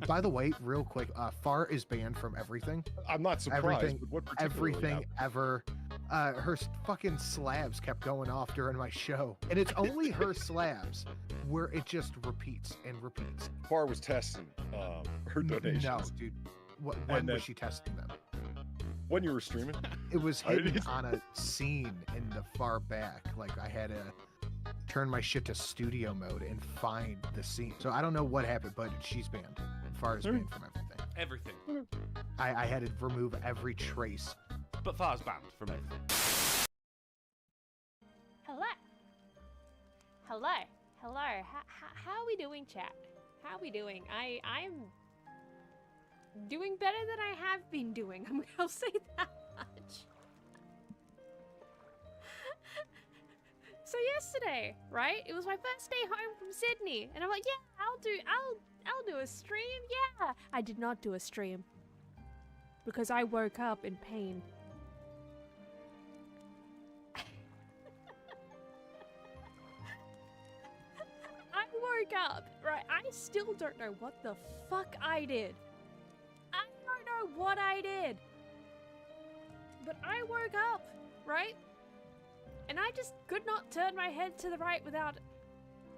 By the way, real quick, fart is banned from everything. I'm not surprised. Everything, but what particularly everything ever. Her fucking slabs kept going off during my show, and it's only her slabs where it just repeats and repeats. Far was testing her donations. No, dude. When was she testing them? When you were streaming? It was hidden on a scene in the far back. Like I had to turn my shit to studio mode and find the scene. So I don't know what happened, but she's banned. Far is banned from everything. Everything. I had to remove every trace. But Far's banned from everything. Hello. Hello. Hello. How are we doing, chat? How are we doing? I'm doing better than I have been doing. I'll say that much. So yesterday, right? It was my first day home from Sydney, and I'm like, yeah, I'll do a stream. Yeah, I did not do a stream because I woke up in pain. I woke up, right? I still don't know what the fuck I did. I don't know what I did. But I woke up, right? And I just could not turn my head to the right without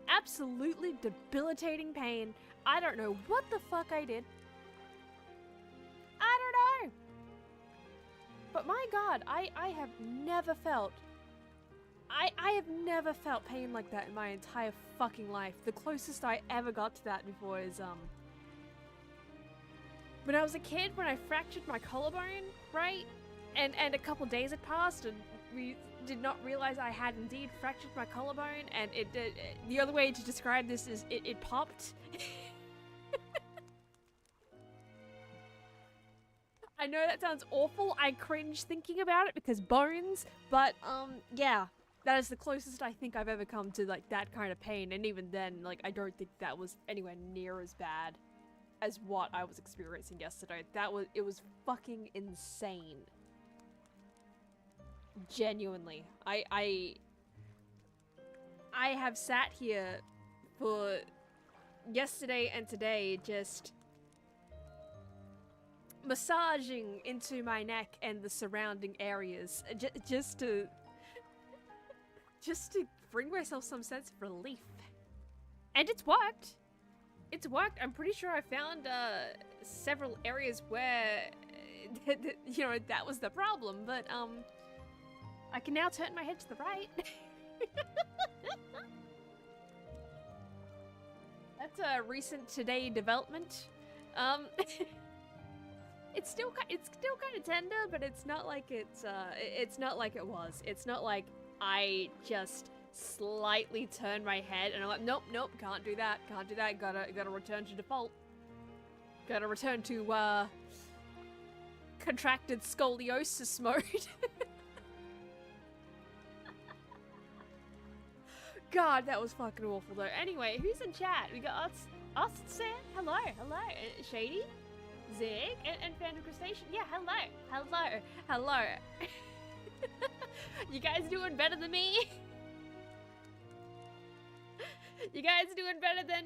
absolutely debilitating pain. I don't know what the fuck I did. I don't know. But my god, I have never felt... I have never felt pain like that in my entire fucking life. The closest I ever got to that before is, when I was a kid, when I fractured my collarbone, right? And a couple days had passed, and we did not realize I had indeed fractured my collarbone, and the other way to describe this is it popped. I know that sounds awful. I cringe thinking about it because bones, but yeah, that is the closest I think I've ever come to like that kind of pain, and even then, like, I don't think that was anywhere near as bad as what I was experiencing yesterday. It was fucking insane. Genuinely. I have sat here for yesterday and today just massaging into my neck and the surrounding areas just to bring myself some sense of relief. And it's worked. It's worked. I'm pretty sure I found several areas where you know, that was the problem, but I can now turn my head to the right. That's a recent today development. It's still kind of tender, but it's not like it's not like it was. It's not like I just slightly turned my head and I'm like, nope, can't do that, gotta return to default. Gotta return to contracted scoliosis mode. God, that was fucking awful though. Anyway, who's in chat? We got us, Sam, hello, Shady, Zig, and Phantom Crustacean. Yeah, hello. You guys doing better than me? You guys doing better than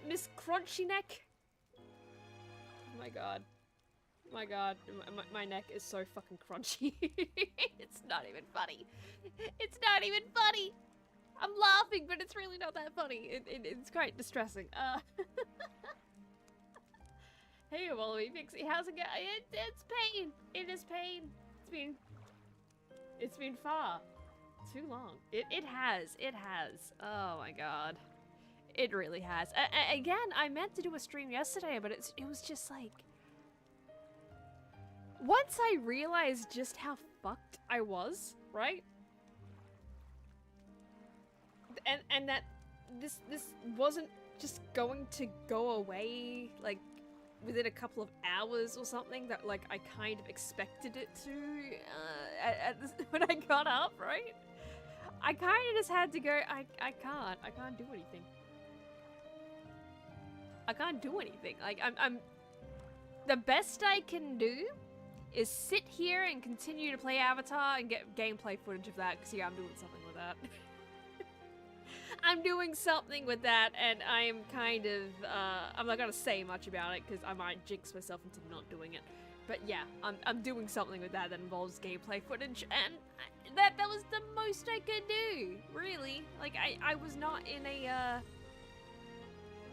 Miss Crunchy Neck? Oh my god. My neck is so fucking crunchy. It's not even funny. I'm laughing, but it's really not that funny. It's quite distressing. Hey, Wallaby Pixie, how's it going? It's pain. It is pain. It's been far too long. It has. Oh my god. It really has. Again, I meant to do a stream yesterday, but it was just like... Once I realized just how fucked I was, right? And that this wasn't just going to go away, like, within a couple of hours or something, that, like, I kind of expected it to, when I got up, right? I kind of just had to go, I can't do anything. I can't do anything. Like, I'm the best I can do is sit here and continue to play Avatar and get gameplay footage of that, because, yeah, I'm doing something with that. I'm doing something with that, and I'm kind of, I'm not gonna say much about it, because I might jinx myself into not doing it. But yeah, I'm doing something with that involves gameplay footage, and that was the most I could do, really. Like, I was not in a,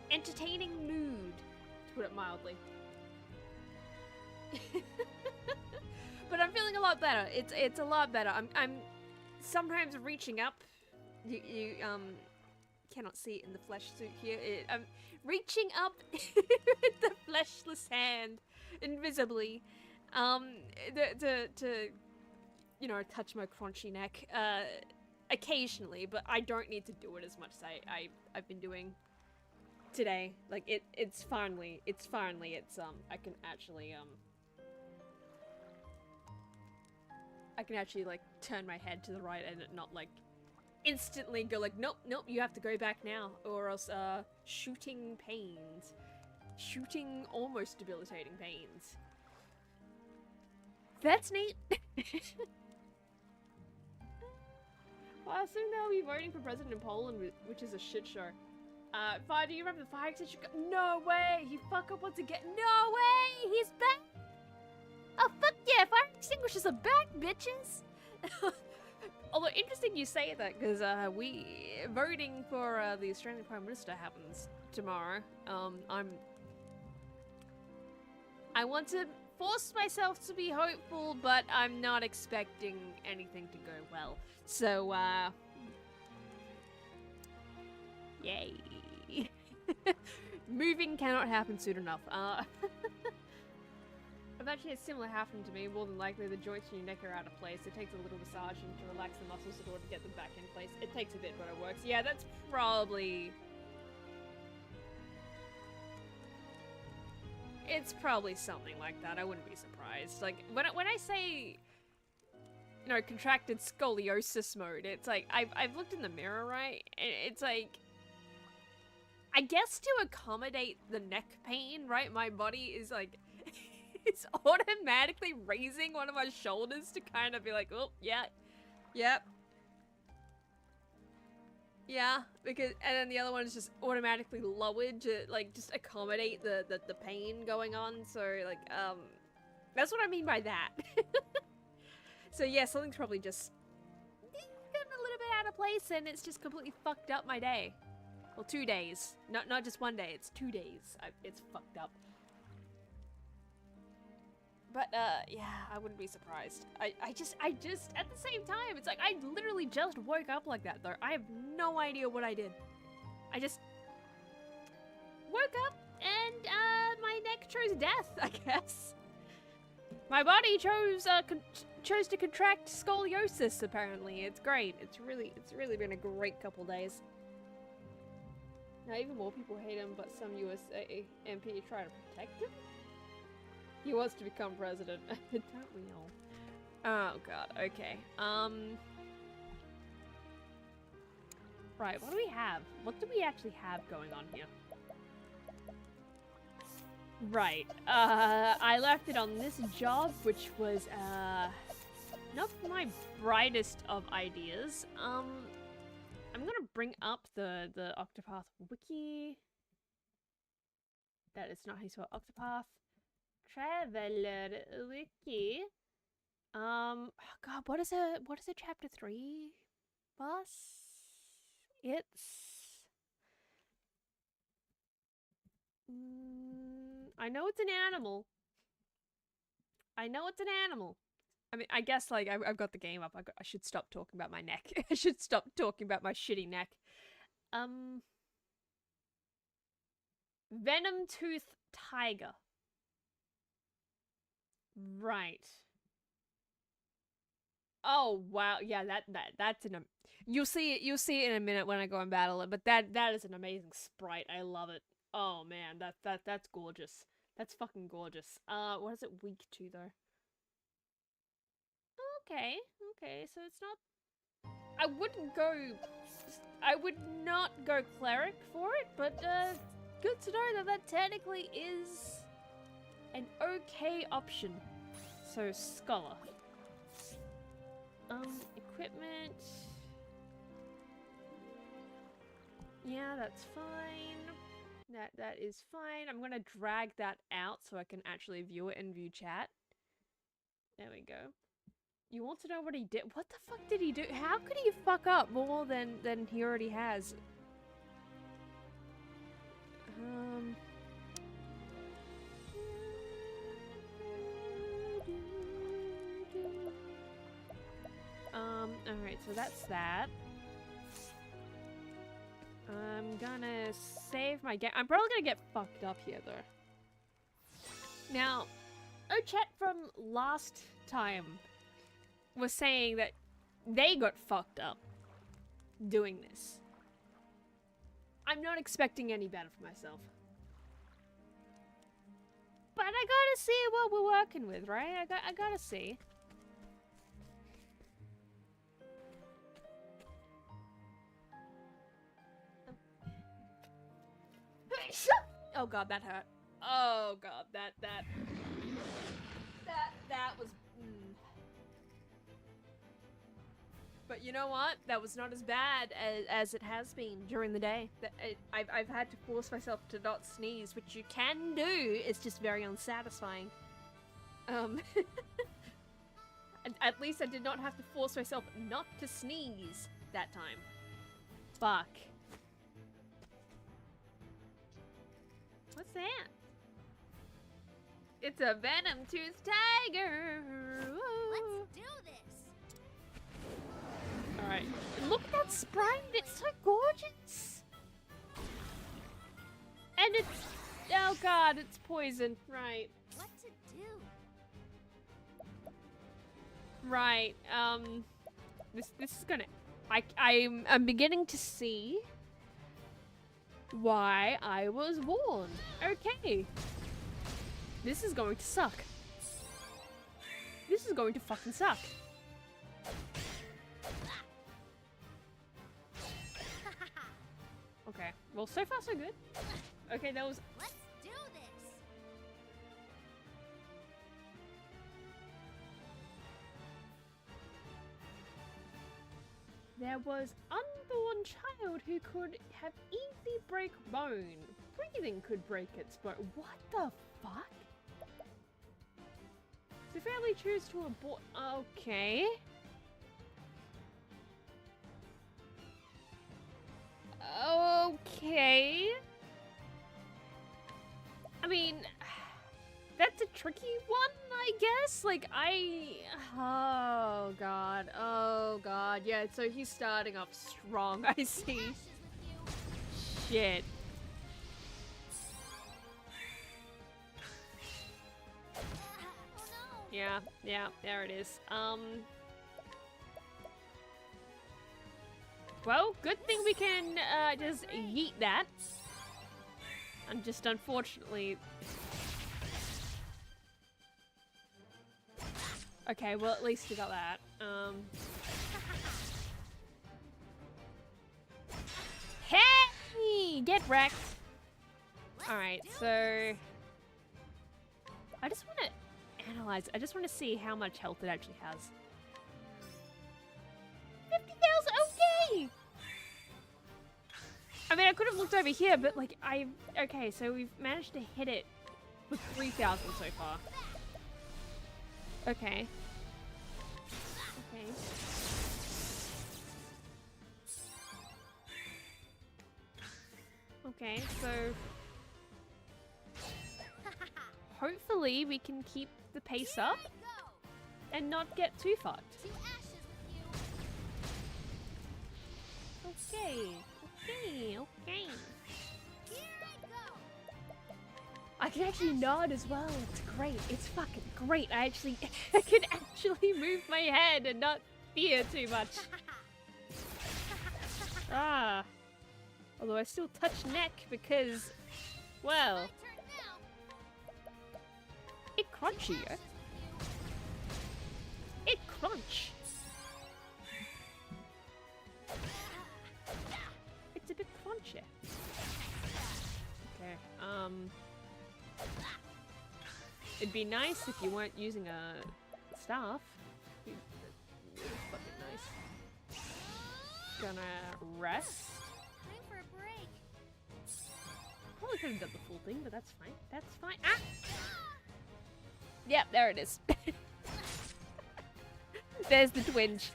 entertaining mood, to put it mildly. But I'm feeling a lot better. It's a lot better. I'm sometimes reaching up. You cannot see it in the flesh suit here. I'm reaching up with the fleshless hand, invisibly, to you know, touch my crunchy neck, occasionally, but I don't need to do it as much as I've been doing today. Like, it's finally, I can actually, like, turn my head to the right and it not, like, instantly go like, nope, you have to go back now, or else, shooting pains. Shooting almost debilitating pains. That's neat. Well, I assume they'll be voting for president in Poland, which is a shit show. Fire, do you remember the fire extinguisher? No way! He fuck up once again. No way! He's back! Oh, fuck yeah! Fire extinguishers are back, bitches! Although, interesting you say that, because, voting for, the Australian Prime Minister happens tomorrow. I want to force myself to be hopeful, but I'm not expecting anything to go well. So, yay. Moving cannot happen soon enough. I've actually had similar happen to me. More than likely, the joints in your neck are out of place. It takes a little massaging to relax the muscles in order to get them back in place. It takes a bit, but it works. Yeah, that's probably... It's probably something like that. I wouldn't be surprised. Like, when I say, you know, contracted scoliosis mode, it's like, I've looked in the mirror, right? And it's like, I guess to accommodate the neck pain, right? My body is like, it's automatically raising one of my shoulders to kind of be like, oh, yeah, yep. Yeah, because, and then the other one is just automatically lowered to, like, just accommodate the pain going on, so, like, that's what I mean by that. So yeah, something's probably just getting a little bit out of place, and it's just completely fucked up my day. Well, 2 days. Not just 1 day, it's 2 days. It's fucked up. But, yeah, I wouldn't be surprised. I just, at the same time, it's like, I literally just woke up like that, though. I have no idea what I did. I just woke up, and, my neck chose death, I guess. My body chose to contract scoliosis, apparently. It's great. It's really been a great couple days. Now, even more people hate him, but some US MP try to protect him? He wants to become president. Don't we all? Oh god, okay. Right, what do we have? What do we actually have going on here? Right, I left it on this job, which was, not my brightest of ideas. I'm gonna bring up the Octopath wiki. That is not how you spell Octopath Traveler wiki. Oh god, what is a chapter 3 boss? I know it's an animal. I know it's an animal. I mean, I guess, like, I've got the game up. I should stop talking about my neck. I should stop talking about my shitty neck. Venom Tooth Tiger. Right. Oh wow, yeah, that's an you'll see it in a minute when I go and battle it, but that is an amazing sprite. I love it. Oh man, that's gorgeous. That's fucking gorgeous. What is it weak to though? Okay, so it's not. I would not go cleric for it, but good to know that technically is an okay option. So scholar. Equipment. Yeah, that's fine. That is fine. I'm gonna drag that out so I can actually view it and view chat. There we go. You want to know what he did? What the fuck did he do? How could he fuck up more than he already has? Alright, so that's that. I'm gonna save my game. I'm probably gonna get fucked up here, though. Now, Ochet from last time was saying that they got fucked up doing this. I'm not expecting any better for myself. But I gotta see what we're working with, right? I gotta see. Oh god, that hurt. Oh god, that was. But you know what? That was not as bad as it has been during the day. I've had to force myself to not sneeze, which you can do. It's just very unsatisfying. At least I did not have to force myself not to sneeze that time. Fuck. What's that? It's a venom-toothed tiger. Let's do this. Alright. Look at that sprite. It's so gorgeous. And it's... Oh god, it's poison. Right. What to do? Right. This is gonna... I'm beginning to see why I was warned. Okay. This is going to suck. This is going to fucking suck. Okay. Well, so far so good. Okay, that was... Let's do this. There was unborn child who could have easily break bone. Breathing could break its bone. What the fuck? So fairly choose to abort. Okay. Okay. I mean, that's a tricky one, I guess. Like, oh god, oh god. Yeah, so he's starting off strong, I see. Ashes with you. Shit. Oh no. Yeah, there it is. Well, good thing we can, just yeet that. And just unfortunately... Okay, well at least we got that. Hey! Get wrecked! Alright, so... I just want to analyze. I just want to see how much health it actually has. 50,000! Okay! I mean, I could have looked over here, but like, okay, so we've managed to hit it with 3,000 so far. Okay. Okay. Okay, so... hopefully we can keep the pace up Here I go. and not get too fucked. To ashes with you. Okay, okay. Here I go. I can actually nod as well. It's great. It's fucking great. I can actually move my head and not fear too much. Ah. Although I still touch neck because, well, My turn now. it crunchy, yo. Ashes It crunch. It's a bit crunchy. Okay, it'd be nice if you weren't using a staff. It'd be fucking nice. Gonna rest. Time for a break. probably could have done the full thing, but that's fine. That's fine. Ah! Yep, there it is. There's the twinge.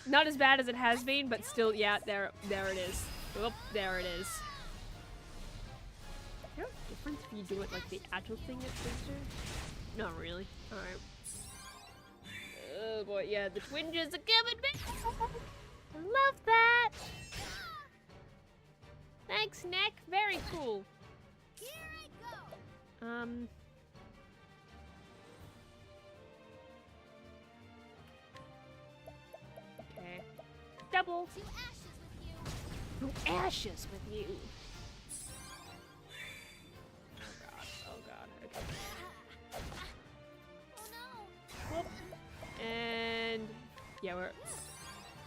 Not as bad as it has been, but still, yeah, there it is. Oop, there it is. Is there a difference if you do it like the agile thing at Twister? Not really. Alright. Oh boy, yeah, the twinges are coming back! I love that! Thanks, Nick. Very cool. Here I go. Okay. Double. To ashes with you. To ashes with you. Oh god. Okay. Oh no. Whoop. And yeah,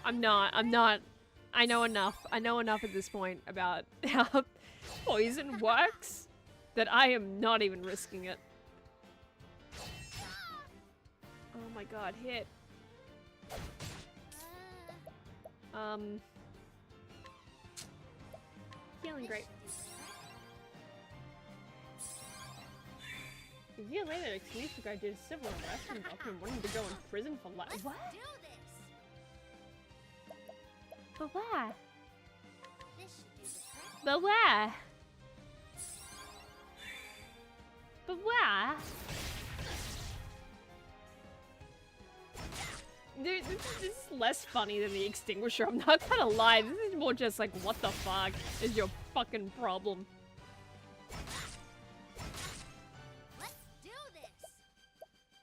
I'm not. I know enough. I know enough at this point about how poison works that I am not even risking it. Oh my god, hit. Feeling great. A year later, excuse the guy did a civil arrest and document wanting to go in prison for life. What? Do this. But why? This should do the trick. But why? But why? Dude, this is less funny than the extinguisher. I'm not gonna lie. This is more just like, what the fuck is your fucking problem? Let's do this.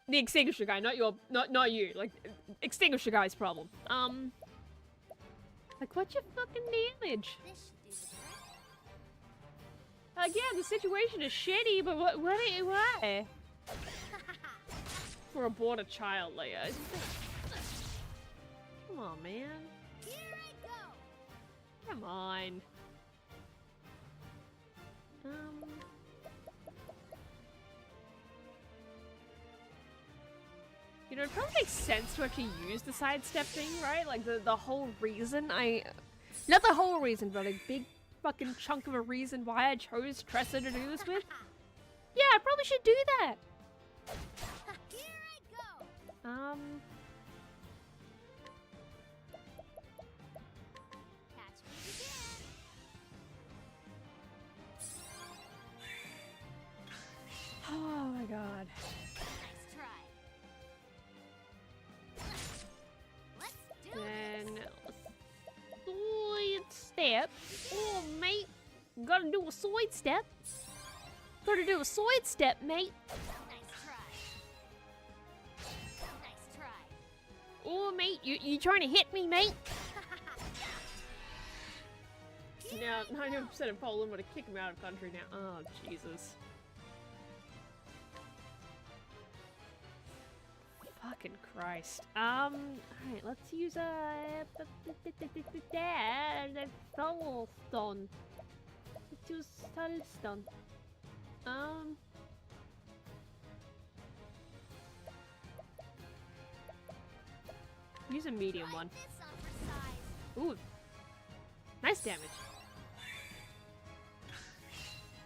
The extinguisher guy, not you. Like, extinguisher guy's problem. Like, what's your fucking damage? This should do the trick. Like, yeah, the situation is shitty, but why? For a border child, like, come on, man. Here I go. Come on. You know, it probably makes sense to actually use the sidestep thing, right? Like, the whole reason not the whole reason, but a big fucking chunk of a reason why I chose Tressa to do this with. Yeah, I probably should do that. Here I go. Catch me if you can. Oh my god. Nice try. Let's do Then this. side step. Oh, mate. Gotta do a side step. Gotta do a side step, mate. Nice try. Nice try. Oh, mate. You trying to hit me, mate? Now, 90% of Poland would have kicked him out of country now. Oh, Jesus. Fucking Christ. Alright, let's use a Soulstone. Let's use Soulstone. Use a medium Try one. this on for size. Ooh. Nice damage.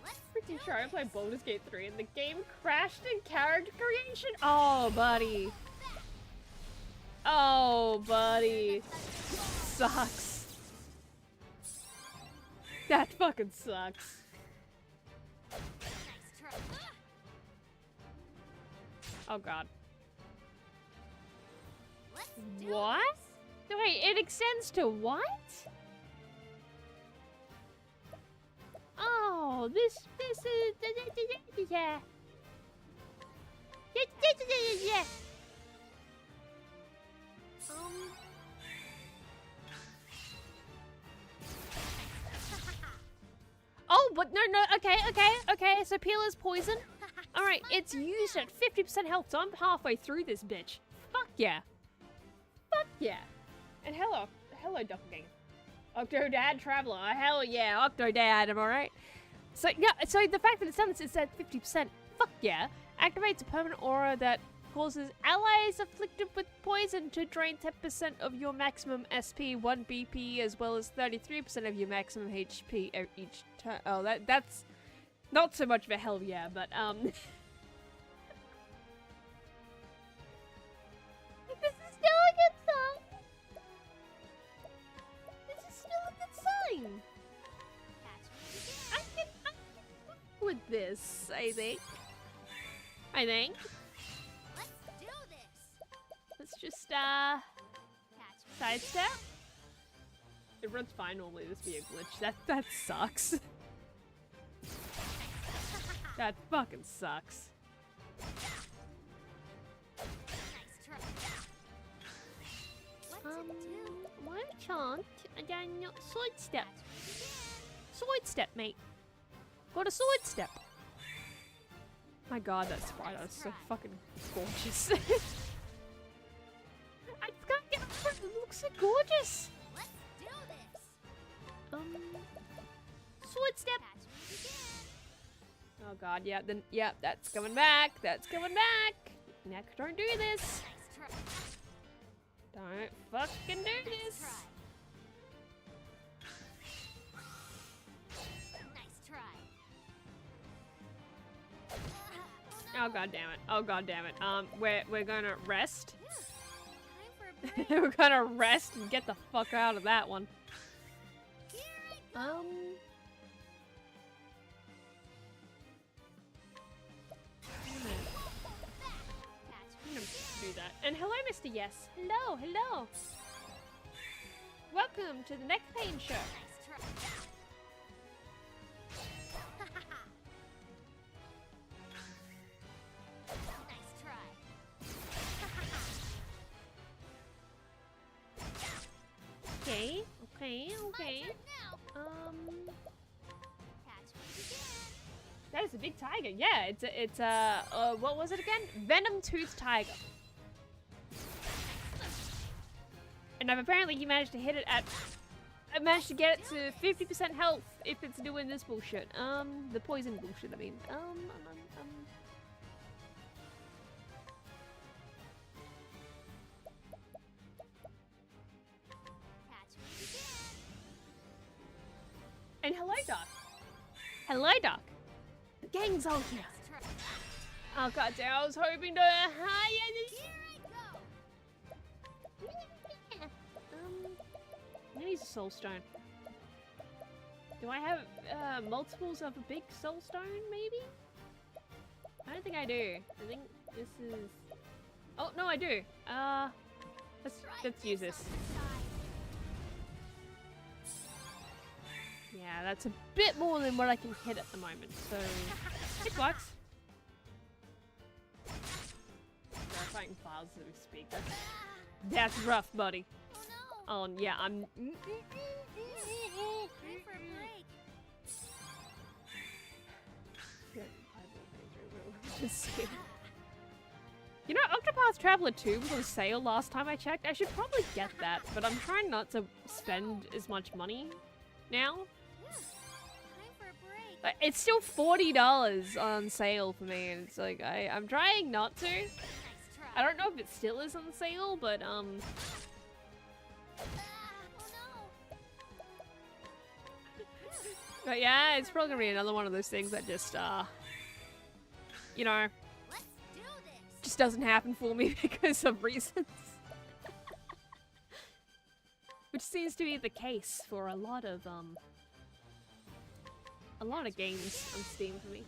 Let's Freaking do sure I this. played Baldur's Gate 3 and the game crashed in character creation? Oh, buddy. Oh, buddy. Sucks. That fucking sucks. Nice try. Oh, God. Let's do What? Wait, it extends to what? Oh, this is yeah. Yeah. Oh, but no, okay. So peel is poison. All right, it's used at 50% health, so I'm halfway through this bitch. Fuck yeah. Fuck yeah. And hello, doppelganger. Octopath Traveler. Hell yeah, Octodad. Am I right? So yeah. So the fact that it's done this is at 50%. Fuck yeah. Activates a permanent aura that causes allies afflicted with poison to drain 10% of your maximum SP, 1 BP, as well as 33% of your maximum HP each turn. Oh, that's not so much of a hell yeah, but This is still a good sign. This is still a good sign. I can work with this, I think. Let's do this. Let's just, Catch me sidestep. It runs fine normally, this be a glitch. That sucks. That fucking sucks. Nice try. What's it do? Why can't I then sidestep? Catch me again. Sidestep, mate. Got a sidestep. My god, that spider is so fucking gorgeous. I just can't get over it. It looks so gorgeous. Let's do this. Sidestep. Catch me again. Oh god, yeah, then, yeah, that's coming back. That's coming back. Neck, don't do this. Nice try. Don't fucking do Nice this. try. Nice try. Oh god damn it. Oh god damn it. We're gonna rest. Time for a break. We're gonna rest and get the fuck out of that one. Here I go. Catch I'm me gonna again. do that. And hello, Mr. Yes. Hello, hello. Welcome to the Neck Pain Show. Nice try. Nice try. Okay, okay. My turn now. Catch me again. That is a big tiger. Yeah, it's what was it again? Venom Tooth Tiger. And I've apparently managed to hit it at. I managed to get it to 50% health if it's doing this bullshit. The poison bullshit. I mean, Catch me again. And hello, Doc. Hello, Doc. The gang's all here. Nice try. Oh god damn, I was hoping to Here I go. I need a soul stone. Do I have multiples of a big soul stone, maybe? I don't think I do. I think this is... Oh, no, I do. Let's use this. Yeah, that's a bit more than what I can hit at the moment, so it works. Fighting files as we speak. That's rough, buddy. Oh no. Oh yeah, I'm. Time for a break. You know, Octopath Traveler 2 was on sale last time I checked. I should probably get that, but I'm trying not to spend as much money now. Yeah. Time for a break. Like, it's still $40 on sale for me, and it's like I'm trying not to. Nice try. I don't know if it still is on sale, but Oh no. but yeah, it's probably gonna be another one of those things that just you know, Let's do this. just doesn't happen for me because of reasons. Which seems to be the case for a lot of games on Steam for me.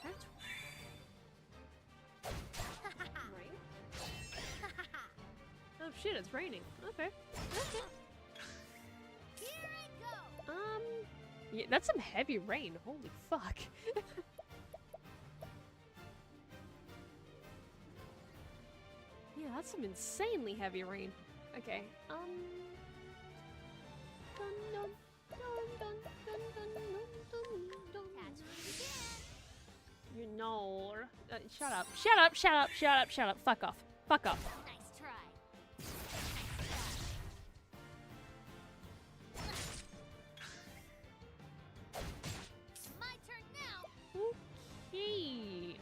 That's right. Oh shit, it's raining. Okay. Okay. Here I go. Yeah, that's some heavy rain. Holy fuck. Yeah, that's some insanely heavy rain. Okay. Dun, dun, dun, dun, dun, dun, dun, dun. Catch me again. You know. Shut up. Shut up. Shut up. Shut up. Shut up. Fuck off. Fuck off. Nice try. My turn now. Okay.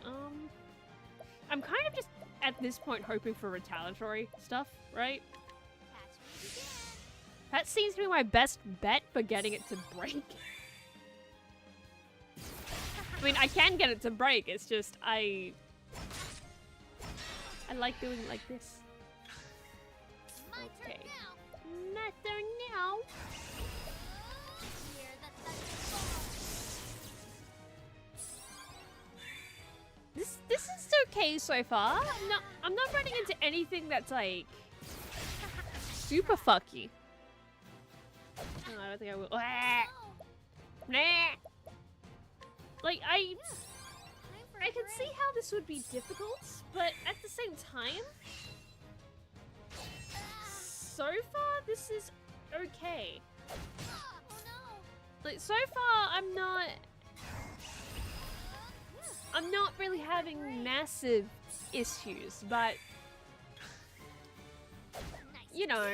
I'm kind of just at this point hoping for retaliatory stuff, right? Catch me if you can. That seems to be my best bet for getting it to break. I mean, I can get it to break. It's just I like doing it like this. My Okay. turn now. Not there now. Hear the thunderbolt. This is okay so far. I'm not running into anything that's like super fucky. No, I don't think I will. Ah, Oh, nah. Like time for a I can break. see how this would be difficult, but at the same time, so far this is okay. Oh no. Like so far I'm not really having massive issues, but Nice. you know,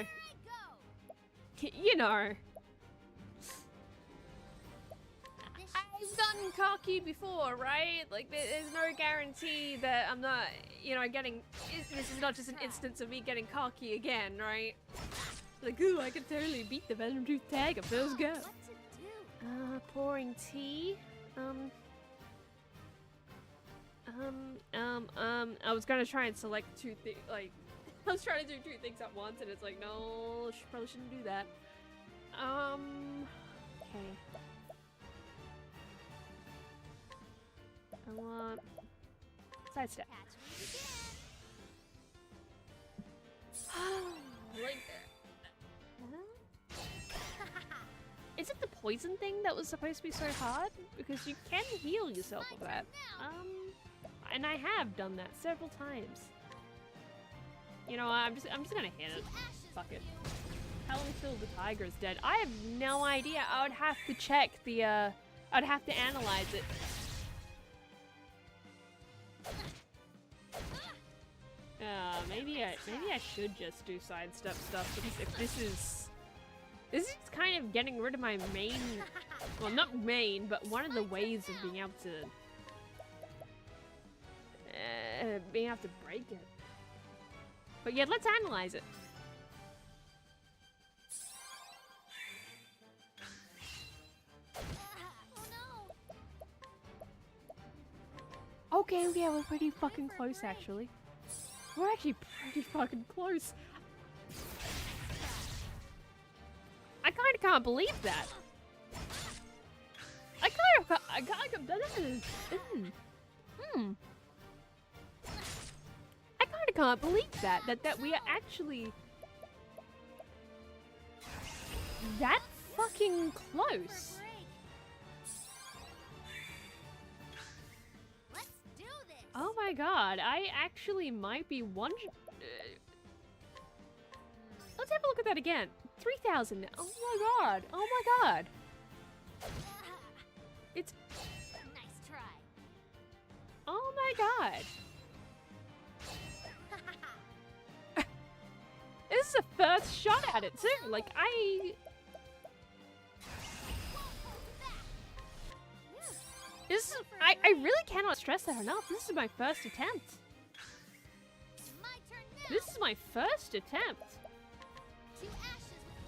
Here I go. you know, This I've gotten cocky before, right? Like there's no guarantee that I'm not, you know, getting. This is not just an instance of me getting cocky again, right? Like, ooh, I can totally beat the Venom Tooth tag. It feels good. what to do? Pouring tea. I was gonna try and select two things. Like, I was trying to do two things at once, and it's like, no, probably shouldn't do that. Okay. I want sidestep. Catch me if you Like, can. is it the poison thing that was supposed to be so hard? Because you can heal yourself with that. And I have done that several times. You know, I'm just gonna hit it. To ashes Fuck for it. you. Tell until the tiger is dead. I have no idea. I would have to check the. I'd have to analyze it. Maybe I should just do sidestep stuff because if this is kind of getting rid of my main, well, not main, but one of the ways of being able to break it. But yeah, let's analyze it. Oh no. Okay, yeah, we're pretty fucking close actually. We're actually pretty fucking close. I kind of can't believe that. I kind of can't believe that we are actually that fucking close. Let's do this. Oh my god, I actually might be one. Let's have a look at that again. 3,000. Oh my god. Oh my god. It's. Nice try. Oh my god. This is a first shot at it too. Like this is. I really cannot stress that enough. This is my first attempt. My turn now. This is my first attempt To ashes with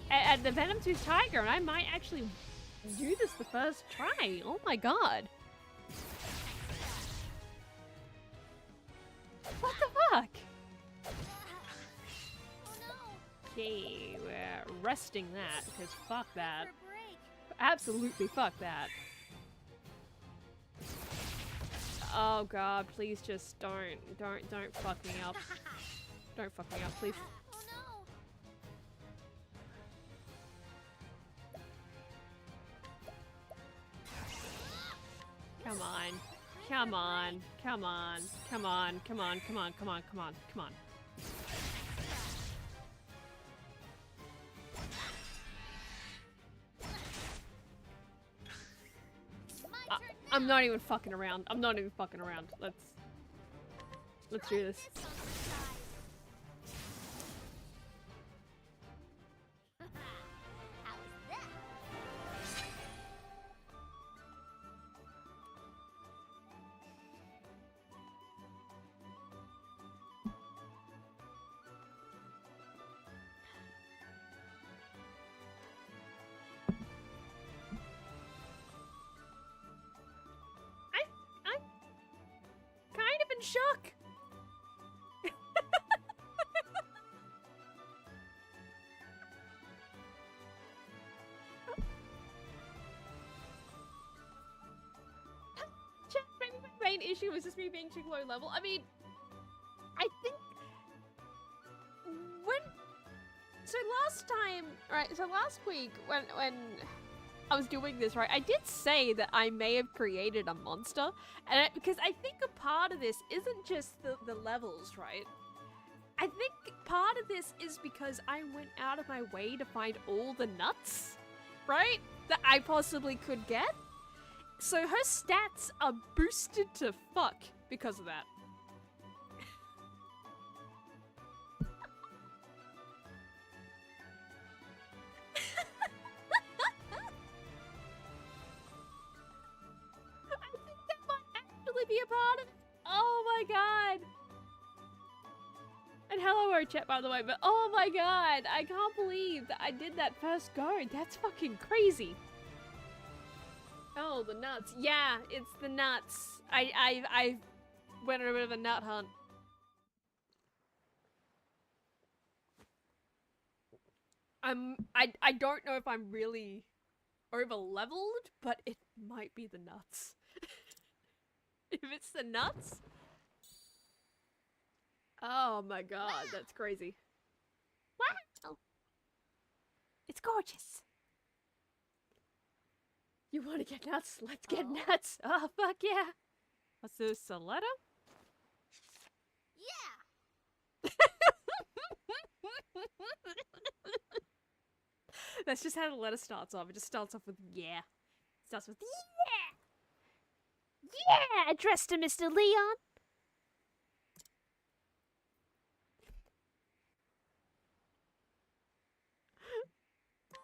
you. at the Venom Tooth Tiger, and I might actually do this the first try. Oh my god. What the fuck? Oh no. Okay, we're resting that, because fuck that. For a break. Absolutely fuck that. Oh god, please just don't fuck me up. Don't fuck me up, please. Oh no. Come on. Come on. Come on. Come on. Come on. Come on. Come on. Come on. Come on. My turn now. I'm not even fucking around. I'm not even fucking around. Let's do this. This on the side. How's that? shock. Maybe my main issue was just me being too low level. I mean, I think so last week when I was doing this, right, I did say that I may have created a monster, and because I think a part of this isn't just the levels, right? I think part of this is because I went out of my way to find all the nuts, right, that I possibly could get. So her stats are boosted to fuck because of that. Be a part of it. Oh my god. And hello our chat, by the way, but oh my god, I can't believe that I did that first go. That's fucking crazy. Oh, the nuts. Yeah, it's the nuts. I went on a bit of a nut hunt. I don't know if I'm really over leveled, but it might be the nuts. If it's the nuts? Oh my god, that's crazy. Wow! It's gorgeous. You want to get nuts? Let's get nuts. Oh, fuck yeah. What's this, Saletta? Yeah. That's just how the letter starts off. It just starts off with yeah. It starts with yeah! Yeah! Addressed to Mr. Leon.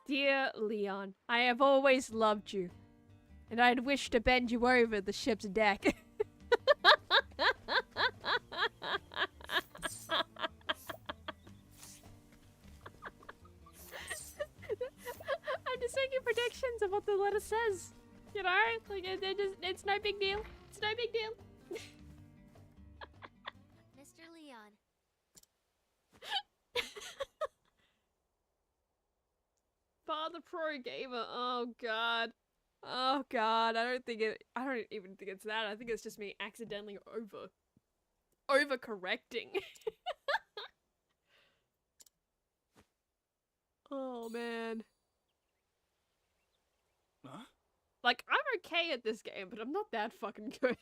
Dear Leon, I have always loved you, and I'd wish to bend you over the ship's deck. I'm just making predictions of what the letter says. You know, like it's no big deal. It's no big deal. Mr. Leon. Father Pro Gamer. Oh god. Oh god. I don't even think it's that. I think it's just me accidentally overcorrecting. Oh man. Huh? Like, I'm okay at this game, but I'm not that fucking good.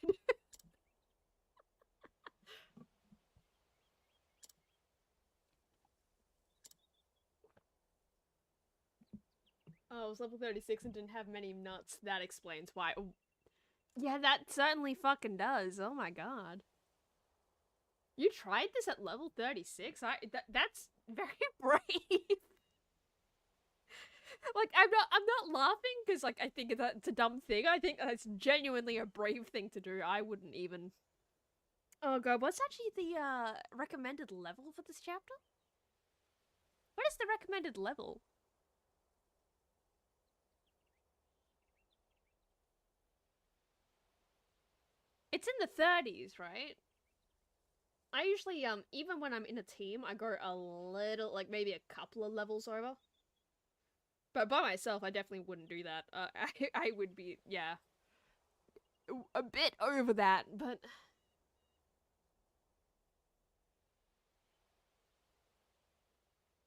Oh, I was level 36 and didn't have many nuts. That explains why. Oh. Yeah, that certainly fucking does. Oh my god. You tried this at level 36? That's very brave. Like, I'm not laughing because, like, I think it's a dumb thing. I think that's genuinely a brave thing to do. I wouldn't even... Oh god, what's actually the, recommended level for this chapter? What is the recommended level? It's in the 30s, right? I usually, even when I'm in a team, I go a little, like, maybe a couple of levels over. But by myself, I definitely wouldn't do that. I would be, yeah, a bit over that, but...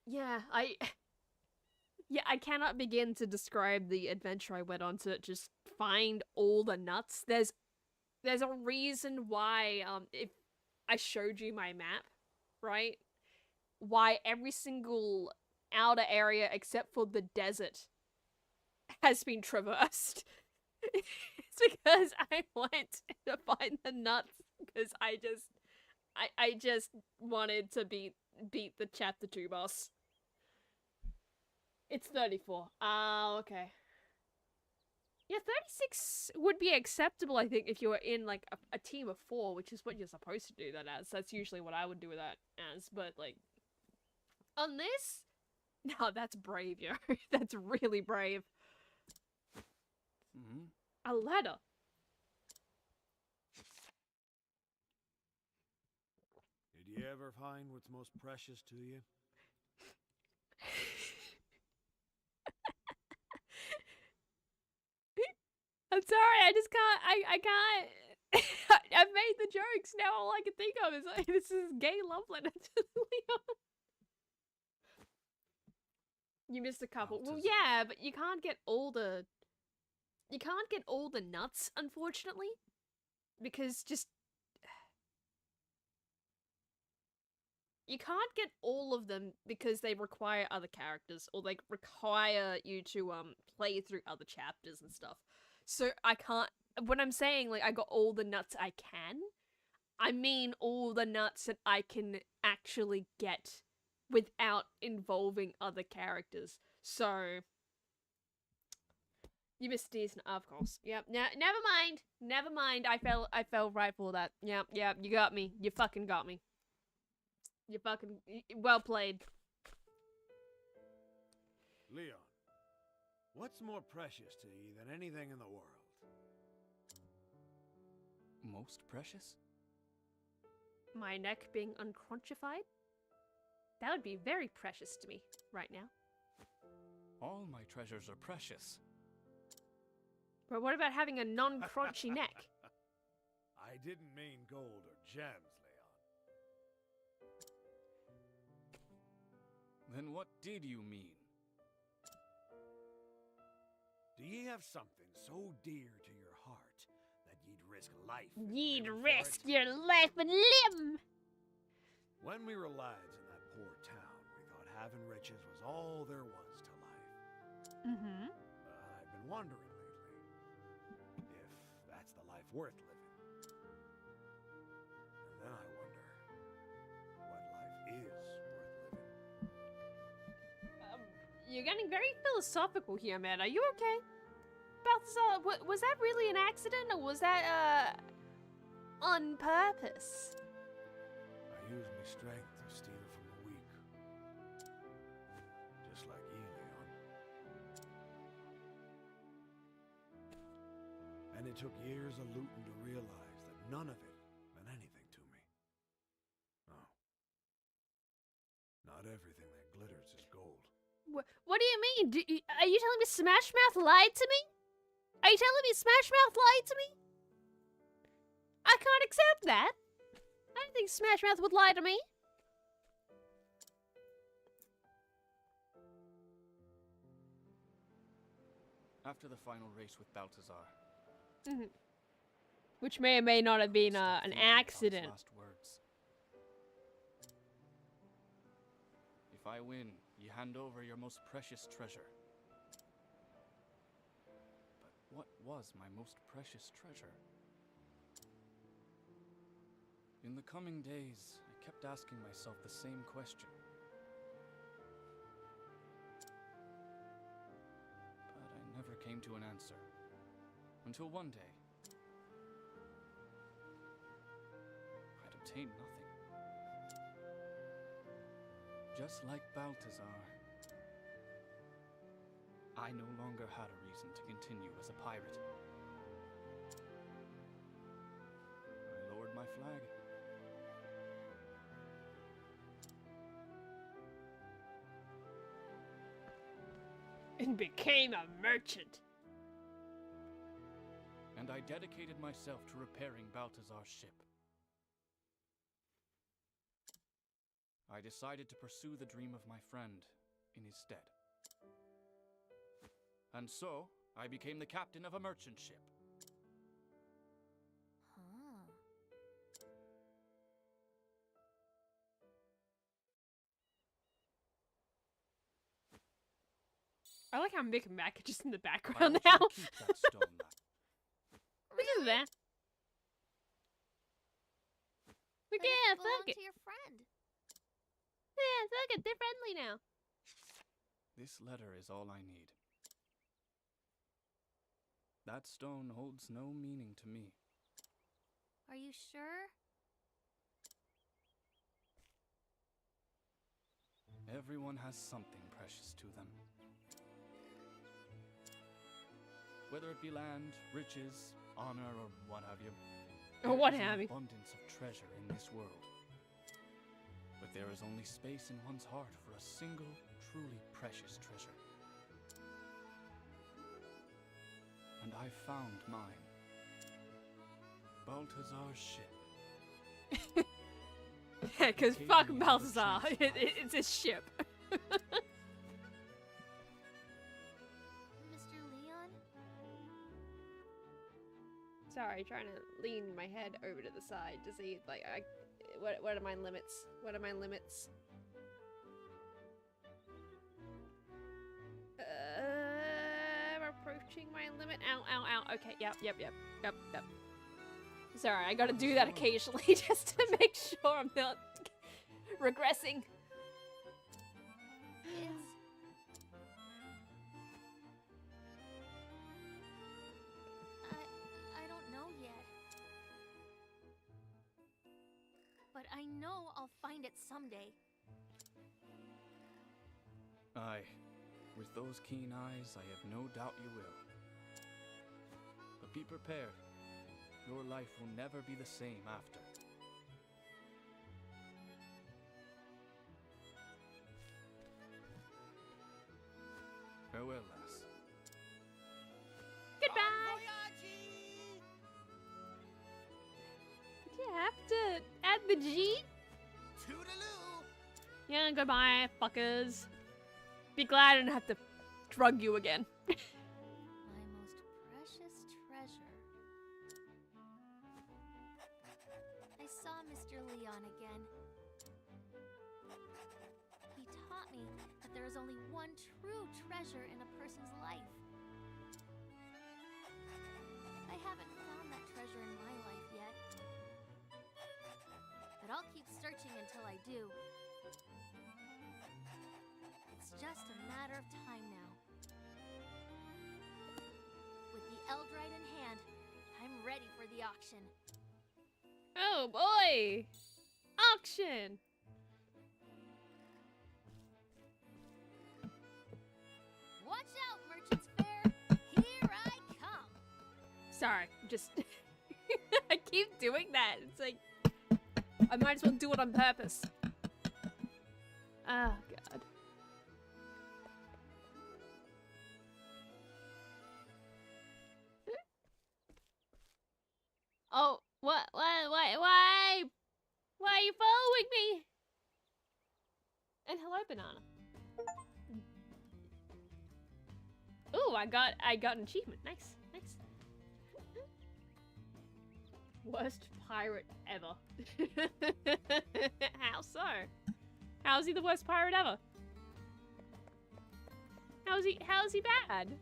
Yeah, yeah, I cannot begin to describe the adventure I went on to just find all the nuts. There's a reason why, if I showed you my map, right? Why every single outer area except for the desert has been traversed. It's because I went to find the nuts because I just wanted to beat the chapter 2 boss. It's 34. Okay. Yeah, 36 would be acceptable, I think, if you were in, like, a team of 4, which is what you're supposed to do that as. That's usually what I would do that as, but, like... On this? No, that's brave, yo. That's really brave. Mm-hmm. A ladder. you ever find what's most precious to you? I'm sorry, I just can't. I can't. I've made the jokes. Now all I can think of is like, this is gay love letter to Leon. You missed a couple. Well, yeah, but you can't get all the. You can't get all the nuts, unfortunately, because just. You can't get all of them because they require other characters, or they require you to play through other chapters and stuff. So I can't. When I'm saying like I got all the nuts I can, I mean all the nuts that I can actually get without involving other characters. So you missed decent, of course. Yep. Never mind. Never mind. I fell right for that. Yep. You got me. You fucking got me. You fucking well played. Leon, what's more precious to you than anything in the world? Most precious? My neck being uncrunchified? That would be very precious to me right now. All my treasures are precious. But what about having a non-crunchy neck? I didn't mean gold or gems, Leon. Then what did you mean? Do ye have something so dear to your heart that ye'd risk life? and You'd limb for risk it? your life and limb! When we were lads in that poor town, we thought having riches was all there was to life. Mm-hmm. I've been wondering lately if that's the life worth living. And then I wonder what life is worth living. You're getting very philosophical here, man. Are you okay? Balthazar, was that really an accident, or was that, on purpose? I use my strength to steal from the weak. Just like you, Leon. And it took years of looting to realize that none of it meant anything to me. No. Not everything that glitters is gold. What do you mean? Are you telling me Smash Mouth lied to me? Are you telling me Smash Mouth lied to me? I can't accept that. I don't think Smash Mouth would lie to me. After the final race with Balthazar. Mm-hmm. Which may or may not have been an Thinking about his accident. last words. If I win, you hand over your most precious treasure. But what was my most precious treasure? In the coming days, I kept asking myself the same question. But I never came to an answer. Until one day, I'd obtained nothing. Just like Balthazar, I no longer had a reason to continue as a pirate. I lowered my flag. And became a merchant. And I dedicated myself to repairing Balthazar's ship. I decided to pursue the dream of my friend in his stead. And so, I became the captain of a merchant ship. Huh. I like how Mick and Mac are just in the I background want now. you to keep that stone back. Look at that. Look But it at belonged fuck it. to your friend. Yeah, look at they're friendly now. This letter is all I need. That stone holds no meaning to me. Are you sure? Everyone has something precious to them. Whether it be land, riches, honor, or what have you. Or what there is an have you. abundance of treasure in this world. But there is only space in one's heart for a single, truly precious treasure. And I found mine. Balthazar's ship. Yeah, because fuck Balthazar. It's a ship. Mr. Leon? Sorry, trying to lean my head over to the side to see, like, what are my limits? What are my limits? I'm approaching my limit. Ow, ow, ow. Okay, yep. Sorry, I gotta do that occasionally just to make sure I'm not regressing. I don't know yet. But I know I'll find it someday. Aye, with those keen eyes, I have no doubt you will. But be prepared. Your life will never be the same after. Farewell, lass. Goodbye! Did you have to add the G? Toodaloo! Yeah, goodbye, fuckers. Be glad I didn't have to drug you again. My most precious treasure. I saw Mr. Leon again. He taught me that there is only one true treasure in a person's life. I haven't found that treasure in my life yet. But I'll keep searching until I do. It's just a matter of time now. With the Eldrite in hand, I'm ready for the auction. Oh boy! Auction! Watch out, Merchant's Fair! Here I come! Sorry, just I keep doing that. It's like I might as well do it on purpose. Oh god. Oh, what? Why? Why are you following me? And hello, banana. Ooh, I got an achievement. Nice. Worst pirate ever. How so? How is he the worst pirate ever? How is he bad?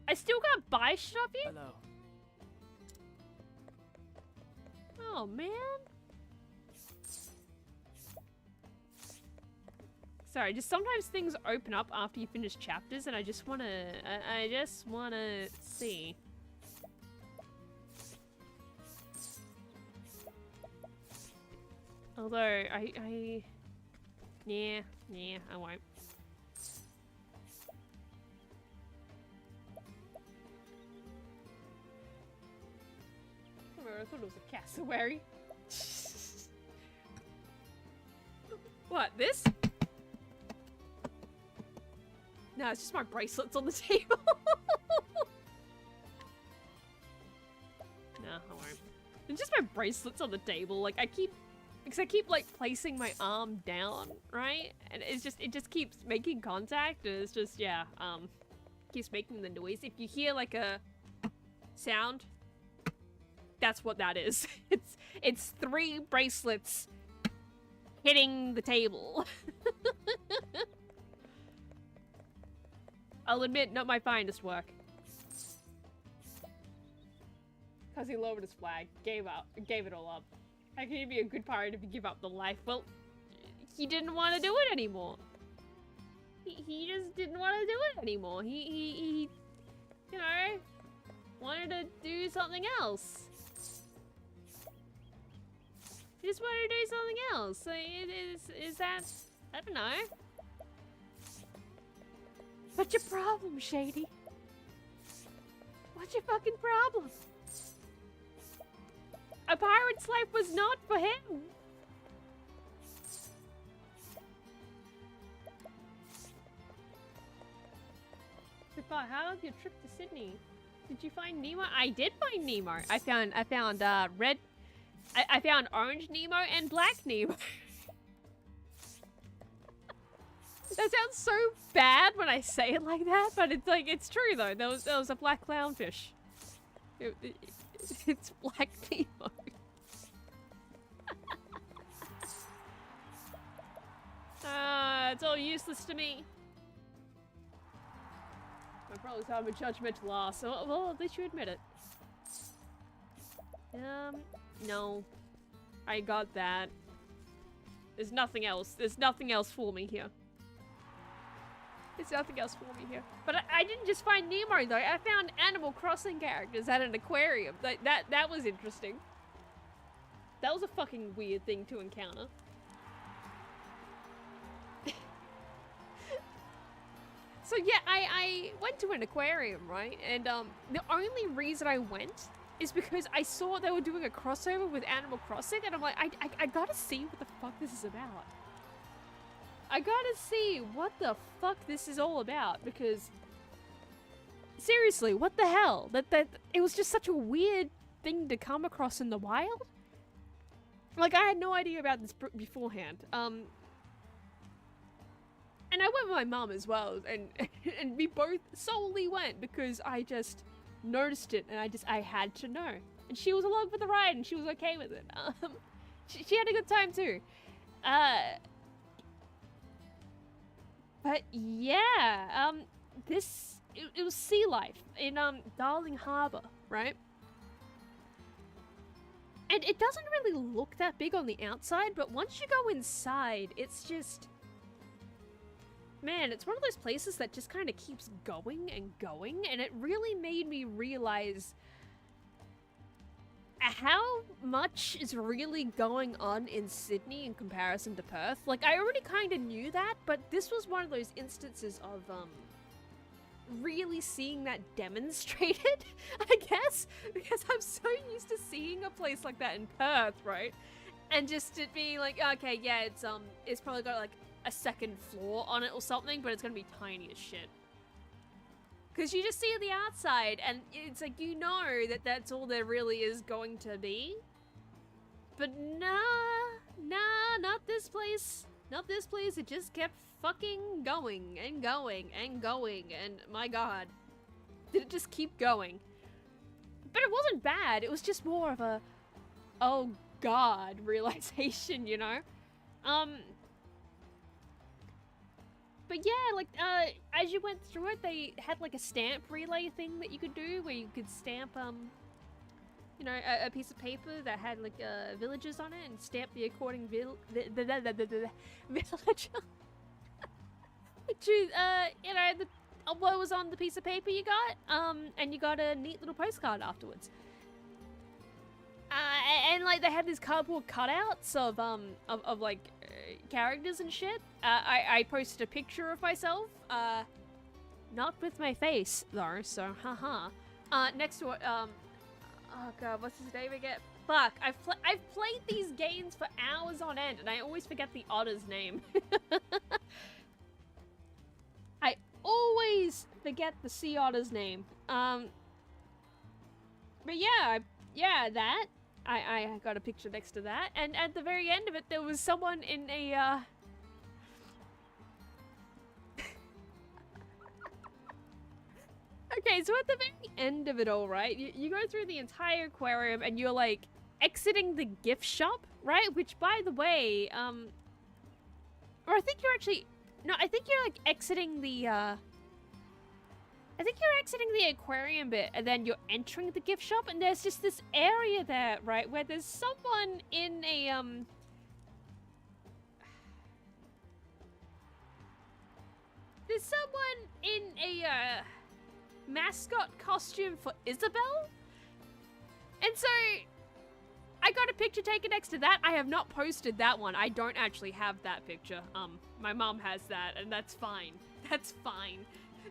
I still can't buy shit off you? Hello. Oh man. Sorry, just sometimes things open up after you finish chapters and I just wanna see. Although I I won't. I thought it was a cassowary. What, this? No, it's just my bracelets on the table. No, I won't. It's just my bracelets on the table. Like I keep like placing my arm down, right? And it just keeps making contact and it's just, yeah, keeps making the noise. If you hear like a sound, that's what that is. It's 3 bracelets hitting the table. I'll admit, not my finest work. Cause he lowered his flag, gave it all up. How can you be a good pirate if you give up the life? Well, he didn't want to do it anymore. He just didn't want to do it anymore. He you know, wanted to do something else. He just wanted to do something else. So is that, I don't know. What's your problem, Shady? What's your fucking problem? A pirate's life was not for him. far. How was your trip to Sydney? Did you find Nemo? I did find Nemo. I found red. I found orange Nemo and black Nemo. That sounds so bad when I say it like that, but it's like it's true though. There was a black clownfish. It's black Nemo. It's all useless to me. I probably sound a judgmental ass, so well, at least you admit it. No. I got that. There's nothing else. There's nothing else for me here. There's nothing else for me here. But I didn't just find Nemo though. I found Animal Crossing characters at an aquarium. That was interesting. That was a fucking weird thing to encounter. So yeah, I went to an aquarium, right? And the only reason I went is because I saw they were doing a crossover with Animal Crossing, and I'm like, I gotta see what the fuck this is about. I gotta see what the fuck this is all about, because seriously, what the hell? That it was just such a weird thing to come across in the wild. Like, I had no idea about this beforehand. And I went with my mum as well, and we both solely went because I just noticed it, and I had to know. And she was along for the ride, and she was okay with it. She had a good time too. But yeah, it was sea life in Darling Harbour, right? And it doesn't really look that big on the outside, but once you go inside, it's just... Man, it's one of those places that just kind of keeps going and going, and it really made me realize how much is really going on in Sydney in comparison to Perth. Like, I already kind of knew that, but this was one of those instances of, really seeing that demonstrated, I guess, because I'm so used to seeing a place like that in Perth, right? And just it being like, okay, yeah, it's probably got, like, a second floor on it or something, but it's gonna be tiny as shit. Because you just see the outside, and it's like, you know that that's all there really is going to be. But nah, not this place. Not this place. It just kept fucking going and going and going, and my god. Did it just keep going? But it wasn't bad. It was just more of a, oh god, realization, you know? But yeah, like, as you went through it, they had, like, a stamp relay thing that you could do, where you could stamp, you know, a piece of paper that had, like, villages on it, and stamp the according villager. Which is, you know, what was on the piece of paper you got, and you got a neat little postcard afterwards. And like, they had these cardboard cutouts of like, characters and shit. I posted a picture of myself, not with my face, though, so haha. Next to it, oh god, what's his name again? Fuck, I've played these games for hours on end, and I always forget the otter's name. I always forget the sea otter's name. But yeah, that. I got a picture next to that, and at the very end of it, there was someone in a, Okay, so at the very end of it all, right, you go through the entire aquarium, and you're, like, exiting the gift shop, right? Which, by the way, or I think you're actually... No, I think you're, like, exiting the, I think you're exiting the aquarium bit, and then you're entering the gift shop, and there's just this area there, right, where there's someone in a, There's someone in a, mascot costume for Isabel? And so, I got a picture taken next to that. I have not posted that one. I don't actually have that picture. My mom has that, and that's fine. That's fine.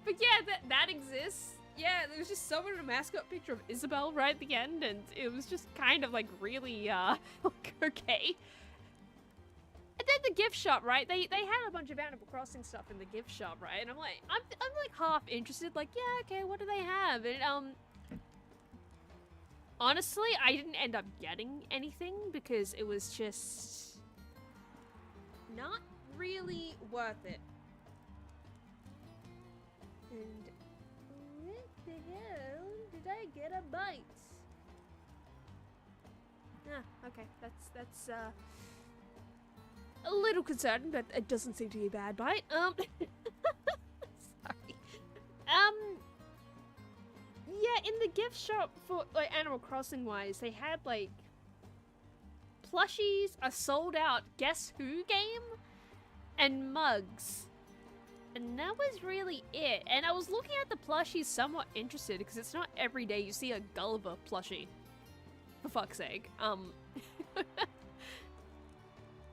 But yeah, that exists. Yeah, there was just someone in a mascot picture of Isabel right at the end, and it was just kind of like really, like, okay. And then the the gift shop, right? They had a bunch of Animal Crossing stuff in the gift shop, right? And I'm like half interested, like, yeah, okay, what do they have? And honestly, I didn't end up getting anything because it was just not really worth it. And what the hell did I get a bite? Ah, okay, that's a little concerning, but it doesn't seem to be a bad bite. Sorry. Yeah, in the gift shop for like Animal Crossing wise, they had like plushies, a sold out Guess Who game, and mugs. And that was really it. And I was looking at the plushies somewhat interested because it's not every day you see a Gulliver plushie. For fuck's sake.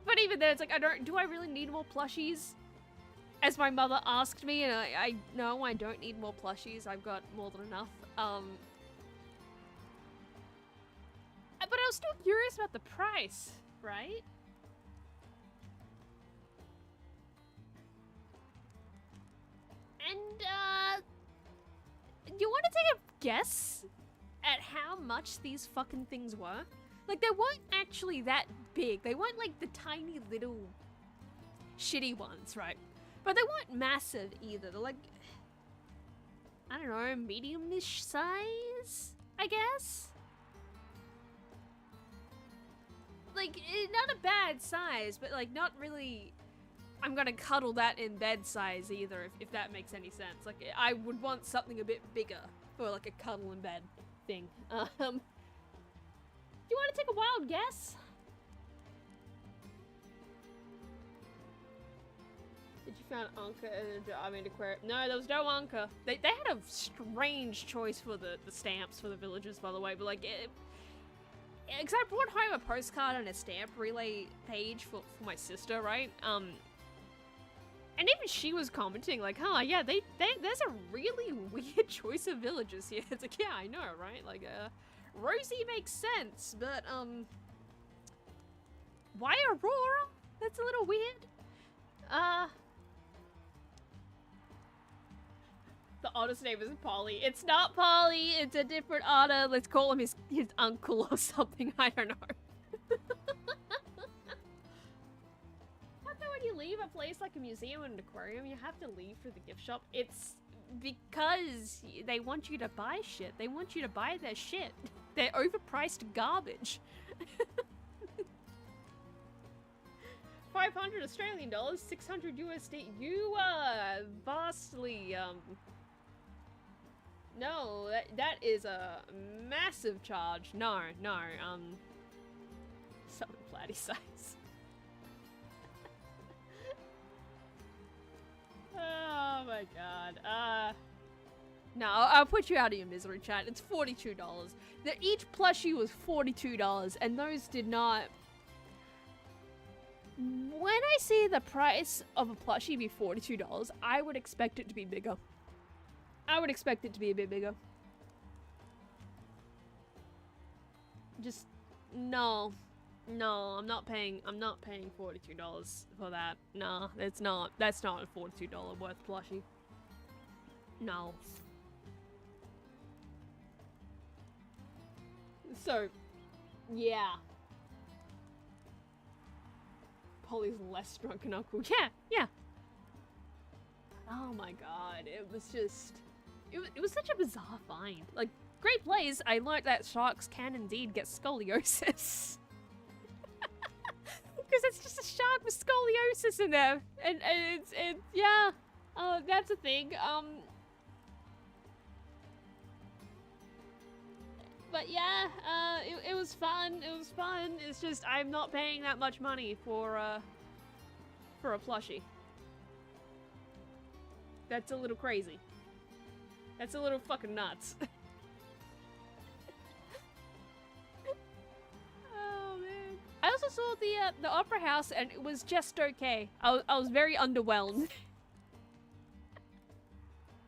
But even then, it's like, do I really need more plushies? As my mother asked me, and I no, I don't need more plushies. I've got more than enough. But I was still curious about the price, right? And, you want to take a guess at how much these fucking things were? Like, they weren't actually that big. They weren't like the tiny little shitty ones, right? But they weren't massive either. They're like, I don't know, medium-ish size, I guess? Like, not a bad size, but like not really, I'm gonna cuddle that in bed size either, if that makes any sense. Like, I would want something a bit bigger for like a cuddle in bed thing. Do you want to take a wild guess? Did you find Anka in the aquarium? No, there was no Anka. They had a strange choice for the stamps for the villagers, by the way, but like, because I brought home a postcard and a stamp relay page for my sister, right? And even she was commenting like, huh, yeah, there's a really weird choice of villagers here. It's like, yeah, I know, right? Like, Rosie makes sense, but, why Aurora? That's a little weird. The otter's name is Polly. It's not Polly, it's a different otter. Let's call him his uncle or something, I don't know. How come when you leave a place like a museum and an aquarium, you have to leave for the gift shop? It's because they want you to buy shit. They want you to buy their shit. They're overpriced garbage. 500 Australian dollars, 600 USD. You are vastly, no, that is a massive charge. No, so platty size. Oh my god. No, I'll put you out of your misery, chat. It's $42. Each plushie was $42, and those did not. When I see the price of a plushie be $42, I would expect it to be bigger. I would expect it to be a bit bigger. Just, no, I'm not paying $42 for that. No, that's not a $42 worth plushie. No. So, yeah. Polly's less drunken uncle. Yeah. Oh my god, it was just, it was such a bizarre find. Like, great plays, I learned that sharks can indeed get scoliosis. Because it's just a shark with scoliosis in there. And it's yeah. That's a thing. But yeah, it was fun. It was fun. It's just, I'm not paying that much money for a plushie. That's a little crazy. That's a little fucking nuts. Oh man. I also saw the opera house and it was just okay. I was very underwhelmed.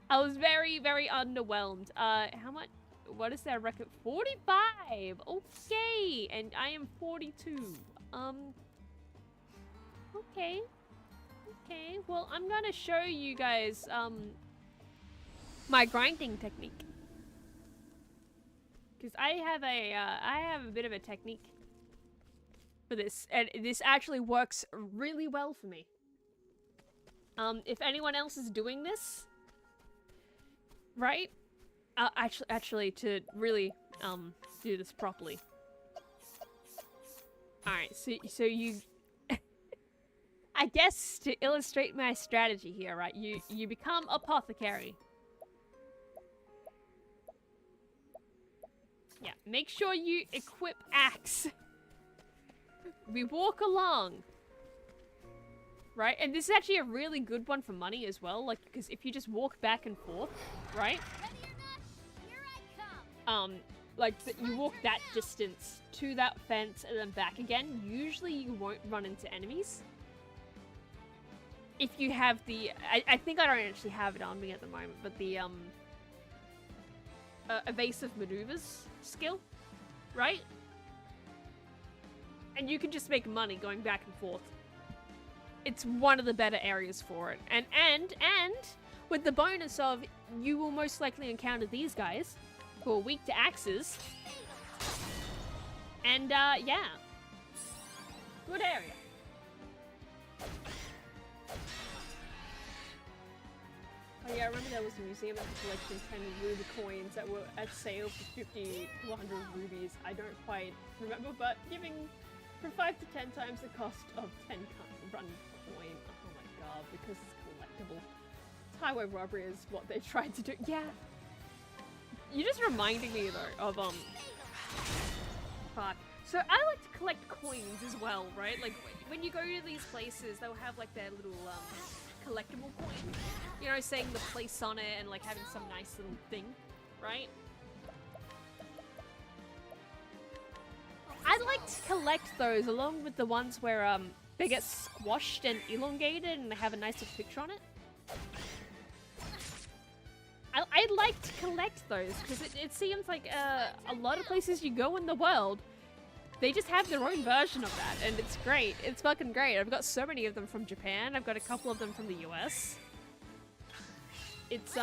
I was very, very underwhelmed. How much? What is that record? 45! Okay! And I am 42. Okay. Okay, well, I'm gonna show you guys, my grinding technique. Because I have a bit of a technique for this, and this actually works really well for me. If anyone else is doing this, right? Actually, to really, do this properly. Alright, so you... I guess to illustrate my strategy here, right? You become apothecary. Yeah, make sure you equip axe. We walk along. Right? And this is actually a really good one for money as well, like, because if you just walk back and forth, right? Ready or not, here I come. Like, you walk that distance to that fence and then back again, usually you won't run into enemies. If you have the... I think I don't actually have it on me at the moment, but the, evasive maneuvers skill, right? And you can just make money going back and forth. It's one of the better areas for it. And with the bonus of you will most likely encounter these guys who are weak to axes. And, yeah. Good area. Oh yeah, I remember there was a museum that was collecting 10 ruby coins that were at sale for 50 to 100 rubies. I don't quite remember, but giving from 5 to 10 times the cost of 10 run coin. Oh my god, because it's collectible. Highway robbery is what they tried to do. Yeah. You're just reminding me though of fuck. So I like to collect coins as well, right? Like when you go to these places, they'll have like their little collectible coins. You know, saying the place on it and like having some nice little thing, right? I like to collect those along with the ones where they get squashed and elongated and they have a nicer picture on it. I like to collect those because it seems like a lot of places you go in the world, they just have their own version of that, and it's great. It's fucking great. I've got so many of them from Japan. I've got a couple of them from the US. It's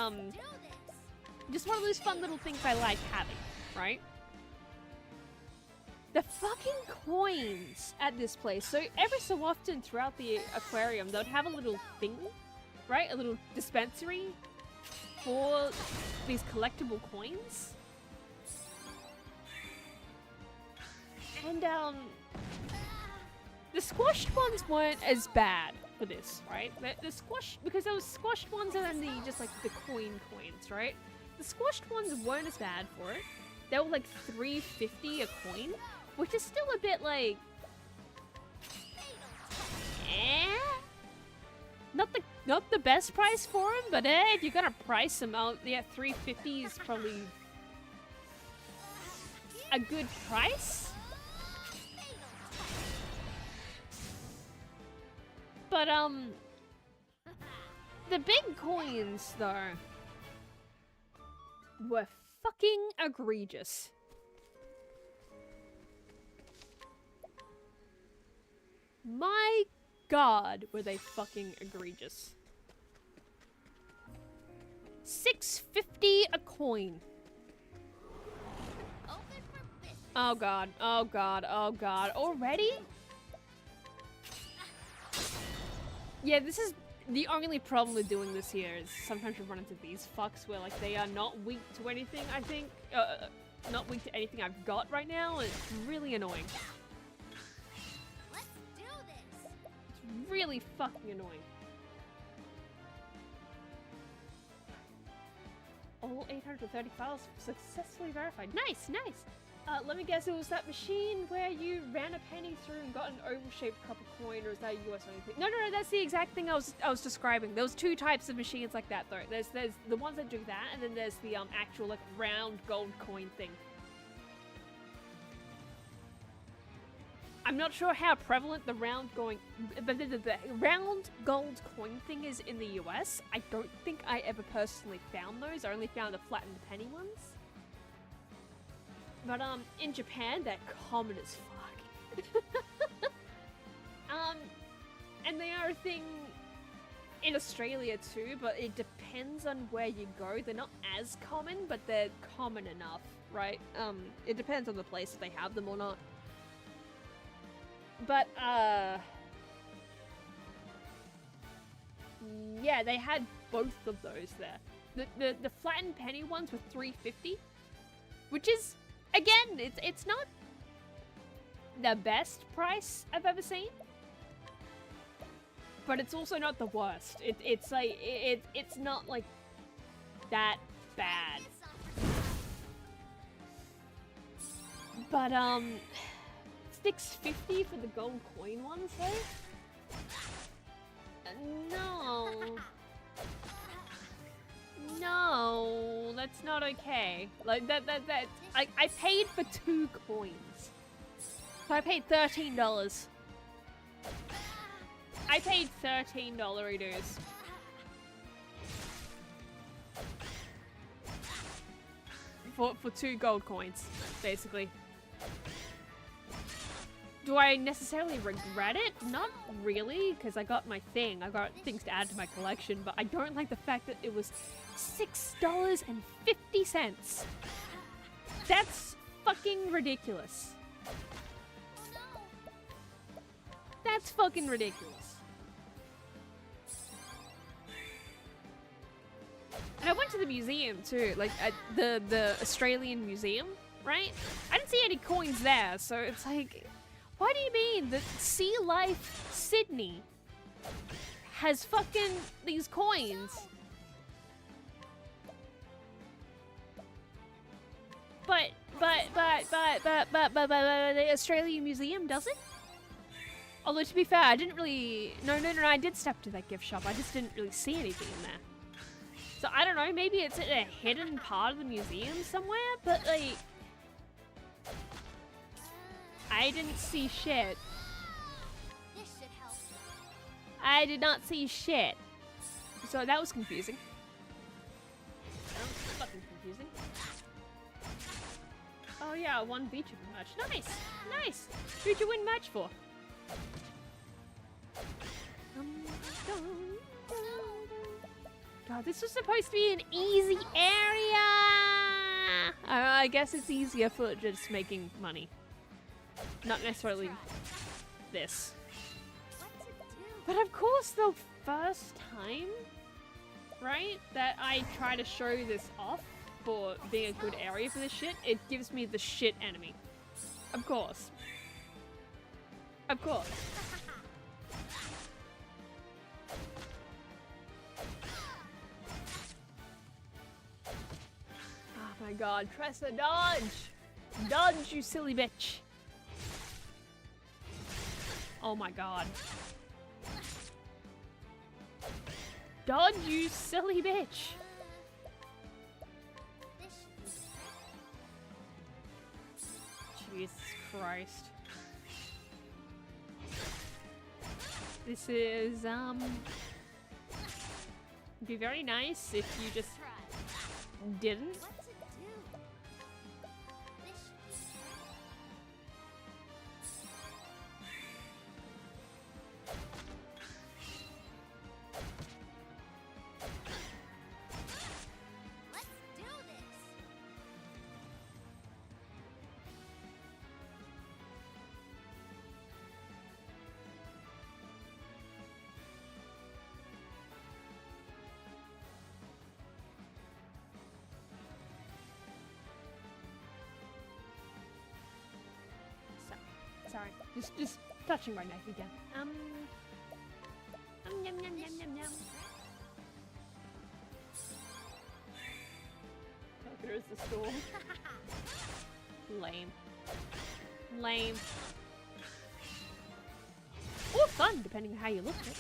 just one of those fun little things I like having, right? The fucking coins at this place. So every so often throughout the aquarium, they'd have a little thing, right? A little dispensary for these collectible coins. And, the squashed ones weren't as bad for this, right? The squashed, because there was squashed ones and then just like the coins, right? The squashed ones weren't as bad for it. They were like $3.50 a coin, which is still a bit like, not the best price for them, but if you're gonna price them out, yeah, $3.50 is probably a good price. But, the big coins, though, were fucking egregious. My god, were they fucking egregious. $6.50 a coin. Open for business. Oh god, oh god, oh god. Already? Yeah, this is the only problem with doing this here is sometimes you run into these fucks where like they are not weak to anything, I think. Not weak to anything I've got right now. It's really annoying. Let's do this. It's really fucking annoying. All 830 files successfully verified. Nice, nice. Let me guess, it was that machine where you ran a penny through and got an oval-shaped copper coin, or is that US only thing? No, that's the exact thing I was describing. There was two types of machines like that, though. There's the ones that do that, and then there's the actual like round gold coin thing. I'm not sure how prevalent the round gold coin thing is in the US. I don't think I ever personally found those. I only found the flattened penny ones. But, in Japan, they're common as fuck. and they are a thing in Australia too, but it depends on where you go. They're not as common, but they're common enough, right? It depends on the place if they have them or not. But, yeah, they had both of those there. The flattened penny ones were $3.50, which is, again, it's not the best price I've ever seen. But it's also not the worst. It's like it's not like that bad. But $6.50 for the gold coin ones though? No. No, that's not okay. Like that I paid for 2 coins. So I paid $13. I paid $13 dues. For 2 gold coins, basically. Do I necessarily regret it? Not really, because I got my thing. I got things to add to my collection, but I don't like the fact that it was $6.50. That's fucking ridiculous. That's fucking ridiculous. And I went to the museum too, like at the Australian museum, right? I didn't see any coins there, so it's like, what do you mean that Sea Life Sydney has fucking these coins? But the Australian Museum doesn't? Although to be fair, I didn't really, no, I did step to that gift shop, I just didn't really see anything in there. So I don't know, maybe it's in a hidden part of the museum somewhere, but like, I didn't see shit. This should help. I did not see shit. So that was confusing. That was fucking confusing. Oh yeah, I won Vtuber match. Nice! Nice! Who'd you win match for? God, this was supposed to be an easy area! I guess it's easier for just making money. Not necessarily this. But of course, the first time, right, that I try to show this off for being a good area for this shit, it gives me the shit enemy. Of course. Of course. Oh my god, Tressa, dodge! Dodge, you silly bitch! Oh my god. Dodge, you silly bitch! Jesus Christ. This is, it'd be very nice if you just didn't. Sorry, just touching my knife again. Yum, yum, yum, yum, yum. Oh, there's the store. Lame. Lame. Or fun, depending on how you look at it.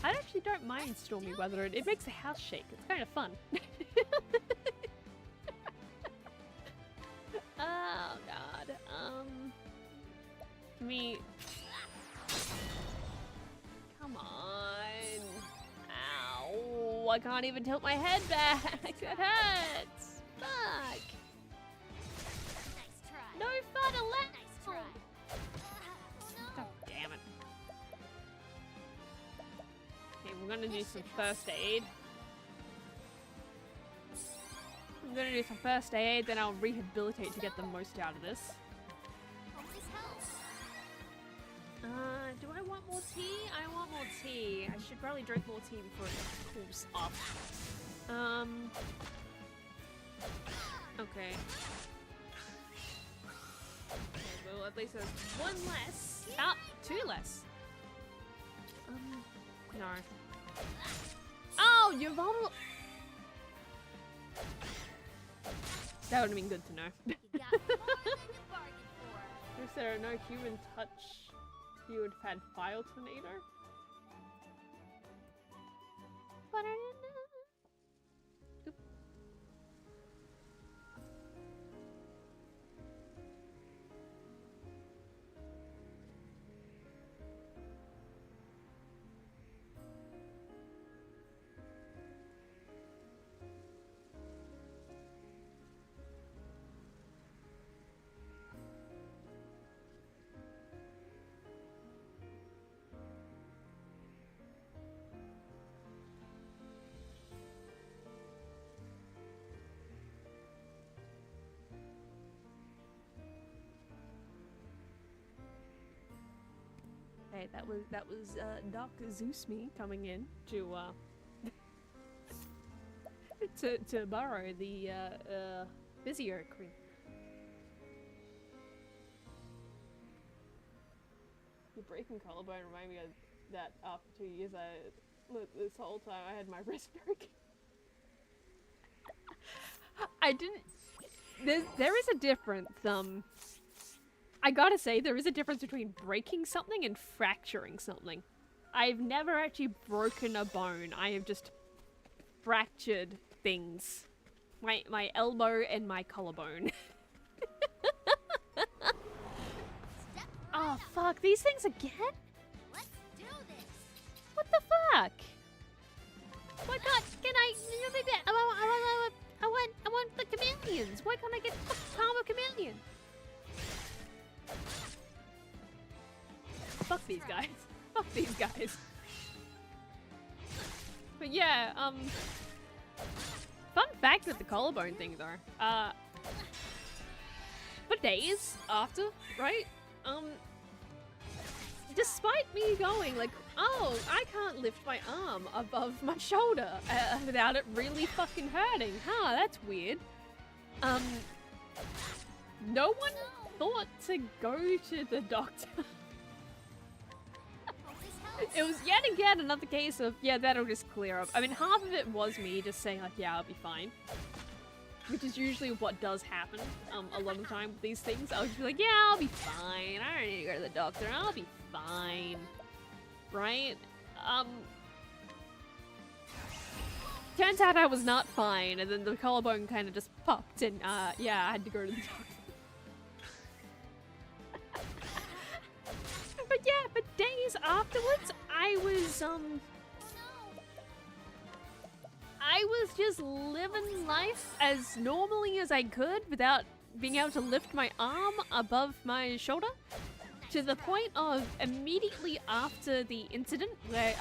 I actually don't mind stormy weather. It makes the house shake. It's kind of fun. Oh god. Give me. Come on. Ow. I can't even tilt my head back. It hurts. Fuck. Nice try. No fun allowed. Nice try. I'm gonna do some first aid. I'm gonna do some first aid, then I'll rehabilitate to get the most out of this. Always helps. Do I want more tea? I want more tea. I should probably drink more tea before it cools off. Okay. Well, at least there's one less. Ah, two less. No. Oh, you're vulnerable. That would have been good to know. You got more than you bargained for. If there are no human touch, you would have had File Tornado. But I didn't know. Oop. Hey, that was Doc Zeusme coming in to to borrow the physio cream. The breaking collarbone reminded me of that after 2 years this whole time I had my wrist broken. I didn't. There is a difference. I gotta say, there is a difference between breaking something and fracturing something. I've never actually broken a bone. I have just fractured things. My elbow and my collarbone. Oh fuck, these things again? Let's do this. What the fuck? Why can't I want the chameleons. Why can't I get Karma Chameleon? Fuck these guys. Fuck these guys. But yeah, fun fact with the collarbone thing though. For days after, right? Despite me going like, oh, I can't lift my arm above my shoulder without it really fucking hurting. Huh, that's weird. No one thought to go to the doctor. It was yet again another case of, yeah, that'll just clear up. I mean, half of it was me just saying like, yeah, I'll be fine. Which is usually what does happen a lot of the time with these things. I'll just be like, yeah, I'll be fine. I don't need to go to the doctor. I'll be fine. Right? Turns out I was not fine, and then the collarbone kind of just popped, and yeah, I had to go to the doctor. But yeah, for days afterwards, I was just living life as normally as I could without being able to lift my arm above my shoulder, to the point of immediately after the incident where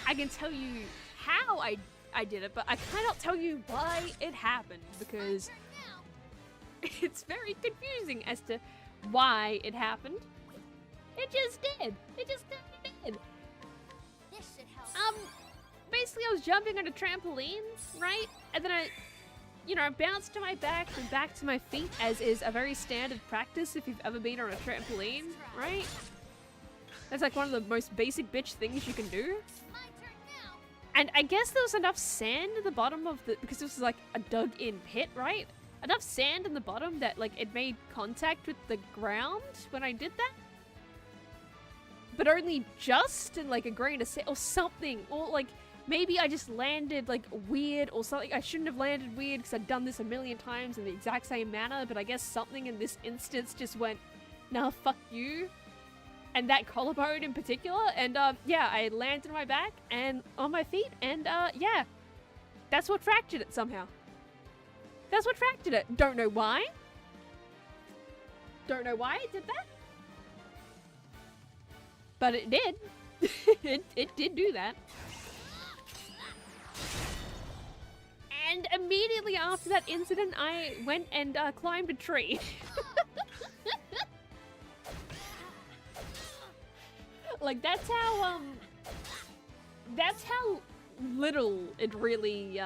I can tell you how I did it, but I cannot tell you why it happened because it's very confusing as to why it happened. It just did. It just did. This should help. Basically I was jumping on a trampoline, right? And then I bounced to my back and back to my feet, as is a very standard practice if you've ever been on a trampoline, right? That's like one of the most basic bitch things you can do. My turn now. And I guess there was enough sand at the bottom of the, because this was like a dug-in pit, right? Enough sand in the bottom that like it made contact with the ground when I did that. But only just in like a grain of sand or something, or like maybe I just landed like weird or something. I shouldn't have landed weird because I'd done this a million times in the exact same manner, but I guess something in this instance just went, nah, fuck you. And that collarbone in particular, and yeah, I landed on my back and on my feet, and yeah, that's what fractured it somehow. That's what fractured it. Don't know why. Don't know why it did that. But it did. it did do that. And immediately after that incident, I went and climbed a tree. Like, that's how little it really,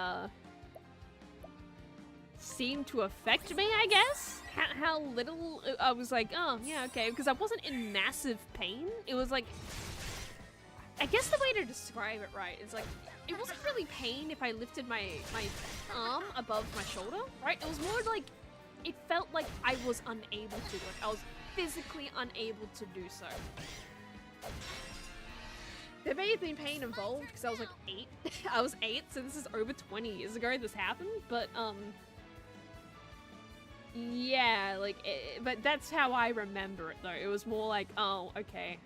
seemed to affect me, I guess? How little I was like, oh, yeah, okay, because I wasn't in massive pain. It was like, I guess the way to describe it right is like, it wasn't really pain if I lifted my arm above my shoulder, right? It was more like, it felt like I was unable to, like I was physically unable to do so. There may have been pain involved because I was like 8. I was 8, so this is over 20 years ago this happened, but yeah, like, but that's how I remember it though. It was more like, oh, okay,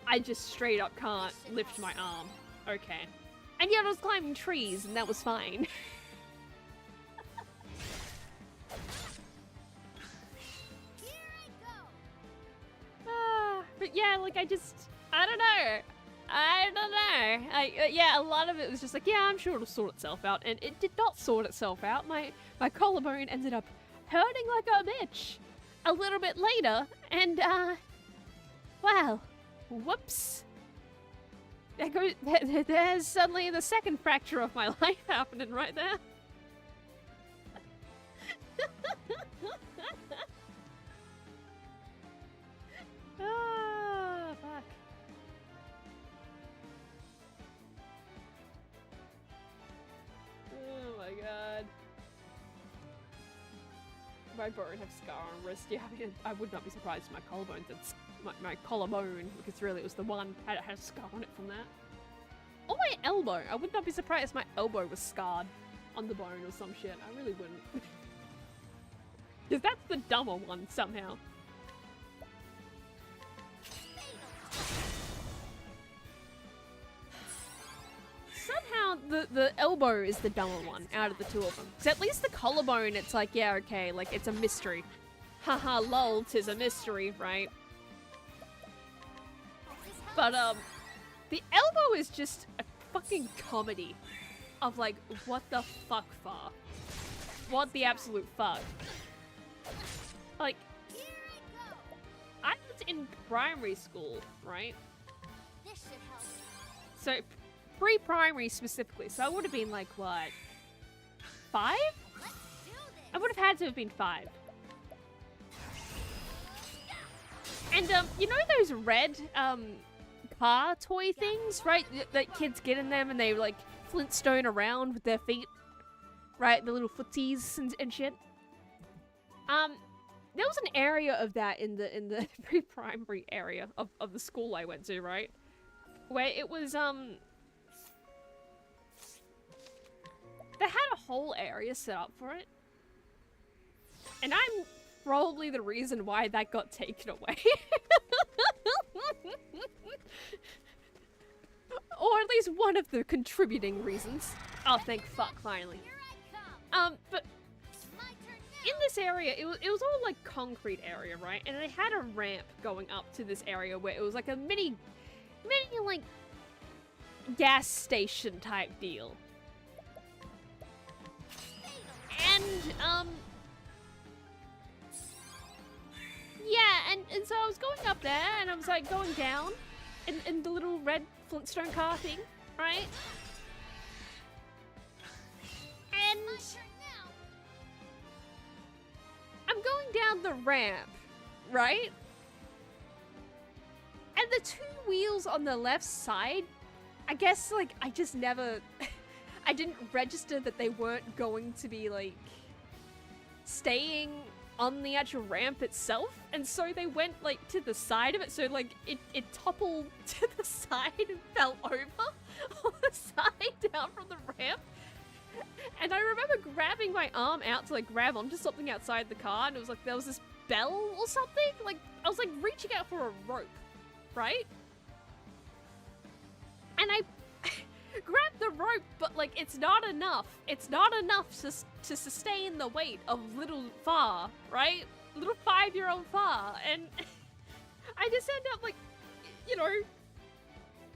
I just straight up can't lift my arm. Okay. And yet I was climbing trees and that was fine. But yeah, like I don't know. Yeah, a lot of it was just like, yeah, I'm sure it'll sort itself out. And it did not sort itself out. My collarbone ended up hurting like a bitch a little bit later. And, well, whoops. There's suddenly the second fracture of my life happening right there. Ah, fuck. Oh my god. My bone have scar on wrist. Yeah, I mean, I would not be surprised if my collarbone did my collarbone, because really it was the one had a scar on it from that. Or my elbow. I would not be surprised if my elbow was scarred on the bone or some shit. I really wouldn't. Because that's the dumber one somehow. Somehow the elbow is the dumber one out of the two of them. Because at least the collarbone, it's like, yeah, okay, like it's a mystery. Haha, lol, 'tis a mystery, right? But the elbow is just a fucking comedy of like, what the fuck for? What the absolute fuck? Like, I was in primary school, right? This should help. So, pre-primary specifically, so I would have been like, what, 5? Let's do this. I would have had to have been 5. And, you know those red, car toy things, right? That kids get in them and they, like, Flintstone around with their feet, right? The little footsies and shit. There was an area of that in the pre-primary area of the school I went to, right? Where it was, they had a whole area set up for it. And I'm probably the reason why that got taken away. Or at least one of the contributing reasons. Oh, thank fuck, finally. Here I come. But My turn now. in this area, it was all like concrete area, right? And they had a ramp going up to this area where it was like a mini like gas station type deal. And yeah, and so I was going up there and I was like going down in the little red Flintstone car thing, right? And My turn now. I'm going down the ramp, right? And the two wheels on the left side, I guess, like, I just never... I didn't register that they weren't going to be, like, staying on the actual ramp itself. And so they went, like, to the side of it. So, like, it toppled to the side and fell over on the side down from the ramp. And I remember grabbing my arm out to, like, grab onto something outside the car. And it was like, there was this bell or something. Like, I was, like, reaching out for a rope, right? And I grabbed the rope, but, like, it's not enough. It's not enough to sustain the weight of little Far, right? Little 5-year-old Far. And I just end up, like, you know,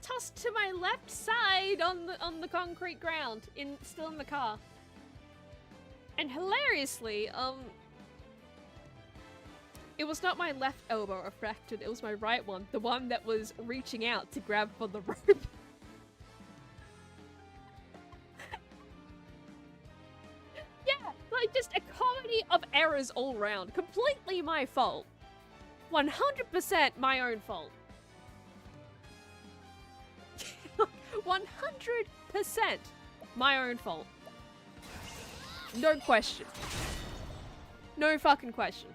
tossed to my left side on the concrete ground, still in the car. And hilariously, it was not my left elbow I fractured, it was my right one, the one that was reaching out to grab for the rope. Yeah, like just a comedy of errors all round. Completely my fault. 100% my own fault. 100% my own fault. No question. No fucking question.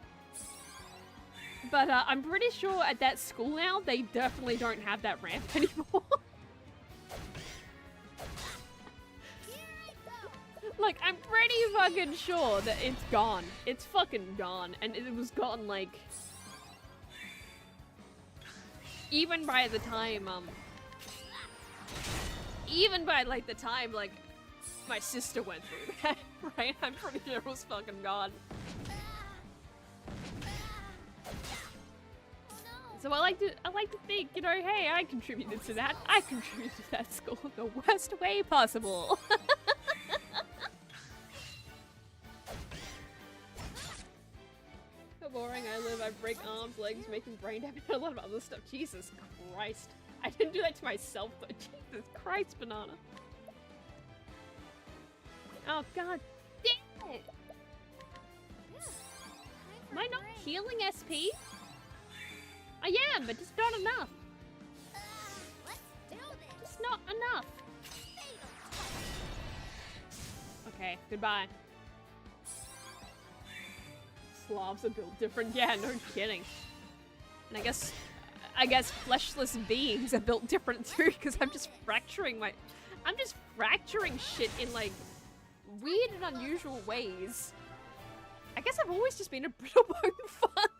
But I'm pretty sure at that school now, they definitely don't have that ramp anymore. Like, I'm pretty fucking sure that it's gone. It's fucking gone. And it was gone, like... Even by the time, even by, like, the time, like, my sister went through that, right? I'm pretty sure it was fucking gone. So I like to think, you know, hey, I contributed to that. I contributed to that school in the worst way possible. How boring I live. I break arms, legs, making brain damage, and a lot of other stuff. Jesus Christ. I didn't do that to myself, but Jesus Christ, Banana. Oh, god damn it! Am I not healing SP? I am, but just not enough. Just not enough. Okay, goodbye. Slavs are built different. Yeah, no kidding. And I guess fleshless beings are built different too, because I'm just fracturing shit in like weird and unusual ways. I guess I've always just been a brittle bone fuck.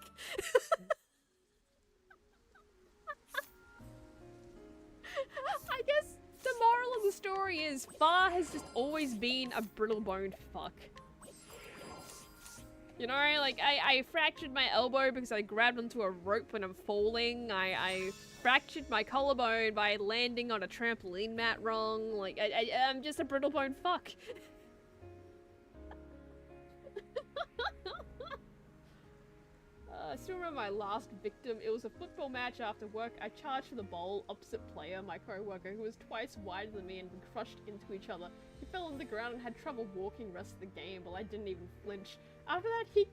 I guess the moral of the story is Far has just always been a brittle boned fuck. You know, like, I fractured my elbow because I grabbed onto a rope when I'm falling. I fractured my collarbone by landing on a trampoline mat wrong. Like, I'm just a brittle bone fuck. I still remember my last victim. It was a football match after work. I charged for the ball, opposite player, my co-worker, who was twice wider than me and we crushed into each other. He fell on the ground and had trouble walking the rest of the game, but I didn't even flinch. After that, he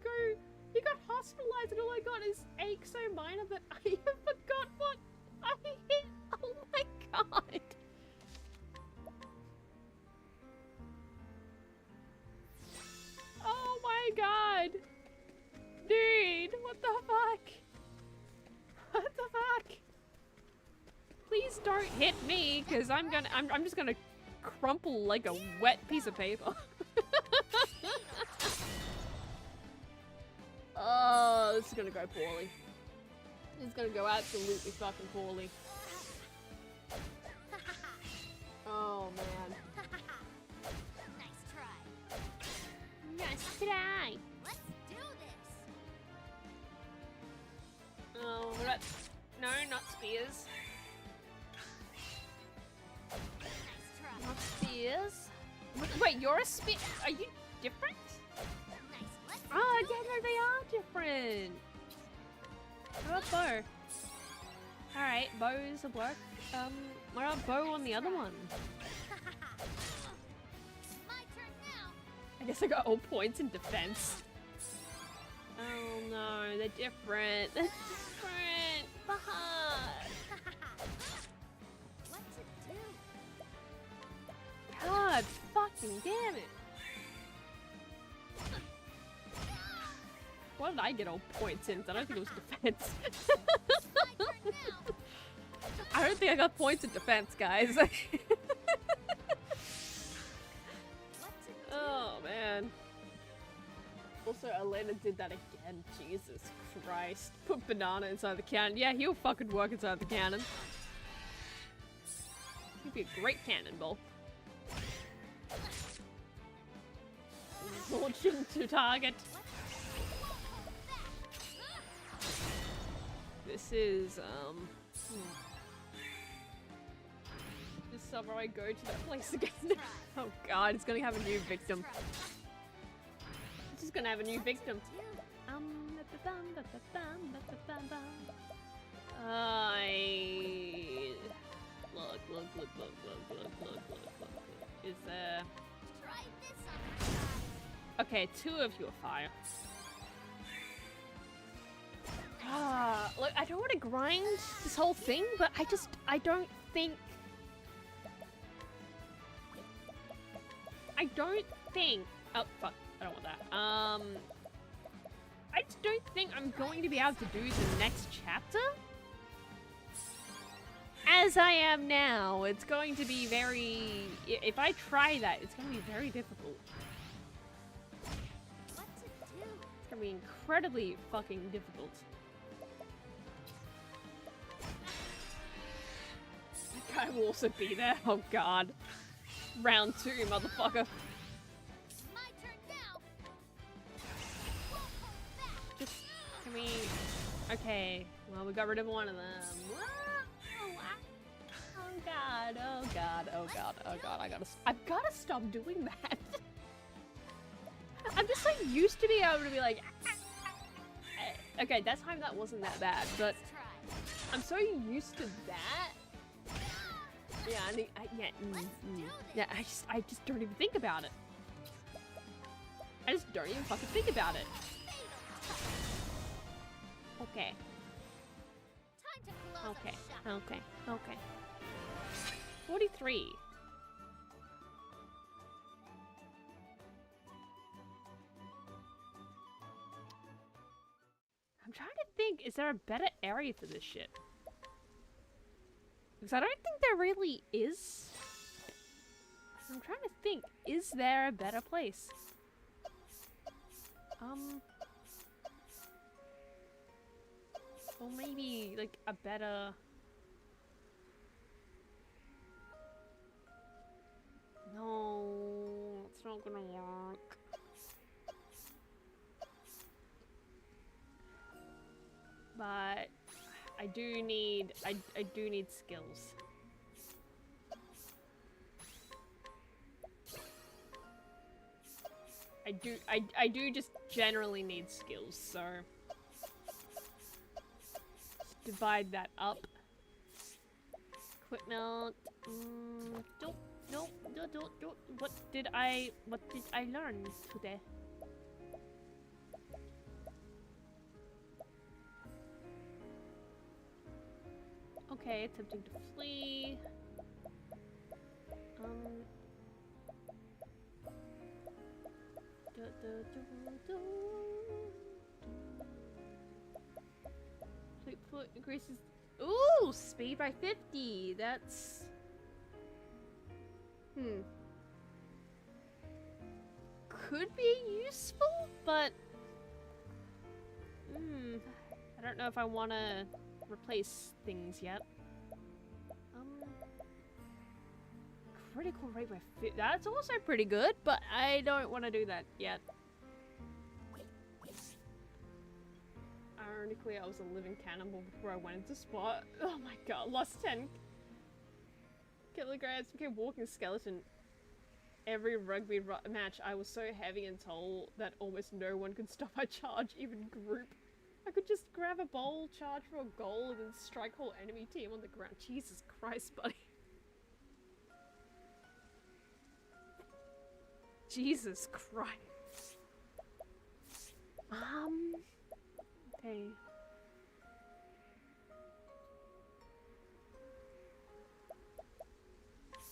got hospitalized and all I got is ache so minor that I forgot what I hit. Oh my god. Oh my god. Dude, what the fuck? What the fuck? Please don't hit me, cause I'm just gonna crumple like a wet piece of paper. Oh, this is gonna go poorly. This is gonna go absolutely fucking poorly. Oh man. Nice try. Nice try. Let's do this. Oh, what about... No, not spears. Nice try. Not spears. Wait, you're a spear? Are you different? Nice. Let's Oh, do yeah, no, they are different. What about bow? Alright, bows will work. What about bow on the other one? my turn now. I guess I got all points in defense. Oh no, they're different. They're different. Fuck. What to do? God fucking damn it. What did I get all points in? I don't think it was defense. My turn now. I don't think I got points in defense, guys. What to do? Oh man. Also, Elena did that again. Jesus Christ. Put Banana inside the cannon. Yeah, he'll fucking work inside the cannon. He'd be a great cannonball. Launching to target. This is, summer I go to that place again. Oh god, it's gonna have a new victim. It's just gonna have a new victim. Look. Is there... Try this on. Okay, 2 of you are fire. Look, I don't want to grind this whole thing, but I don't think... Oh, fuck. I don't want that. I just don't think I'm going to be able to do the next chapter. As I am now, it's going to be very... If I try that, it's going to be very difficult. What to do? It's going to be incredibly fucking difficult. That guy will also be there. Oh god. Round 2, motherfucker. My turn now. Won't hold back. Just, can we... Okay, well, we got rid of one of them. Oh god, I've gotta stop doing that. I'm just so used to being able to be like... Okay, that time that wasn't that bad, but Let's try. I'm so used to that. Yeah, I just don't even think about it. I just don't even fucking think about it. Okay. Time to close up shop. Okay. 43. I'm trying to think, is there a better area for this shit? Because I don't think there really is. I'm trying to think, is there a better place? Or maybe, like, a better... No, it's not gonna work. But I do need skills. I do just generally need skills, so just divide that up. Equipment. Don't. What did I learn today? Okay, attempting to flee. Fleetfoot increases. Ooh, speed by 50. That's. Could be useful, but I don't know if I want to replace things yet. Critical rate by 50. That's also pretty good, but I don't want to do that yet. Ironically, I was a living cannibal before I went into spot. Oh my god, lost 10 kilograms, became walking skeleton. Every rugby match, I was so heavy and tall that almost no one could stop my charge, even group. I could just grab a bowl, charge for a goal, and then strike whole enemy team on the ground. Jesus Christ, buddy. Jesus Christ. Okay.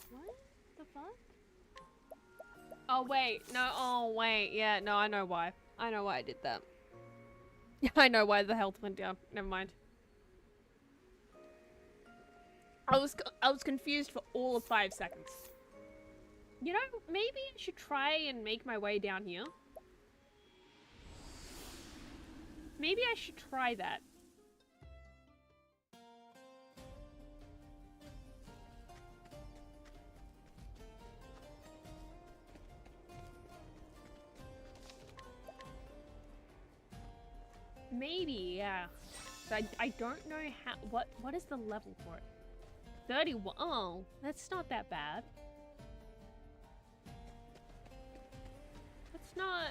What the fuck? Oh wait, no, oh wait, yeah, no, I know why. I know why I did that. I know why the health went down. Never mind. I was confused for all of 5 seconds. You know, maybe I should try and make my way down here. Maybe I should try that. Maybe, yeah. But I don't know how. What is the level for it? 31. Oh, that's not that bad. That's not...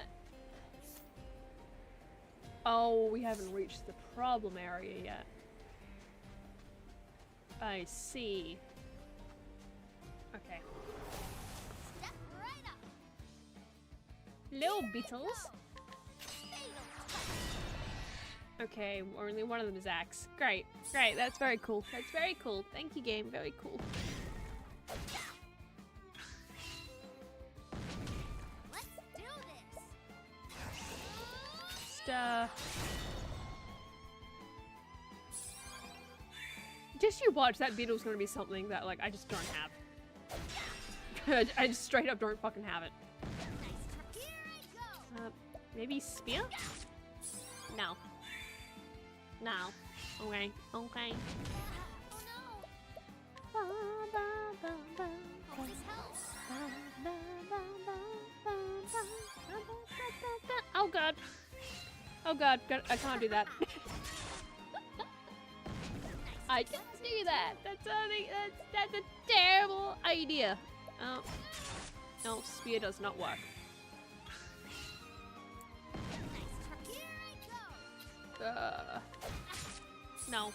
Oh, we haven't reached the problem area yet. I see. Okay. Step right up. Little beetles. Okay, only one of them is axe. Great, great, that's very cool. That's very cool. Thank you, game. Very cool. Let's do this. Just you watch, that beetle's gonna be something that, like, I just don't have. I just straight up don't fucking have it. Nice. Here I go. Maybe spear? No. No. Okay. Okay. Oh no. Hope this helps. Oh god. Oh god, I can't do that. I can't do that. That's a terrible idea. Oh. No, spear does not work. Nice. Here I go. No.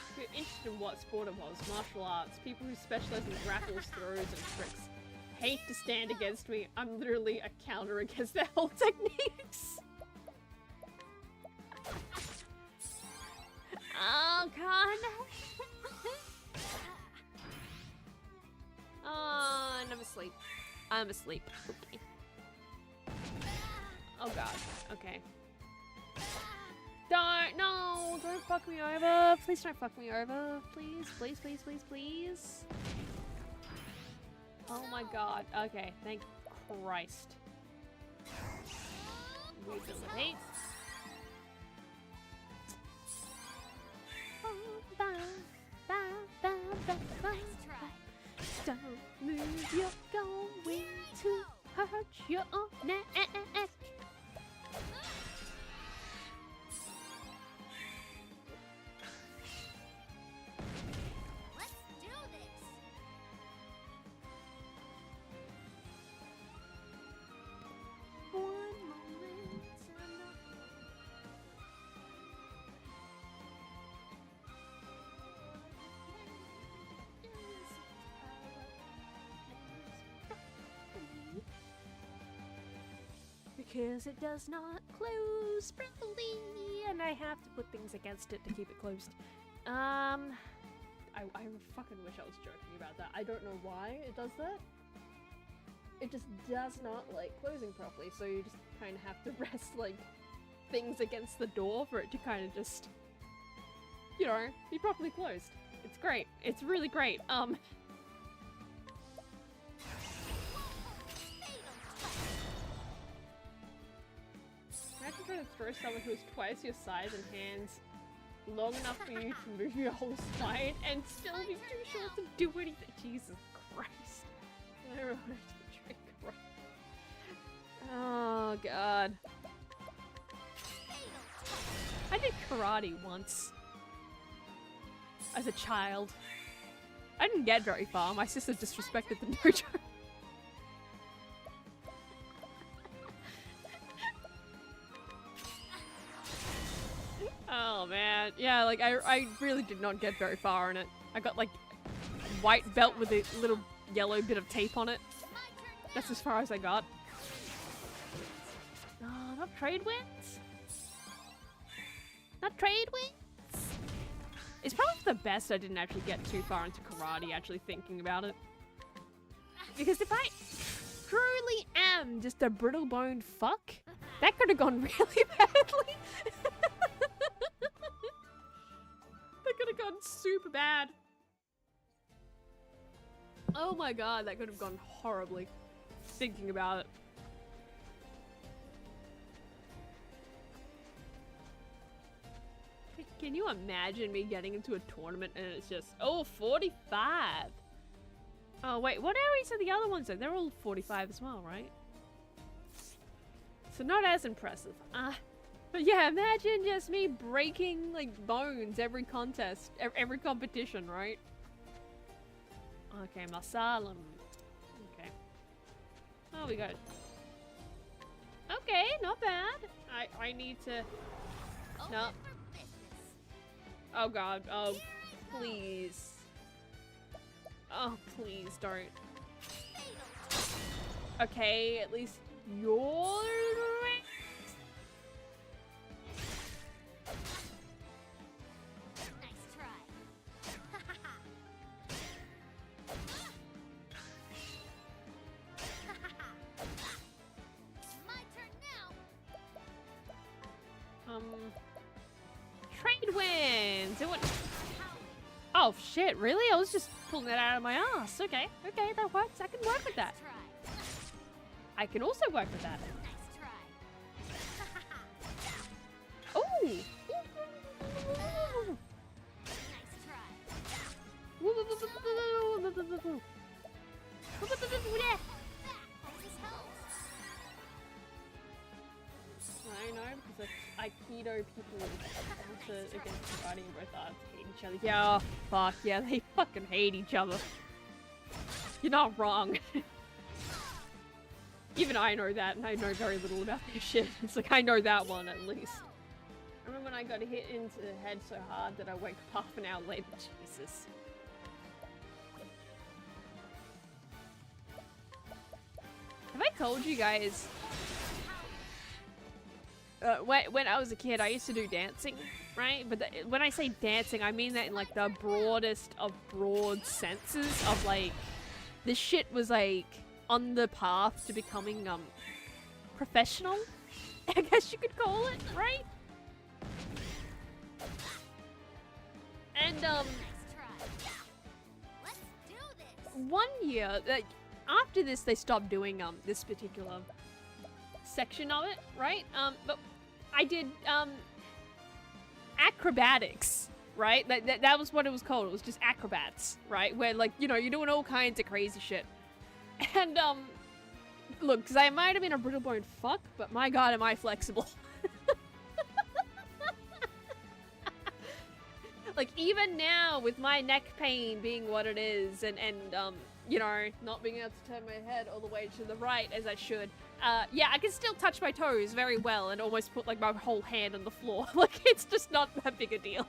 If you're interested in what sport it was, martial arts, people who specialize in grapples, throws, and tricks hate to stand against me. I'm literally a counter against their whole techniques. Oh god. Oh, and I'm asleep. I'm asleep. Okay. Oh god. Okay. Don't fuck me over. Please don't fuck me over. Please, please, please, please, please. Oh my god. Okay, thank Christ. Rehabilitate. Nice try. Don't move, you're going to hurt your neck. Let's do this. One moment. Because it does not close properly, and I have to put things against it to keep it closed. I fucking wish I was joking about that. I don't know why it does that. It just does not like closing properly, so you just kind of have to rest like things against the door for it to kind of just, you know, be properly closed. It's great. It's really great. Imagine trying to throw someone who is twice your size and hands long enough for you to move your whole spine and still be too short to do anything. Jesus Christ. I don't know how to drink right. Oh god. I did karate once. As a child. I didn't get very far. My sister disrespected the dojo. Oh man, yeah, like I really did not get very far in it. I got like a white belt with a little yellow bit of tape on it. That's as far as I got. Oh, not trade winds? Not trade winds? It's probably for the best I didn't actually get too far into karate, actually thinking about it. Because if I truly am just a brittle-boned fuck, that could have gone really badly. That could have gone super bad. Oh my god, that could have gone horribly. Thinking about it. Can you imagine me getting into a tournament and it's just, oh, 45? Oh wait, what areas are the other ones in? They're all 45 as well, right? So not as impressive. Yeah, imagine just me breaking like bones every contest, every competition, right? Okay, Masalam. Okay. Oh, we got it. Okay, not bad. I need to. No. Oh god. Oh, please. Oh, please don't. Okay, at least you're. Nice try. My turn now. Trade wins. It would. Oh shit! Really? I was just pulling it out of my ass. Okay, okay, that works. I can work with that. Nice try. I can also work with that. Nice try. Oh. Nice try. Always helps. I know, because Aikido people against the fighting both sides hate each other. Yeah, oh, fuck, yeah, they fucking hate each other. You're not wrong. Even I know that, and I know very little about this shit. It's like, I know that one, at least. I remember when I got hit into the head so hard that I woke up half an hour later. Jesus. Have I told you guys? When I was a kid, I used to do dancing, right? But when I say dancing, I mean that in like the broadest of broad senses of like, this shit was like on the path to becoming professional, I guess you could call it, right? And Nice try. Let's do this. one year, after this, they stopped doing this particular section of it, right? But I did acrobatics, right? That was what it was called. It was just acrobats, right? Where like, you know, you're doing all kinds of crazy shit. And look, because I might have been a brittle bone fuck, but my god, am I flexible. Like, even now, with my neck pain being what it is, and you know, not being able to turn my head all the way to the right as I should, yeah, I can still touch my toes very well and almost put, like, my whole hand on the floor. Like, it's just not that big a deal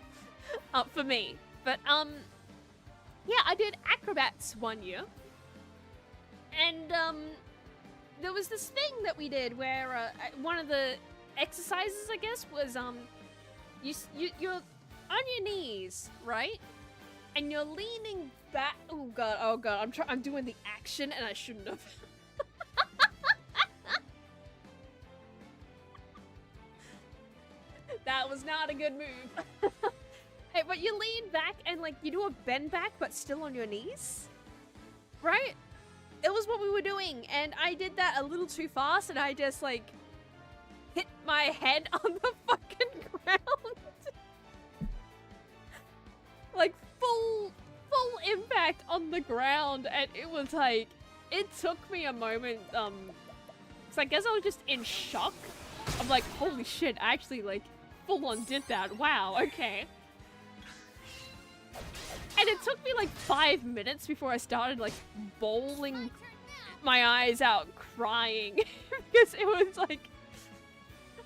for me. But, yeah, I did acrobats one year. And, there was this thing that we did where, one of the exercises, I guess, was, you're on your knees, right? And you're leaning back. Oh god, I'm doing the action and I shouldn't have. That was not a good move. Hey, but you lean back and like you do a bend back but still on your knees, right? It was what we were doing, and I did that a little too fast and I just like hit my head on the fucking ground. Like full impact on the ground, and it was like, it took me a moment, so I guess I was just in shock. I'm like, holy shit, I actually like full on did that. Wow, okay. And it took me like 5 minutes before I started like bawling my eyes out, crying, because it was like,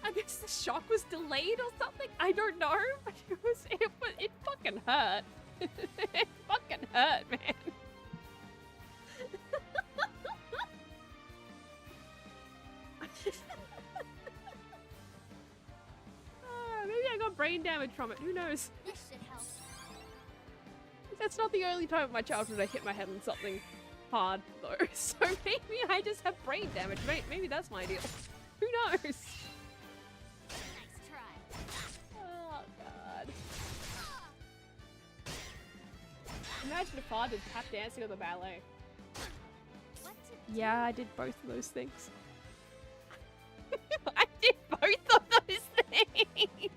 I guess the shock was delayed or something. I don't know, but it fucking hurt. It fucking hurt, man. Maybe I got brain damage from it. Who knows? This should help. That's not the only time in my childhood I hit my head on something hard, though. So maybe I just have brain damage. Maybe that's my deal. Who knows? Nice try. Oh, God. Imagine if I did tap dancing or the ballet. What to Yeah, I did both of those things. I did both of those things!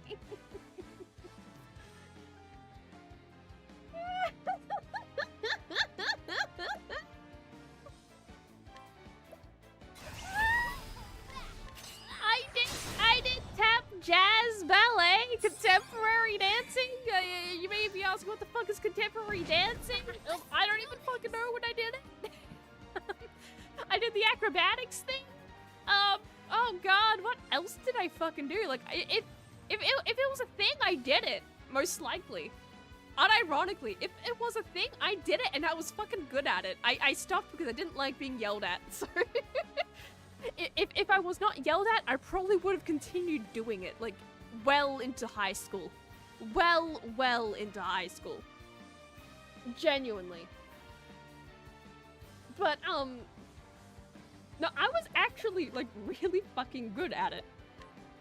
I did tap jazz asking what the fuck is contemporary dancing? I don't even fucking know when I did it. I did the acrobatics thing. Oh god, what else did I fucking do? Like, if it was a thing, I did it. Most likely. Unironically, if it was a thing, I did it and I was fucking good at it. I stopped because I didn't like being yelled at, so... if I was not yelled at, I probably would have continued doing it, like, well into high school. Well into high school. Genuinely. But, no, I was actually, like, really fucking good at it.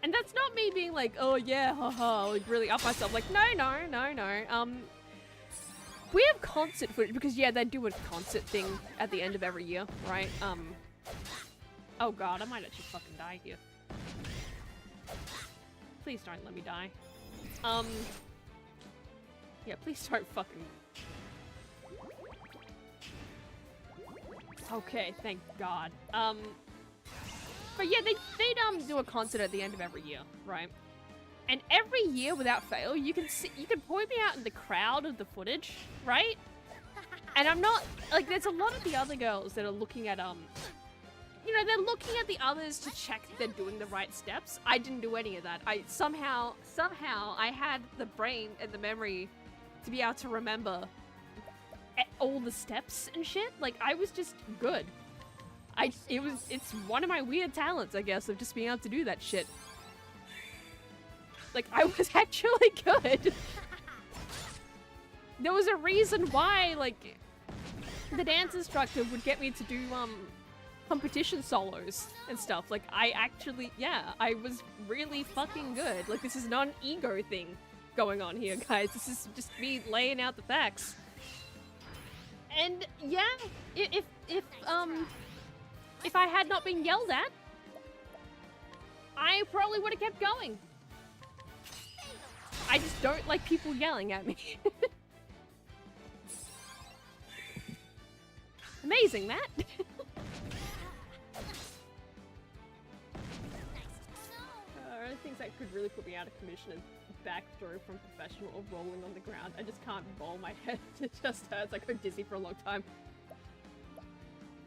And that's not me being like, oh yeah, haha, like, really up myself. Like, no. We have concert footage, because, yeah, they do a concert thing at the end of every year, right? Oh god, I might actually fucking die here. Please don't let me die. Yeah, please don't fucking... Okay, thank god. But yeah, they'd do a concert at the end of every year, right? And every year, without fail, you can point me out in the crowd of the footage, right? And I'm not, like, there's a lot of the other girls that are looking at, you know, they're looking at the others to check they're doing the right steps. I didn't do any of that. I somehow I had the brain and the memory to be able to remember all the steps and shit. Like, I was just good. It's one of my weird talents, I guess, of just being able to do that shit. Like, I was actually good. There was a reason why, like, the dance instructor would get me to do, competition solos and stuff. Like, I actually, yeah, I was really fucking good. Like, this is not an ego thing going on here, guys. This is just me laying out the facts. And, yeah, if I had not been yelled at, I probably would have kept going. I just don't like people yelling at me. Amazing, Matt. Things that could really put me out of commission is backstory from professional or rolling on the ground. I just can't bowl my head. It just hurts. I go dizzy for a long time.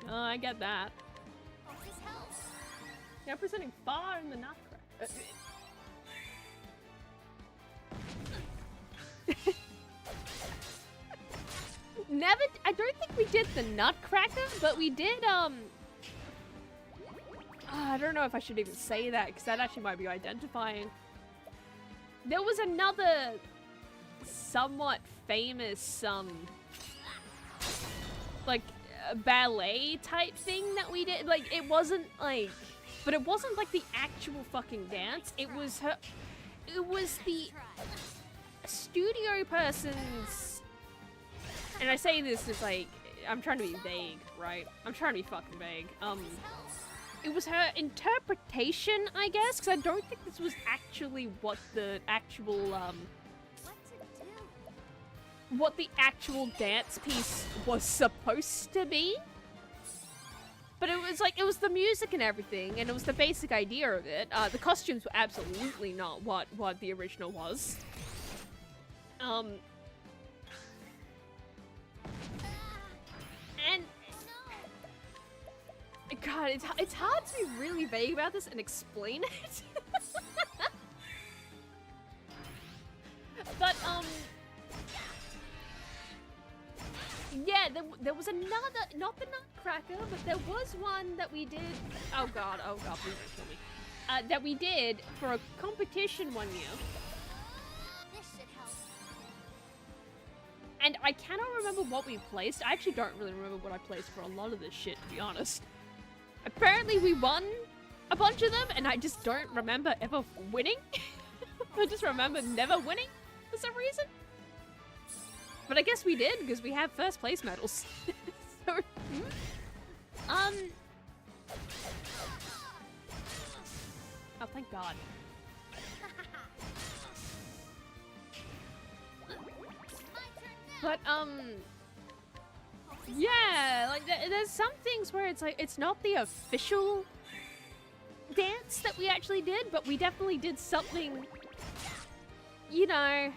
Oh, I get that. Yeah, presenting far in the nutcracker. Never. I don't think we did the nutcracker, but we did. I don't know if I should even say that, because that actually might be identifying. There was another somewhat famous, like, ballet type thing that we did. Like, it wasn't like, but it wasn't like the actual fucking dance. It was the studio person's, and I say this as like, I'm trying to be vague, right? I'm trying to be fucking vague. It was her interpretation, I guess, because I don't think this was actually what the actual, what the actual dance piece was supposed to be. But it was like, it was the music and everything, and it was the basic idea of it. The costumes were absolutely not what the original was. And God, it's hard to be really vague about this and explain it. But, yeah, there was another, not the nutcracker, but there was one that we did, oh god, please don't kill me. That we did for a competition one year. This should help. And I cannot remember what we placed. I actually don't really remember what I placed for a lot of this shit, to be honest. Apparently we won a bunch of them, and I just don't remember ever winning. I just remember never winning for some reason. But I guess we did, because we have first place medals. So, oh, thank God. But, yeah, like, there's some things where it's like, it's not the official dance that we actually did, but we definitely did something, you know,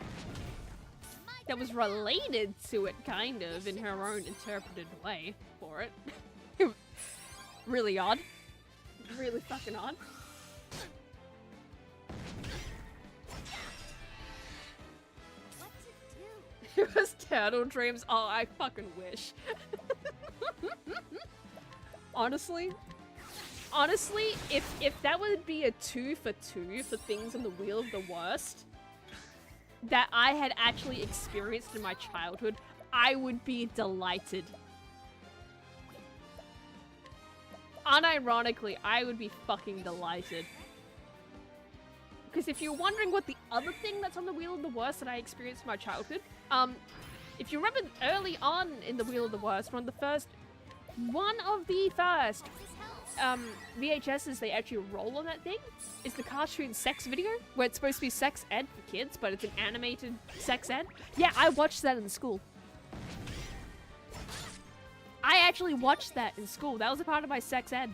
that was related to it, kind of, in her own interpreted way for it. Really odd. Really fucking odd. What's it do? It was turtle dreams. Oh, I fucking wish. Honestly, if that would be a 2 for 2 for things in the Wheel of the Worst that I had actually experienced in my childhood, I would be delighted. Unironically, I would be fucking delighted. Because if you're wondering what the other thing that's on the Wheel of the Worst that I experienced in my childhood, if you remember early on in the Wheel of the Worst, one of the first VHSs they actually roll on that thing is the cartoon sex video, where it's supposed to be sex ed for kids, but it's an animated sex ed. Yeah, I watched that in school. I actually watched that in school. That was a part of my sex ed.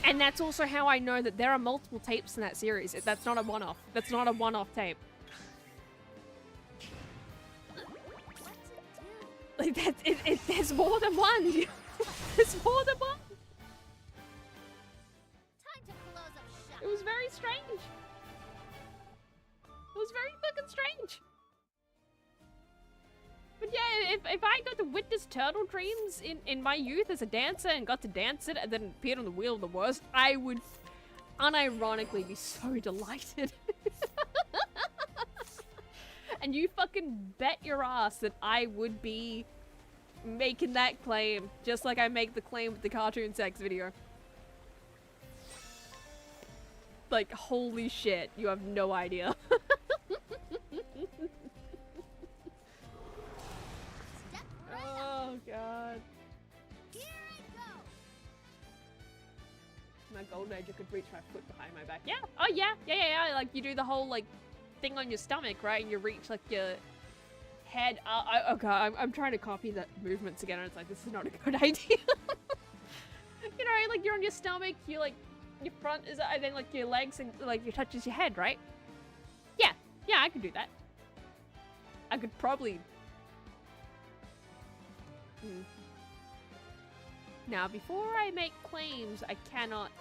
And that's also how I know that there are multiple tapes in that series. That's not a one-off. That's not a one-off tape. Like, there's more than one. There's more than one. Time to close up shop. It was very strange. It was very fucking strange. But yeah, if I got to witness turtle dreams in my youth as a dancer and got to dance it and then appeared on the Wheel of the Worst, I would unironically be so delighted. And you fucking bet your ass that I would be making that claim, just like I make the claim with the cartoon sex video. Like, holy shit, you have no idea. Oh god. Here I go. My golden age, I could reach my foot behind my back. Yeah. Oh yeah. Yeah. Like you do the whole like thing on your stomach, right? And you reach like your head. Okay, I'm trying to copy the movements again, and it's like this is not a good idea. You know, like you're on your stomach. You like your front is, and then like your legs and like it touches your head, right? Yeah. Yeah, I could do that. I could probably. Now, before I make claims I cannot,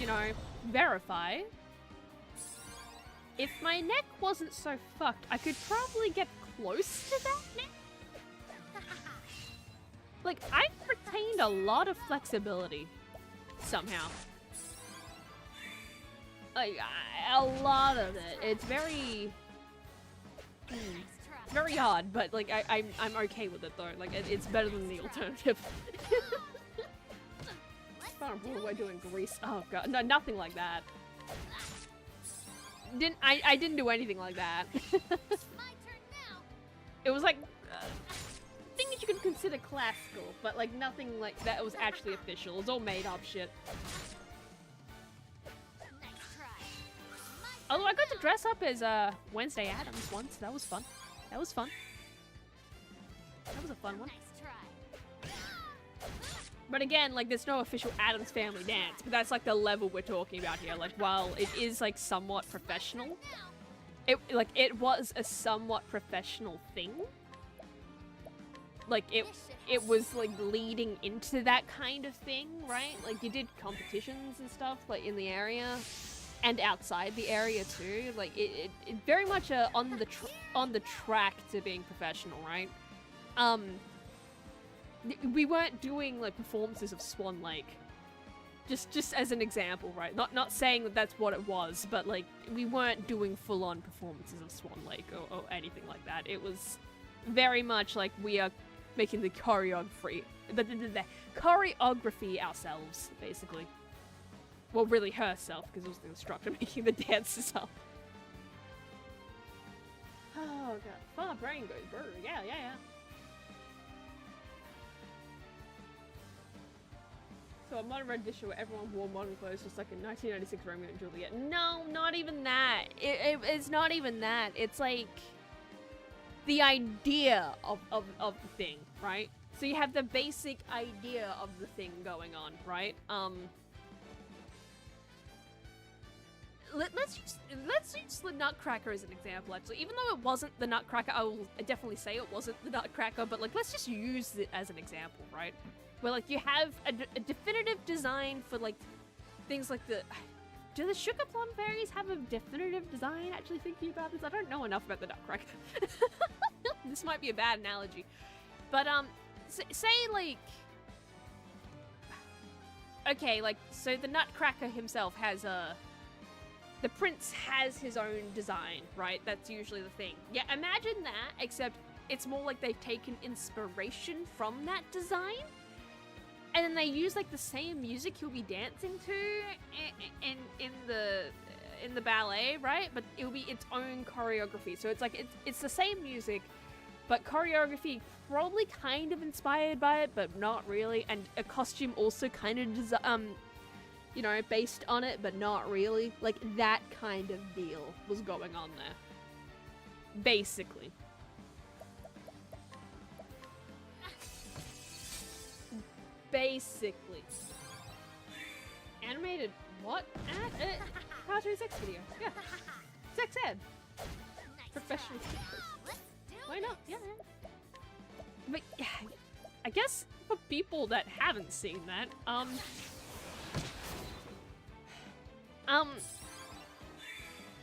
you know, verify, if my neck wasn't so fucked, I could probably get close to that neck. Like, I've retained a lot of flexibility, somehow. Like, a lot of it. It's very... very odd, but like I'm okay with it though. Like it's better than the alternative. What am I doing? Grease? Oh god, no, nothing like that. I didn't do anything like that. My turn now. It was like things you could consider classical, but like nothing like that was actually official. It was all made up shit. Nice try. Although I got to dress up as Wednesday Addams once. That was fun. That was fun. That was a fun one. Nice try. But again, like, there's no official Addams Family dance, but that's like the level we're talking about here. Like, while it is like somewhat professional, it was a somewhat professional thing. Like it was like leading into that kind of thing, right? Like you did competitions and stuff like in the area. And outside the area too, like it very much on the track to being professional, right? We weren't doing like performances of Swan Lake, just as an example, right? Not saying that that's what it was, but like we weren't doing full-on performances of Swan Lake or anything like that. It was very much like we are making the choreography ourselves, basically. Well, really herself, because it was the instructor making the dances up. Oh god. Oh, brain goes brr. Yeah. So a modern rendition where everyone wore modern clothes, just like in 1996 Romeo and Juliet. No, not even that. It's not even that. It's like the idea of the thing, right? So you have the basic idea of the thing going on, right? let's use the Nutcracker as an example. Actually, even though it wasn't the Nutcracker, I will definitely say it wasn't the Nutcracker. But like, let's just use it as an example, right? Where like you have a definitive design for like things like the. Do the Sugar Plum Fairies have a definitive design? Actually, thinking about this, I don't know enough about the Nutcracker. This might be a bad analogy, but say like. Okay, like, so the Nutcracker himself has the prince has his own design, right? That's usually the thing. Yeah, imagine that, except it's more like they've taken inspiration from that design, and then they use, like, the same music he'll be dancing to in the ballet, right? But it'll be its own choreography. So it's like, it's the same music, but choreography probably kind of inspired by it, but not really. And a costume also kind of, you know, based on it, but not really. Like, that kind of deal was going on there. Basically. Basically. Animated what? Cartoon sex video. Yeah. Sex ed. Professional teachers. Why not? Yeah. But yeah, I guess for people that haven't seen that,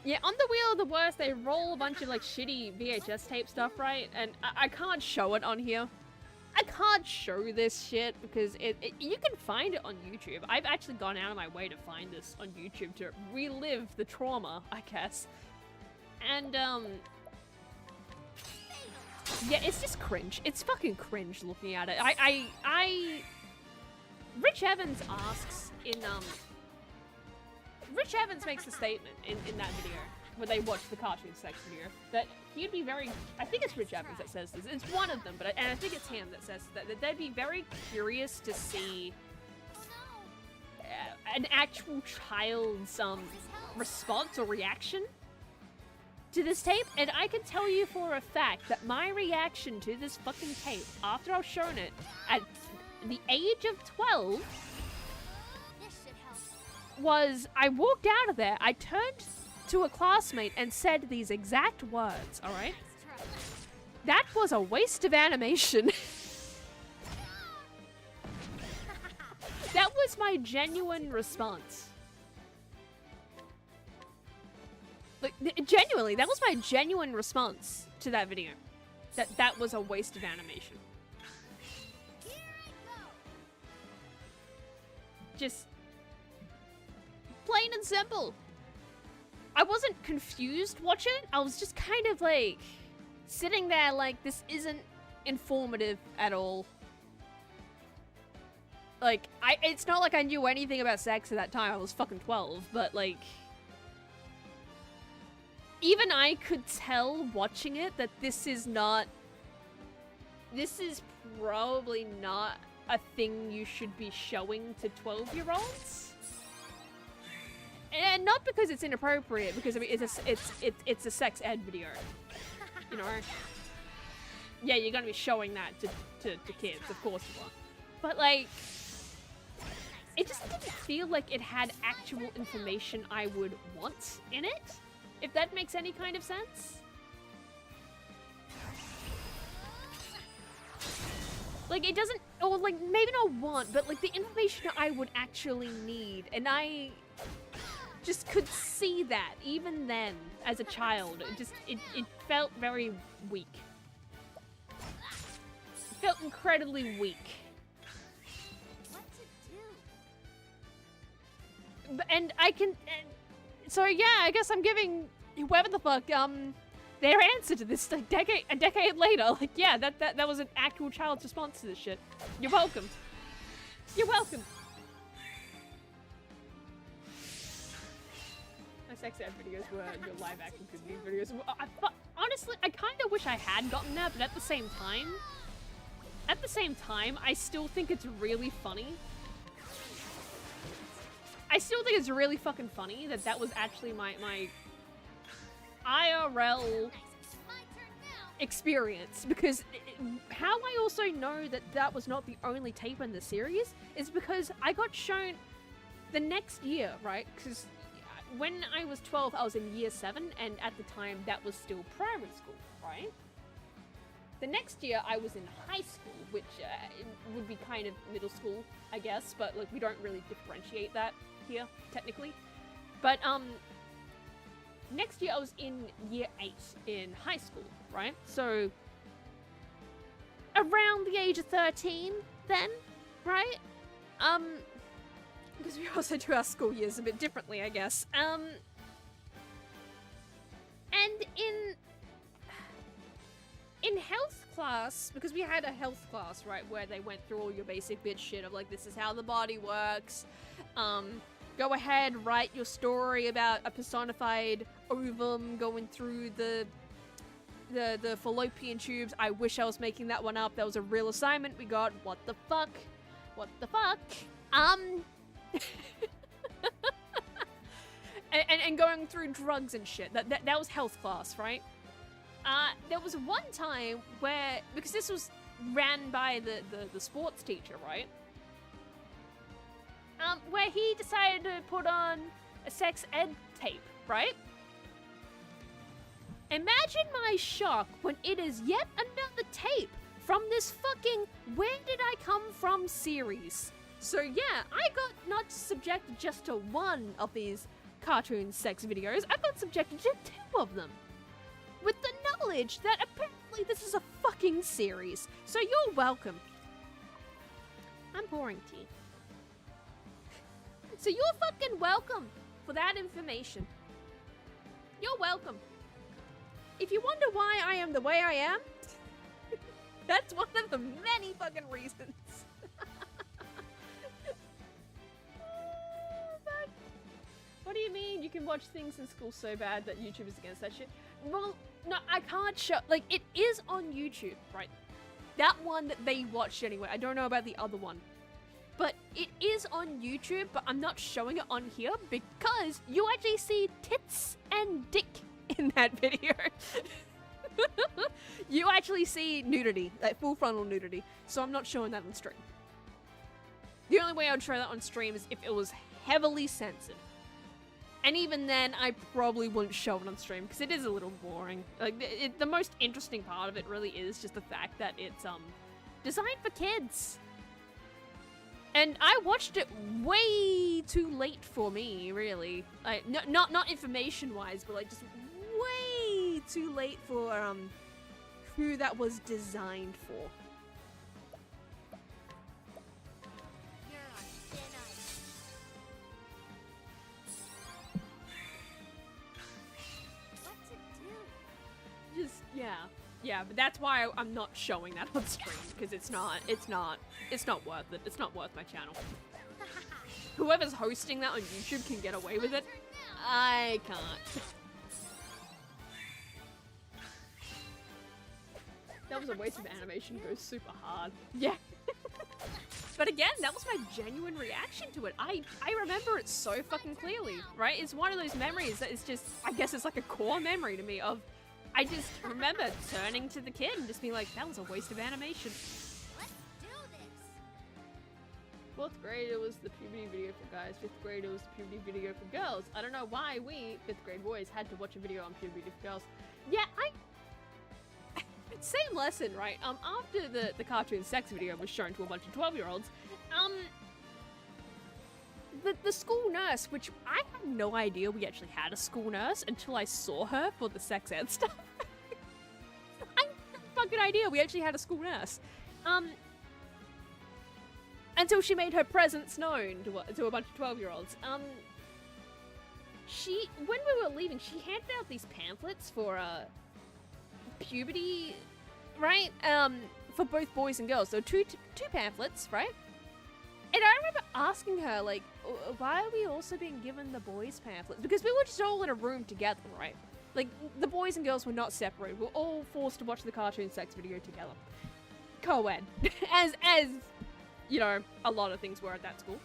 yeah, on the Wheel of the Worst, they roll a bunch of like shitty VHS tape stuff, right? And I can't show it on here. I can't show this shit because you can find it on YouTube. I've actually gone out of my way to find this on YouTube to relive the trauma, I guess. And yeah, it's just cringe. It's fucking cringe looking at it. Rich Evans asks in, Rich Evans makes a statement in that video, where they watch the cartoon sex video, that he'd be very, I think it's Rich Evans that says this, it's one of them, and I think it's him that says that they'd be very curious to see an actual child's, response or reaction to this tape, and I can tell you for a fact that my reaction to this fucking tape, after I've shown it, at the age of 12, was I walked out of there, I turned to a classmate and said these exact words, alright? That was a waste of animation. That was my genuine response. Like, genuinely, that was my genuine response to that video. That was a waste of animation. Just plain and simple. I wasn't confused watching it. I was just kind of like sitting there like, this isn't informative at all. Like, it's not like I knew anything about sex at that time. I was fucking 12, but like, even I could tell watching it that this is probably not a thing you should be showing to 12-year-olds. And not because it's inappropriate, because I mean it's a sex ed video, you know. Yeah, you're gonna be showing that to kids, of course you are. But like, it just didn't feel like it had actual information I would want in it, if that makes any kind of sense. Like, it doesn't, or like, maybe not want, but like the information I would actually need, and I just could see that even then as a child. It felt very weak. It felt incredibly weak. What to do? And so yeah, I guess I'm giving whoever the fuck their answer to this like a decade later. Like, yeah, that was an actual child's response to this shit. You're welcome. You're welcome. My sex ed videos were your live action Disney videos. Honestly, I kind of wish I had gotten that, but at the same time, I still think it's really funny. I still think it's really fucking funny that was actually my IRL experience, because how I also know that was not the only tape in the series is because I got shown the next year, right? Because when I was 12, I was in year 7, and at the time, that was still primary school, right? The next year, I was in high school, which would be kind of middle school, I guess, but like we don't really differentiate that here, technically. But next year, I was in year 8 in high school, right? So around the age of 13 then, right? Because we also do our school years a bit differently, I guess. And in health class, because we had a health class, right, where they went through all your basic bitch shit of like, this is how the body works. Go ahead, write your story about a personified ovum going through the fallopian tubes. I wish I was making that one up. That was a real assignment we got. What the fuck? What the fuck? and going through drugs and shit. That was health class, right? There was one time where, because this was ran by the sports teacher, right? Where he decided to put on a sex ed tape, right? Imagine my shock when it is yet another tape from this fucking Where Did I Come From series. So yeah, I got not subjected just to one of these cartoon sex videos, I got subjected to 2 of them. With the knowledge that apparently this is a fucking series. So you're welcome. I'm pouring tea. So you're fucking welcome for that information. You're welcome. If you wonder why I am the way I am, that's one of the many fucking reasons. What do you mean you can watch things in school so bad that YouTube is against that shit? Well, no, I can't show, like, it is on YouTube, right? That one that they watched anyway. I don't know about the other one. But it is on YouTube, but I'm not showing it on here because you actually see tits and dick in that video. You actually see nudity, like full frontal nudity. So I'm not showing that on stream. The only way I would show that on stream is if it was heavily censored. And even then, I probably wouldn't show it on stream because it is a little boring. Like, the most interesting part of it really is just the fact that it's designed for kids. And I watched it way too late for me, really. Like, not information-wise, but like just way too late for who that was designed for. Yeah, but that's why I'm not showing that on stream, because it's not worth it. It's not worth my channel. Whoever's hosting that on YouTube can get away with it. I can't. That was a waste of animation, goes super hard. Yeah. But again, that was my genuine reaction to it. I remember it so fucking clearly, right? It's one of those memories that is just, I guess it's like a core memory to me of, I just remember turning to the kid and just being like, that was a waste of animation. Let's do this. 4th grade, it was the puberty video for guys. 5th grade, it was the puberty video for girls. I don't know why we, 5th grade boys, had to watch a video on puberty for girls. Yeah, same lesson, right? After the cartoon sex video was shown to a bunch of 12-year-olds, the school nurse, which I had no idea we actually had a school nurse until I saw her for the sex ed stuff. I had no fucking idea we actually had a school nurse. Until she made her presence known to a bunch of 12-year-olds. When we were leaving, she handed out these pamphlets for, puberty, right? For both boys and girls. So two pamphlets, right? And I remember asking her, like, why are we also being given the boys' pamphlets? Because we were just all in a room together, right? Like, the boys and girls were not separated. We were all forced to watch the cartoon sex video together. Co-ed. as, you know, a lot of things were at that school.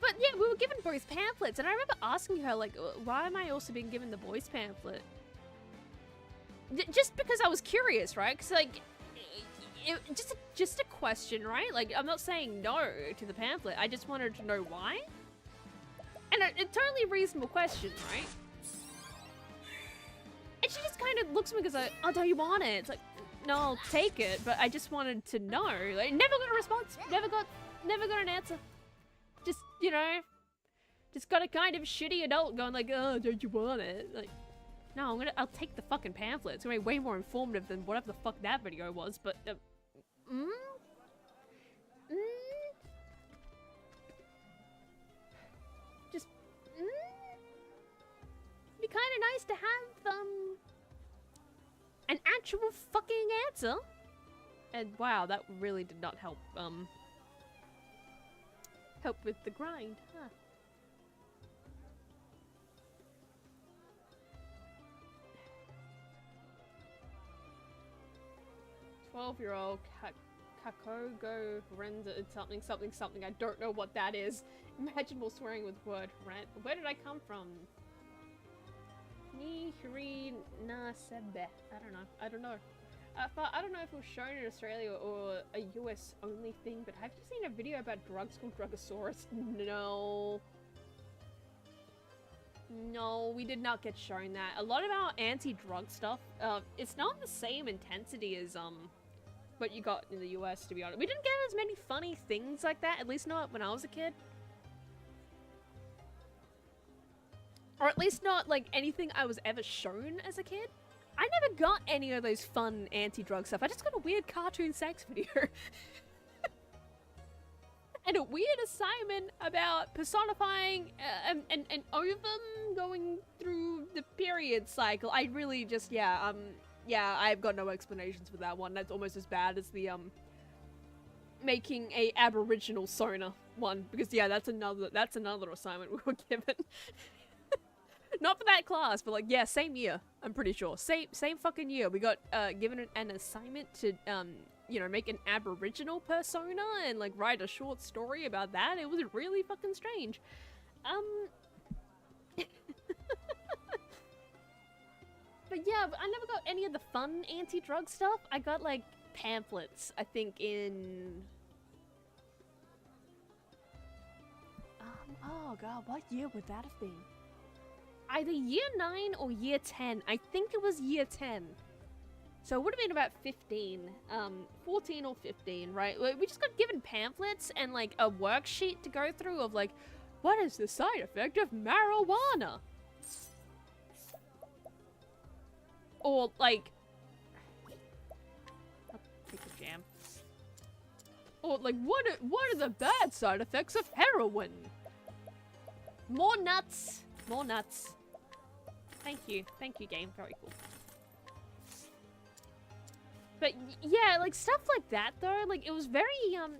But yeah, we were given boys' pamphlets. And I remember asking her, like, why am I also being given the boys' pamphlet? Just because I was curious, right? Because, like, just a question, right? Like, I'm not saying no to the pamphlet. I just wanted to know why. And a totally reasonable question, right? And she just kind of looks at me and goes like, oh, don't you want it? It's like, no, I'll take it, but I just wanted to know. Like, never got a response. Never got an answer. Just, you know, just got a kind of shitty adult going like, oh, don't you want it? Like, no, I'll take the fucking pamphlet. It's gonna be way more informative than whatever the fuck that video was, but, just, it'd be kind of nice to have, an actual fucking answer. And wow, that really did not help, help with the grind, huh? 12-year-old Kakogo Renza something. I don't know what that is. Imagine more swearing with word rent. Where did I come from? Nihiri na sebe. I don't know. I don't know if it was shown in Australia or a US only thing, but have you seen a video about drugs called Drugosaurus? No. No, we did not get shown that. A lot of our anti-drug stuff, it's not the same intensity as, what you got in the US, to be honest. We didn't get as many funny things like that, at least not when I was a kid. Or at least not, like, anything I was ever shown as a kid. I never got any of those fun anti-drug stuff. I just got a weird cartoon sex video. And a weird assignment about personifying an ovum going through the period cycle. I really just, yeah, I've got no explanations for that one. That's almost as bad as the, making a Aboriginal Sona one. Because, yeah, that's another assignment we were given. Not for that class, but, like, yeah, same year, I'm pretty sure. Same fucking year. We got, given an assignment to, you know, make an Aboriginal persona and, like, write a short story about that. It was really fucking strange. But yeah, I never got any of the fun anti-drug stuff. I got, like, pamphlets, I think, in... oh god, what year would that have been? Either year 9 or year 10. I think it was year 10. So it would have been about 15, 14 or 15, right? We just got given pamphlets and, like, a worksheet to go through of, like, what is the side effect of marijuana? Or, like... I'll take a jam. Or, like, what are the bad side effects of heroin? More nuts! More nuts. Thank you, game. Very cool. But yeah, like stuff like that though, like it was very,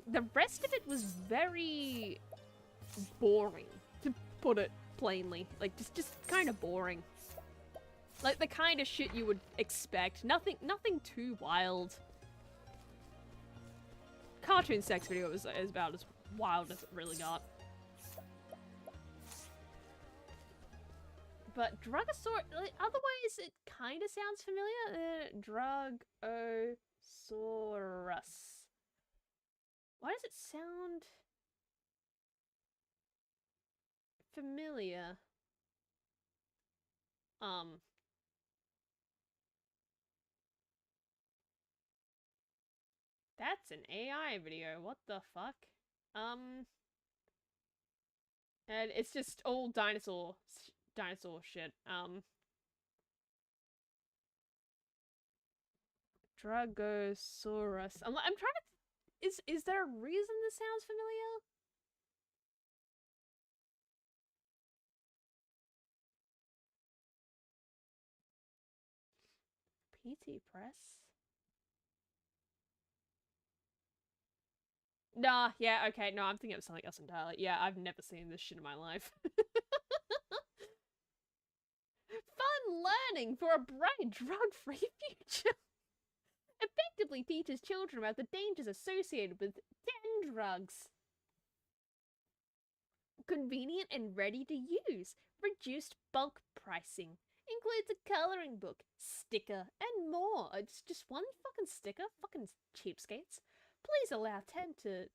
the rest of it was very boring, to put it plainly. Like just kind of boring. Like the kind of shit you would expect. Nothing too wild. Cartoon sex video is about as wild as it really got. But Drugosaurus, like, otherwise it kind of sounds familiar. Drugosaurus. Why does it sound familiar? That's an AI video. What the fuck? And it's just all dinosaur shit. Drugosaurus. I'm trying to... Is there a reason this sounds familiar? PT Press? Nah, yeah, okay, no, I'm thinking of something else entirely. Yeah, I've never seen this shit in my life. Fun learning for a bright drug-free future. Effectively teaches children about the dangers associated with den drugs. Convenient and ready to use. Reduced bulk pricing. Includes a coloring book, sticker, and more. It's just one fucking sticker? Fucking cheapskates. Please allow 5 to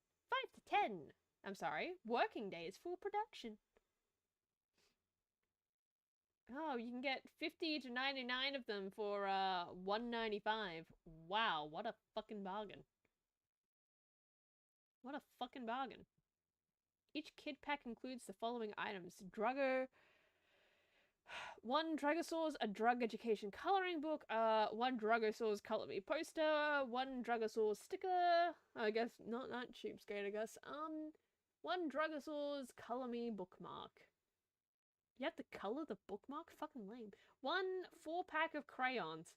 10, I'm sorry, working days for production. Oh, you can get 50 to 99 of them for $1.95. Wow, what a fucking bargain. What a fucking bargain. Each kid pack includes the following items. One Drugosaur's a drug education coloring book, one Drugosaur's color me poster, one Drugosaur's sticker, I guess, not cheapskate, I guess, one Drugosaur's color me bookmark. You have to color the bookmark? Fucking lame. One 4-pack of crayons.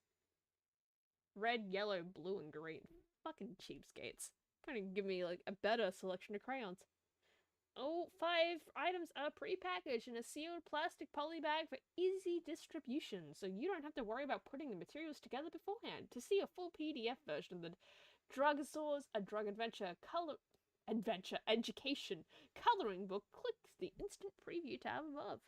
Red, yellow, blue, and green. Fucking cheapskates. Kind of give me, like, a better selection of crayons. Oh, 5 items are pre-packaged in a sealed plastic poly bag for easy distribution, so you don't have to worry about putting the materials together beforehand. To see a full PDF version of the Drugosaur's A Drug Adventure Education coloring book, click the instant preview tab above.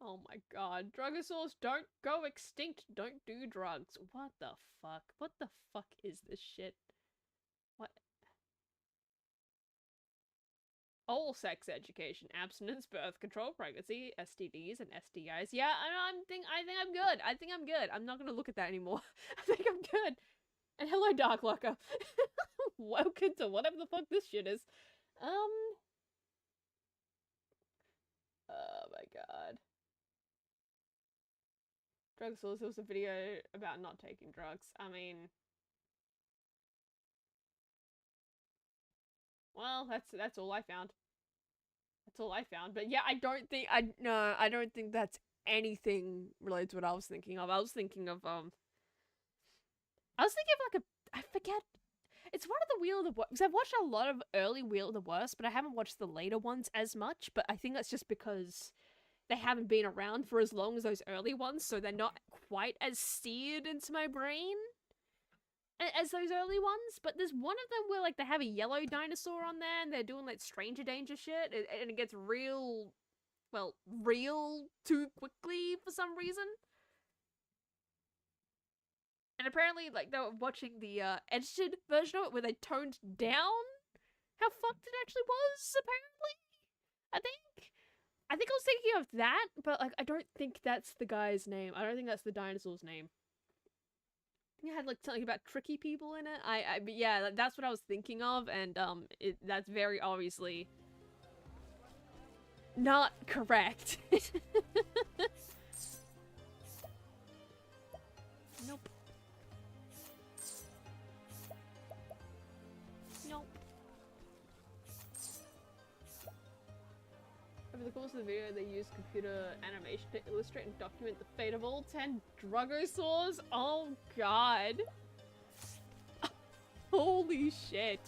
Oh my god. Drugosaurs don't go extinct. Don't do drugs. What the fuck? What the fuck is this shit? What? All sex education, abstinence, birth control, pregnancy, STDs, and STIs. Yeah, I think I'm good. I think I'm good. I'm not gonna look at that anymore. I think I'm good. And hello, Dark Locker. Welcome to whatever the fuck this shit is. Oh my god. Drugosaurus, there was a video about not taking drugs. I mean, well, that's all I found. That's all I found. But yeah, I don't think that's anything related to what I was thinking of. I was thinking of like I forget. It's one of the Wheel of the Worst, because I've watched a lot of early Wheel of the Worst, but I haven't watched the later ones as much. But I think that's just because they haven't been around for as long as those early ones, so they're not quite as seared into my brain as those early ones. But there's one of them where, like, they have a yellow dinosaur on there, and they're doing, like, stranger danger shit, and it gets real too quickly for some reason. And apparently, like, they were watching the edited version of it where they toned down how fucked it actually was, apparently. I think I was thinking of that, but, like, I don't think that's the guy's name. I don't think that's the dinosaur's name. I think it had, like, something about tricky people in it. But yeah, that's what I was thinking of, and, that's very obviously not correct. Nope. Nope. Over the course of the video, they used computer animation to illustrate and document the fate of all 10 Drugosaurs. Oh god. Holy shit.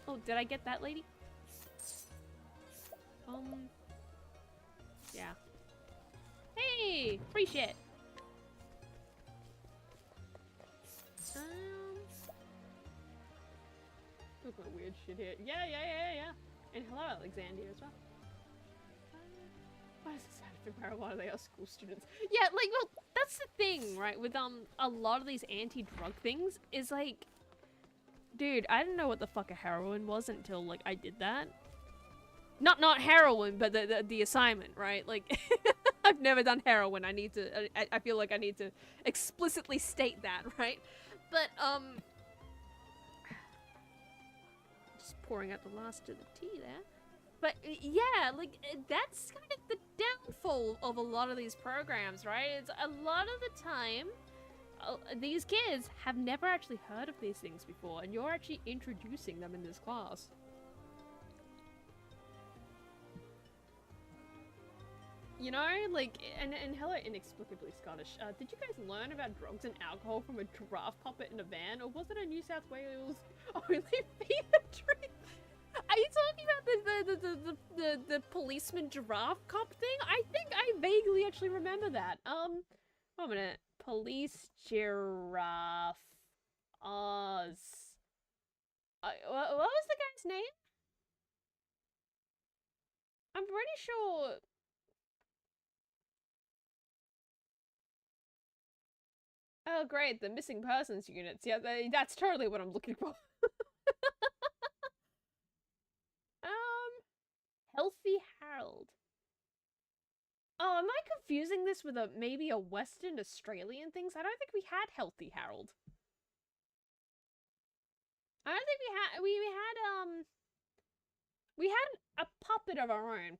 Oh, did I get that lady? Yeah. Hey! Free shit! Look at weird shit here. Yeah. And hello, Alexandria, as well. Why is it sad for marijuana? They are school students. Yeah, like, well, that's the thing, right? With a lot of these anti-drug things is like, dude, I didn't know what the fuck a heroin was until, like, I did that. Not heroin, but the assignment, right? Like, I've never done heroin. I feel like I need to explicitly state that, right? But just pouring out the last of the tea there. But yeah, like, that's kind of the downfall of a lot of these programs, right? It's a lot of the time, these kids have never actually heard of these things before, and you're actually introducing them in this class. You know, like, and hello, Inexplicably Scottish. Did you guys learn about drugs and alcohol from a giraffe puppet in a van, or was it a New South Wales only fever dream? Are you talking about the policeman giraffe cop thing? I think I vaguely actually remember that. Wait a minute. Police giraffe. Oz. What was the guy's name? I'm pretty sure. Oh, great, the missing persons units. Yeah, that's totally what I'm looking for. Healthy Harold. Oh, am I confusing this with maybe a Western Australian things? I don't think we had Healthy Harold. I don't think we had a puppet of our own.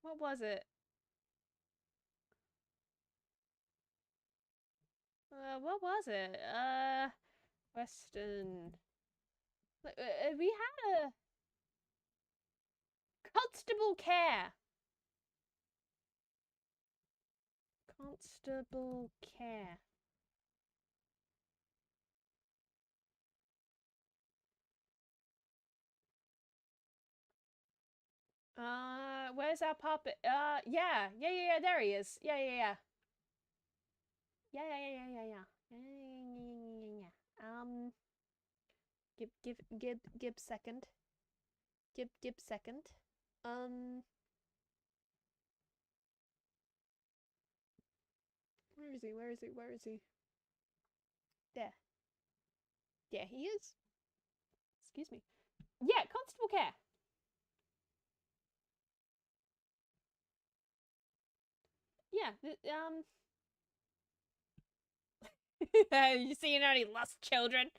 What was it? What was it? Western. We had a Constable Care. Constable Care. Where's our puppet? Yeah, there he is. Yeah. Give second. Give second. Where is he? There. Yeah, he is. Excuse me. Yeah, Constable Care. Yeah, you seeing any lost children?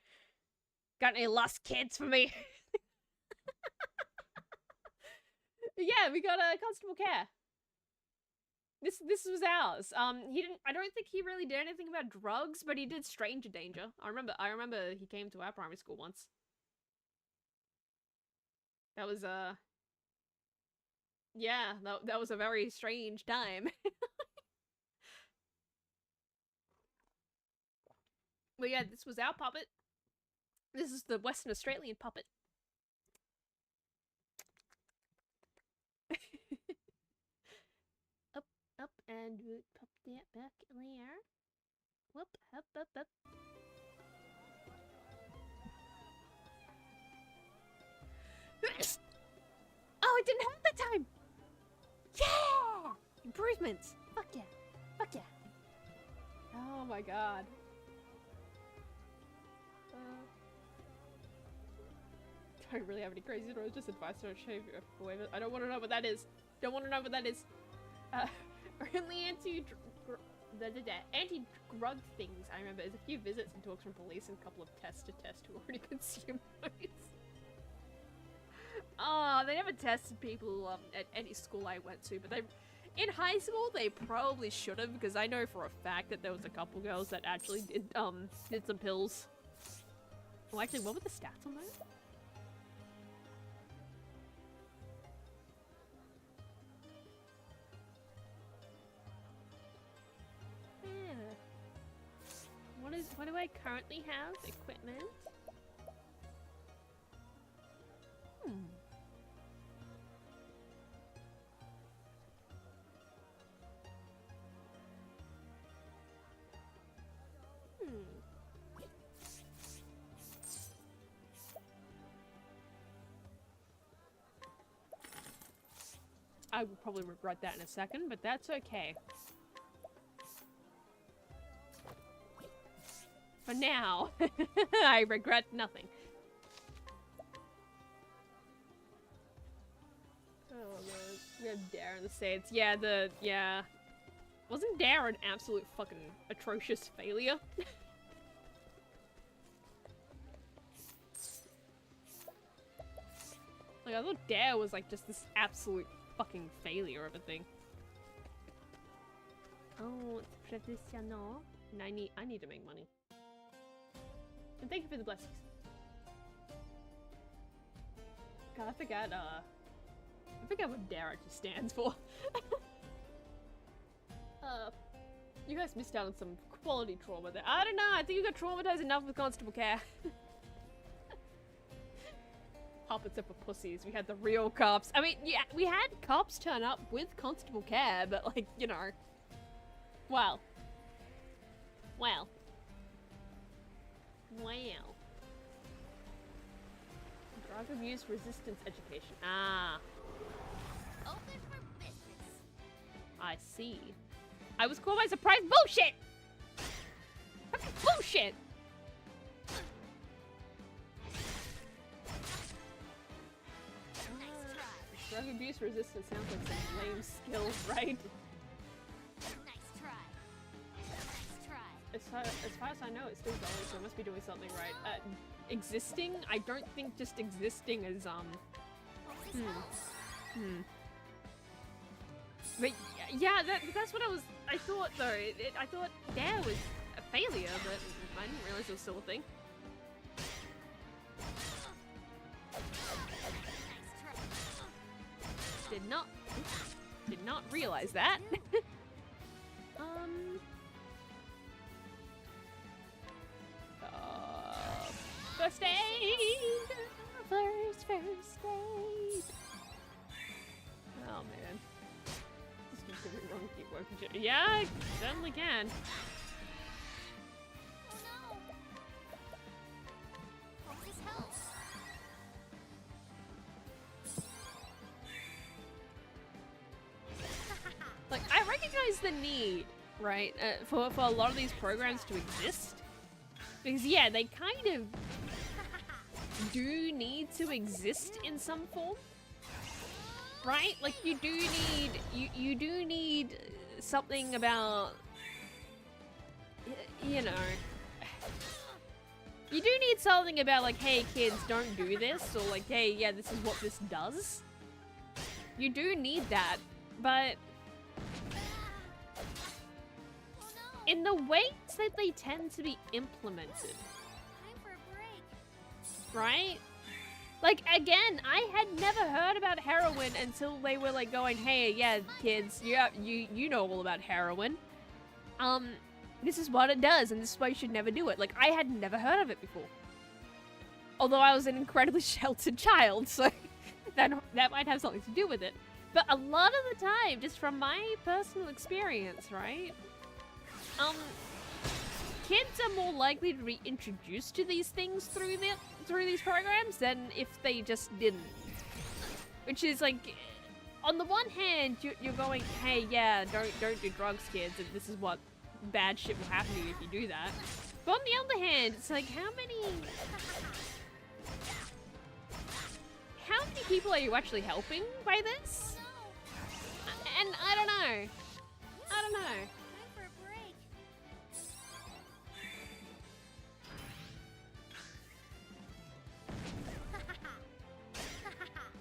Got any lost kids for me? Yeah, we got a Constable Care. This was ours. He didn't. I don't think he really did anything about drugs, but he did stranger danger. I remember he came to our primary school once. That was yeah, that was a very strange time. But yeah, this was our puppet. This is the Western Australian puppet. Up and pop that back there. Whoop, up. Oh, I didn't have that time! Yeah! Improvements! Fuck yeah. Oh my god. Don't really have any crazy stories, just advice on shave your waiver. I don't want to know what that is. Only anti-drug things I remember is a few visits and talks from police and a couple of tests to test who already consume those. Oh, they never tested people at any school I went to, but in high school they probably should have, because I know for a fact that there was a couple girls that actually did some pills. Oh, actually, what were the stats on those? What do I currently have? Equipment. I will probably regret that in a second, but that's okay. For now, I regret nothing. Oh man, we have Dare in the States. Yeah. Wasn't Dare an absolute fucking atrocious failure? Like, I thought Dare was like just this absolute fucking failure of a thing. Oh, it's professional. And I need to make money. And thank you for the blessings. God, I forgot what Dare actually stands for. You guys missed out on some quality trauma there. I don't know, I think you got traumatized enough with Constable Care. Puppets are for pussies. We had the real cops. I mean, yeah, we had cops turn up with Constable Care, but like, you know. Well. Drug abuse resistance education. Ah, Open for business. I see. I was caught by surprise. Bullshit! Fucking bullshit! Nice try. Drug abuse resistance sounds like some lame skill, right? Nice try. Nice try. As far as I know, it's still going, so I must be doing something right. Existing? I don't think just existing is, Focus helps. But yeah, that's what I thought though. I thought Dare was a failure, but I didn't realize it was still a thing. Nice try. Did not realize that. First aid! First aid! Oh man. This is gonna be wrong, keep working. Yeah, I certainly can. Oh no. Focus helps. Like, I recognize the need, right, for a lot of these programs to exist. Because, yeah, they kind of do need to exist in some form. Right? Like, you do need something about, you know, you do need something about, like, hey, kids, don't do this, or like, hey, yeah, this is what this does. You do need that, but in the ways that they tend to be implemented, Time for a break. right? Like, again, I had never heard about heroin until they were like going, hey, yeah, kids, you know all about heroin. This is what it does, and this is why you should never do it. Like, I had never heard of it before. Although I was an incredibly sheltered child, so that might have something to do with it. But a lot of the time, just from my personal experience, right? Kids are more likely to be introduced to these things through these programs than if they just didn't. Which is like, on the one hand, you're going, hey, yeah, don't do drugs, kids, and this is what bad shit will happen to you if you do that. But on the other hand, it's like, how many people are you actually helping by this? And I don't know. Time for a break.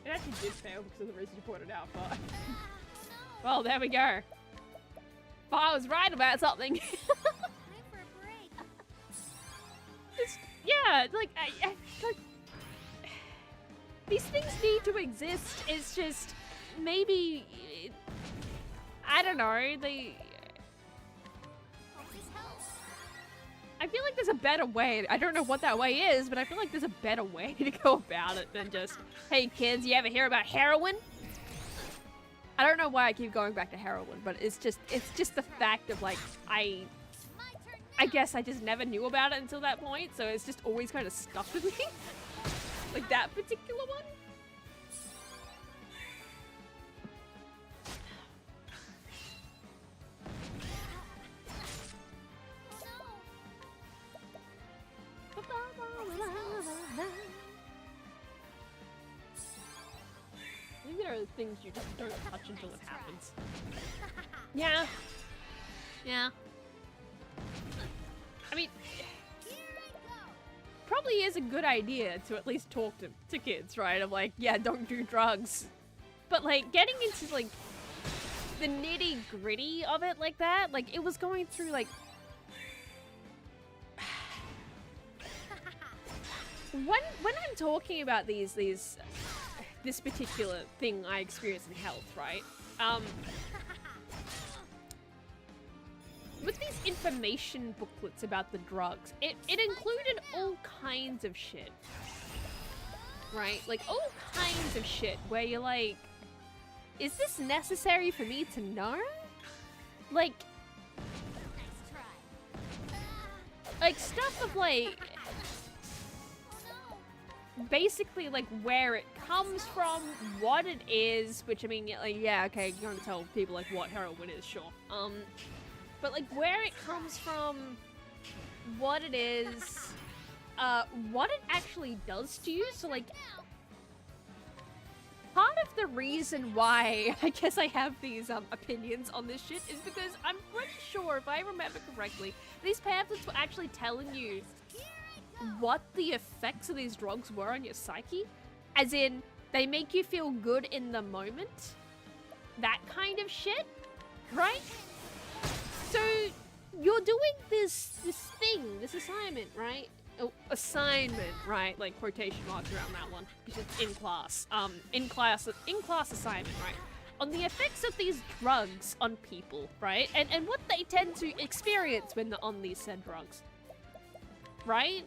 It actually did fail because of the reason you pointed out, but well, there we go. But I was right about something. Time for a break. Just, yeah, like, like, these things need to exist. It's just, maybe, I don't know, Focus helps. I feel like there's a better way. I don't know what that way is, but I feel like there's a better way to go about it than just, hey kids, you ever hear about heroin? I don't know why I keep going back to heroin, but it's just the fact of like, My turn I guess I just never knew about it until that point, so it's just always kind of stuck with me. Like that particular one. I think there are things you just don't touch until it happens. Yeah. Yeah. I mean, Here I go. probably is a good idea to at least talk to kids, right? Of like, yeah, don't do drugs. But like, getting into like the nitty gritty of it like that, like it was going through like when I'm talking about this particular thing I experience in health, right? With these information booklets about the drugs, it included all kinds of shit. Right? Like, all kinds of shit where you're like, is this necessary for me to know? Like, Nice try. like stuff of like, Oh no. basically like where it comes from, what it is, which I mean, yeah, okay, you're gonna tell people like what heroin is, sure. But like where it comes from, what it is, what it actually does to you. So like, part of the reason why I guess I have these opinions on this shit is because I'm pretty sure, if I remember correctly, these pamphlets were actually telling you what the effects of these drugs were on your psyche. As in, they make you feel good in the moment. That kind of shit, right? So, you're doing this thing, this assignment, right? Oh, assignment, right? Like quotation marks around that one, because it's in class. In class assignment, right? On the effects of these drugs on people, right? And what they tend to experience when they're on these said drugs. Right?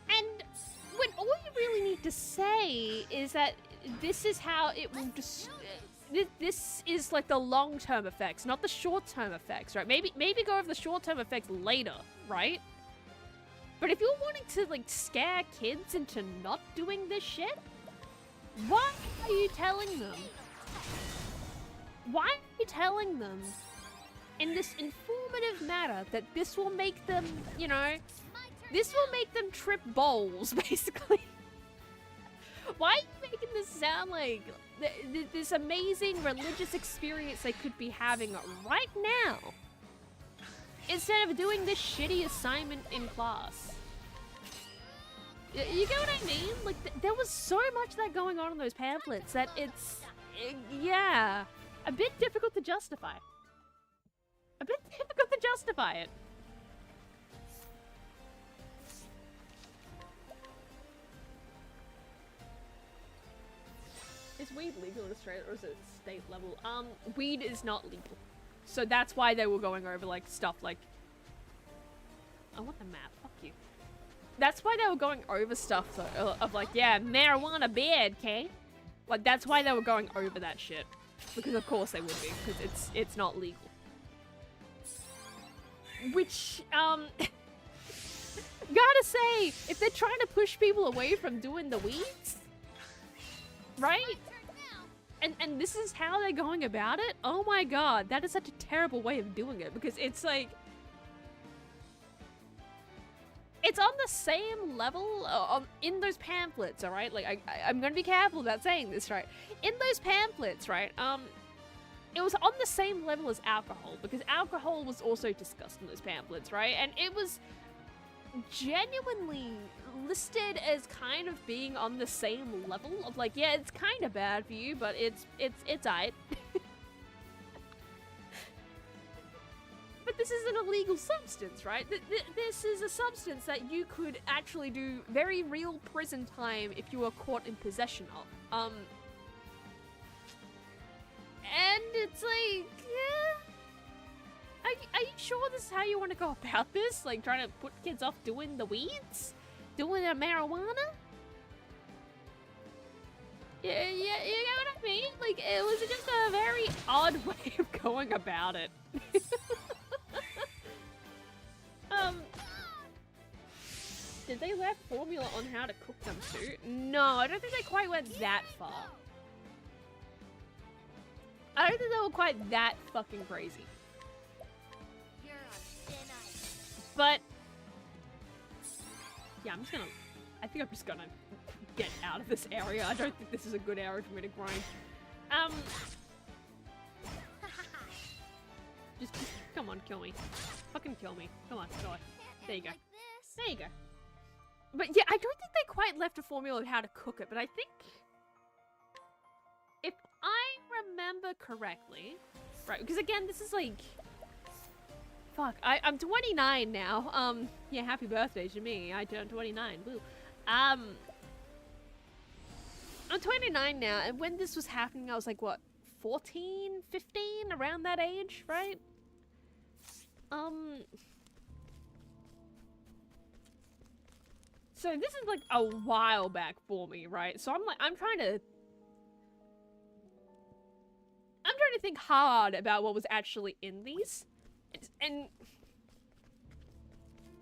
And when all you really need to say is that this is how it will just... This is like the long-term effects, not the short-term effects, right? Maybe go over the short-term effects later, right? But if you're wanting to like scare kids into not doing this shit, why are you telling them? Why are you telling them in this informative manner that this will make them, you know, this will make them trip balls, basically? Why are you making this sound like this amazing religious experience they could be having right now, instead of doing this shitty assignment in class? You get what I mean? Like, there was so much of that going on in those pamphlets that it's, yeah, a bit difficult to justify. A bit difficult to justify it. Is weed legal in Australia or is it state level? Weed is not legal. So that's why they were going over like stuff like... I want the map, fuck you. That's why they were going over stuff though, of like, yeah, marijuana bad, okay? Like that's why they were going over that shit. Because of course they would be, because it's not legal. Which, gotta say, if they're trying to push people away from doing the weeds, right? And this is how they're going about it? Oh my god, that is such a terrible way of doing it, because it's like... It's on the same level in those pamphlets, alright? Like, I'm gonna be careful about saying this, right? In those pamphlets, right, it was on the same level as alcohol, because alcohol was also discussed in those pamphlets, right? And it was genuinely listed as kind of being on the same level of like, yeah, it's kind of bad for you, but it's aight. But this is an illegal substance, right? This is a substance that you could actually do very real prison time if you were caught in possession of. And it's like, yeah. Are you sure this is how you want to go about this? Like, trying to put kids off doing the weeds? Doing the marijuana? Yeah, you know what I mean? Like, it was just a very odd way of going about it. Did they left formula on how to cook them too? No, I don't think they quite went that far. I don't think they were quite that fucking crazy. You're on thin ice. But yeah, I think I'm just gonna get out of this area. I don't think this is a good area for me to grind. Just come on, kill me. Fucking kill me. Come on, go on. There you go. Like this. There you go. But yeah, I don't think they quite left a formula of how to cook it, but I think if I remember correctly, right, because again, this is like, fuck, I'm 29 now. Yeah, happy birthday to me. I turned 29. Woo. I'm 29 now, and when this was happening, I was like, what, 14, 15, around that age, right? So this is like a while back for me, right? So I'm trying to think hard about what was actually in these. And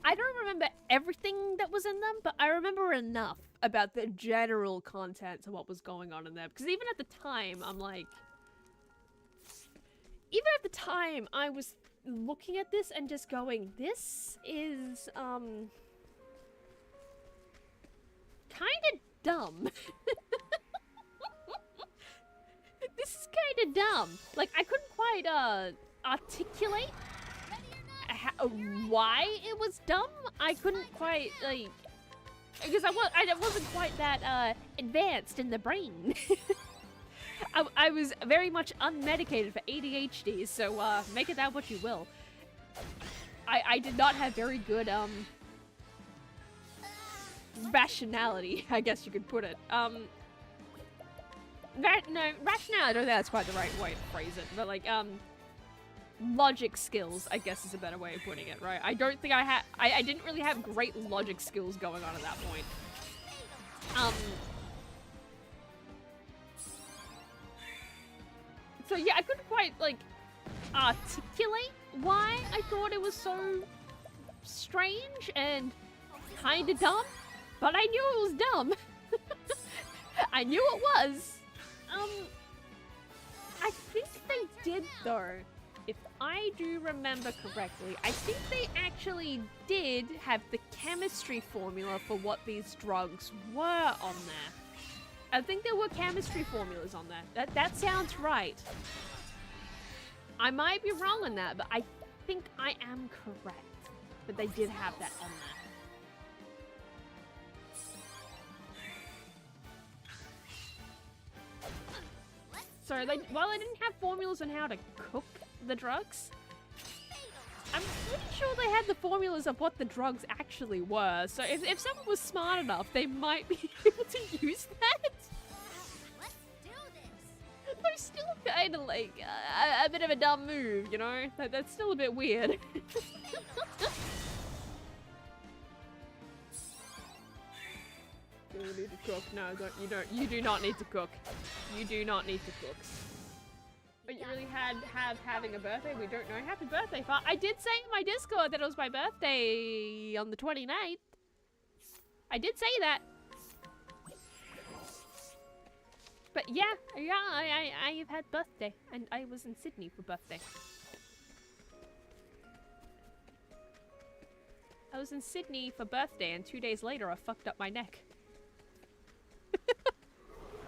I don't remember everything that was in them, but I remember enough about the general content of what was going on in there. Because even at the time, I'm like... Even at the time, I was looking at this and just going, this is, kind of dumb. This is kind of dumb. Like, I couldn't quite, articulate why it was dumb. I couldn't quite, like, because I wasn't quite that, advanced in the brain. I was very much unmedicated for ADHD, so, make it that what you will. I did not have very good, rationality, I guess you could put it. No, rationality, I don't think that's quite the right way to phrase it, but like, logic skills, I guess is a better way of putting it, right? I don't think I didn't really have great logic skills going on at that point. So yeah, I couldn't quite, like, articulate why I thought it was so strange and kinda dumb, but I knew it was dumb. I knew it was. I think they did, though. If I do remember correctly, I think they actually did have the chemistry formula for what these drugs were on there. I think there were chemistry formulas on there. That sounds right. I might be wrong on that, but I think I am correct. That they did have that on there. So while I didn't have formulas on how to cook the drugs, I'm pretty sure they had the formulas of what the drugs actually were. So if someone was smart enough, they might be able to use that. Let's do this. But it's still kind of like a bit of a dumb move, you know? That's still a bit weird. You need to cook. No, you do not need to cook. You do not need to cook. But you really having a birthday? We don't know. Happy birthday, Fa. I did say in my Discord that it was my birthday on the 29th. I did say that. But yeah, I've had birthday, and I was in Sydney for birthday. I was in Sydney for birthday, and 2 days later I fucked up my neck.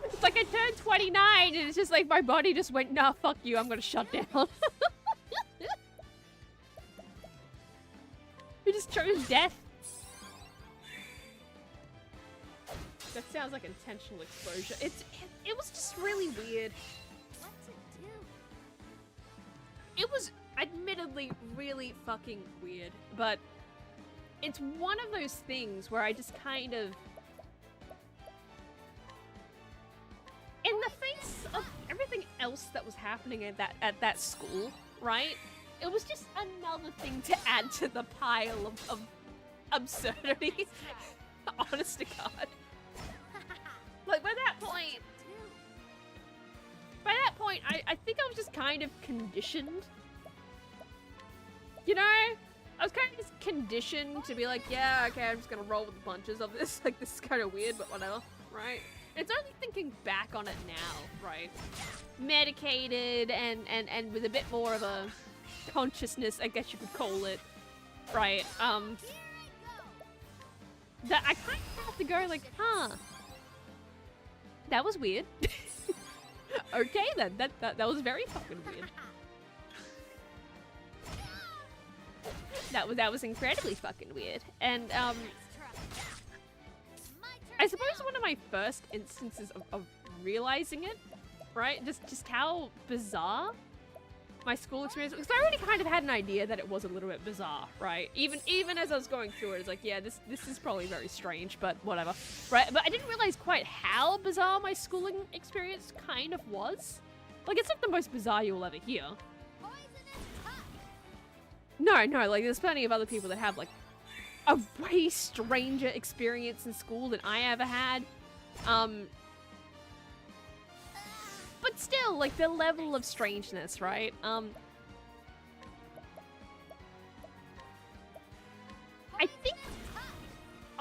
It's like I turned 29 and it's just like my body just went, nah, fuck you, I'm gonna shut down. We just chose death. That sounds like intentional exposure. It was just really weird. What to do? It was admittedly really fucking weird, but it's one of those things where I just kind of, in the face of everything else that was happening at that school, right? It was just another thing to add to the pile of absurdity. Honest to God. Like, by that point, I think I was just kind of conditioned. You know? I was kind of just conditioned to be like, yeah, okay, I'm just gonna roll with the punches of this. Like, this is kind of weird, but whatever, right? It's only thinking back on it now, right? Medicated and with a bit more of a consciousness, I guess you could call it, right? That I kind of have to go like, huh, that was weird. Okay then, that was very fucking weird. That was incredibly fucking weird. And I suppose one of my first instances of realizing it, right? Just how bizarre my school experience was. Because I already kind of had an idea that it was a little bit bizarre, right? Even as I was going through it, it's like, yeah, this is probably very strange, but whatever, right? But I didn't realize quite how bizarre my schooling experience kind of was. Like, it's not the most bizarre you'll ever hear. No, like, there's plenty of other people that have, like, a way stranger experience in school than I ever had. But still, like, the level of strangeness, right? I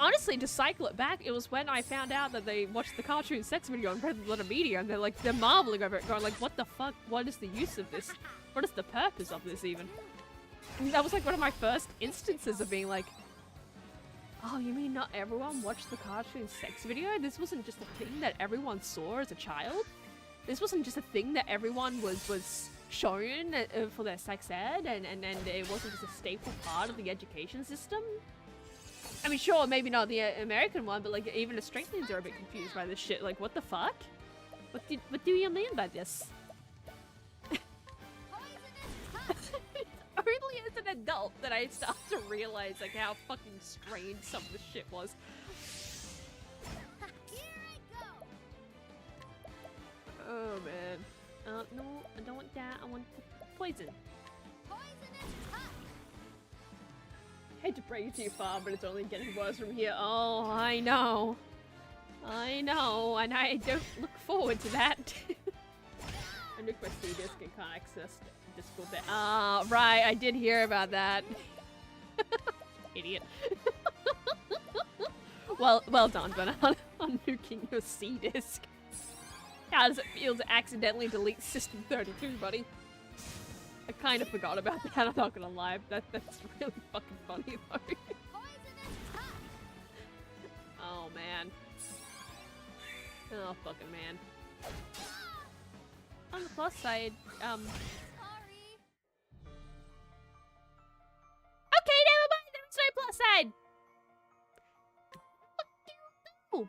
honestly, to cycle it back, it was when I found out that they watched the cartoon sex video on Red Letter Media, and they're marveling over it, going like, what the fuck? What is the use of this? What is the purpose of this even? And that was like one of my first instances of being like, oh, you mean not everyone watched the cartoon sex video? This wasn't just a thing that everyone saw as a child? This wasn't just a thing that everyone was shown for their sex ed, and it wasn't just a staple part of the education system? I mean, sure, maybe not the American one, but like even Australians are a bit confused by this shit. Like, what the fuck? What do you mean by this? Only as an adult that I start to realize like how fucking strange some of the shit was. Oh man. No, I don't want that. I want the poison. I hate to break it to you, far, but it's only getting worse from here. Oh, I know. I know, and I don't look forward to that. I look my C-disc and can't access Discord there. Ah, right, I did hear about that. Idiot. well done, Bernard, on nuking your C-disc. How does it feel to accidentally delete System 32, buddy? I kind of forgot about that, I'm not gonna lie. That's really fucking funny, though. Oh, man. Oh, fucking man. On the plus side, Okay, never mind, there's no plus side! What do you do?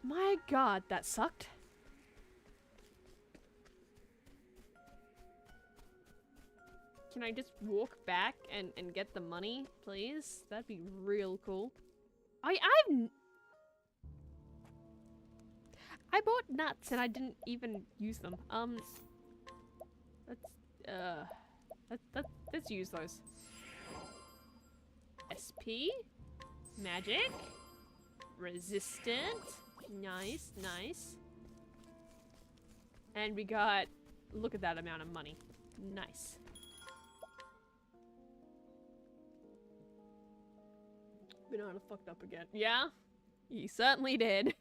My god, that sucked. Can I just walk back and get the money, please? That'd be real cool. I bought nuts and I didn't even use them. Let's use those. SP, magic, resistant, nice, nice. And we got, look at that amount of money. Nice. Banana fucked up again. Yeah? You certainly did.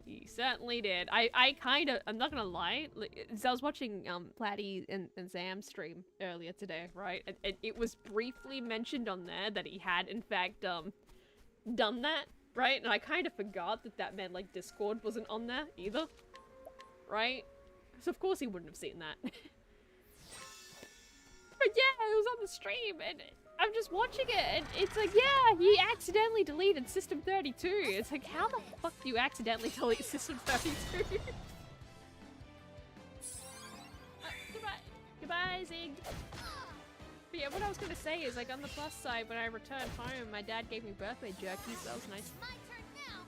You certainly did. I kind of, I'm not gonna lie, so I was watching Platy and Zam's stream earlier today, right? And it was briefly mentioned on there that he had in fact done that, right? And I kind of forgot that meant like Discord wasn't on there either, right? So of course he wouldn't have seen that. But yeah, it was on the stream and I'm just watching it and it's like, yeah, he accidentally deleted System 32. It's like, how the fuck do you accidentally delete System 32? Goodbye, Zig. But yeah, what I was gonna say is, like, on the plus side, when I returned home, my dad gave me birthday jerky, so that was nice. My turn now.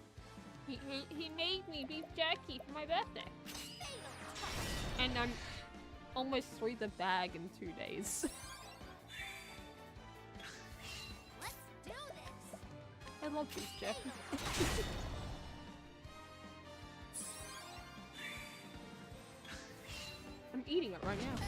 He made me beef jerky for my birthday. And I'm almost through the bag in 2 days. Let's do this. I love beef jerky. I'm eating it right now.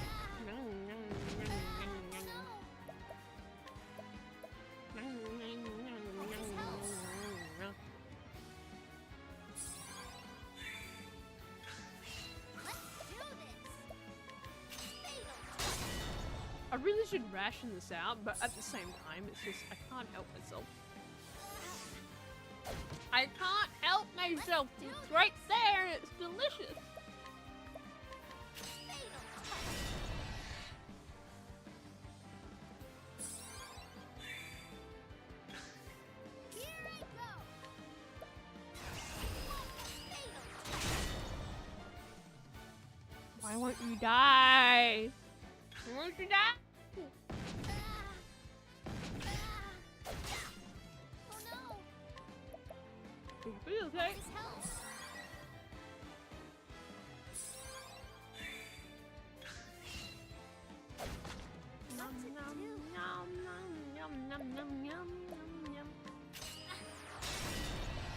I really should ration this out, but at the same time, it's just, I can't help myself. I can't help myself! It's right there and it's delicious! Why won't you die? Why won't you die? Oh no! It feels okay. This helps.